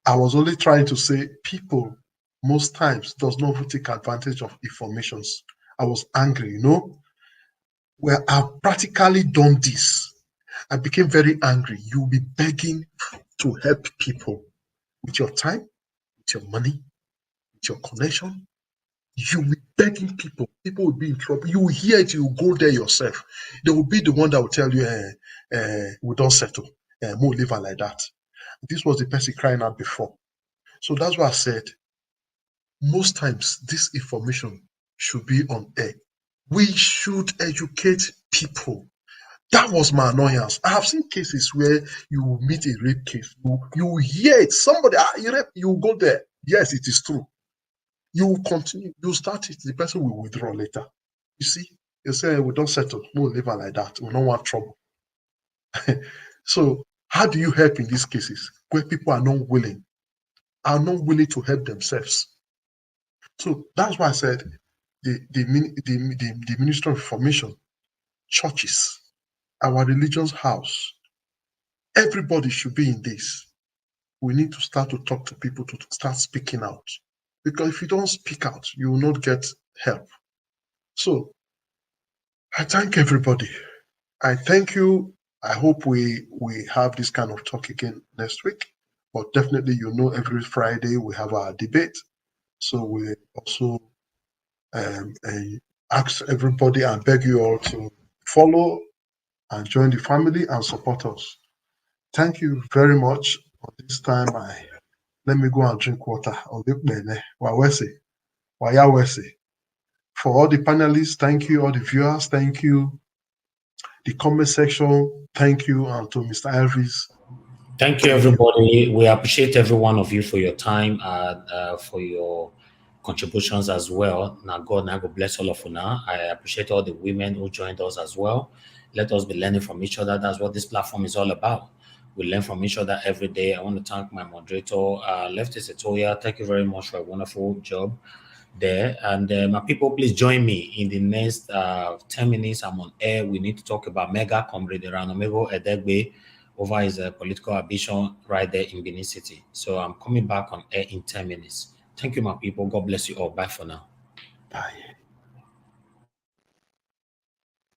I was only trying to say people most times does not take advantage of informations. I was angry, Well, I've practically done this. I became very angry. You'll be begging to help people with your time, with your money, with your connection. You will be begging people. People will be in trouble. You will hear it. You will go there yourself. They will be the one that will tell you, we don't settle. More live like that. This was the person crying out before. So that's why I said, most times this information should be on air. We should educate people. That was my annoyance. I have seen cases where you will meet a rape case. You will hear it. Somebody, you rape, you will go there. Yes, it is true. You will continue. You start it. The person will withdraw later. You see, you say, we don't settle. We'll live like that. We don't want trouble. So how do you help in these cases where people are not willing to help themselves? So that's why I said the Ministry of Information, churches, our religious house, everybody should be in this. We need to start to talk to people, to start speaking out. Because if you don't speak out, you will not get help. So I thank everybody. I thank you. I hope we have this kind of talk again next week. But definitely, every Friday we have our debate. So we also ask everybody and beg you all to follow and join the family and support us. Thank you very much. For this time, let me go and drink water. For all the panelists, thank you. All the viewers, thank you. The comment section, thank you. And to Mr. Elvis, Thank you, everybody. We appreciate every one of you for your time, for your contributions as well. Now, God bless all of you now. I appreciate all the women who joined us as well. Let us be learning from each other. That's what this platform is all about. We learn from each other every day. I want to thank my moderator, Lefty Setoya. Thank you very much for a wonderful job there. And my people, please join me in the next 10 minutes. I'm on air. We need to talk about Mega Comrade Ranomego Edegbe over his political ambition right there in Benin City. So I'm coming back on air in 10 minutes. Thank you, my people. God bless you all. Bye for now. bye.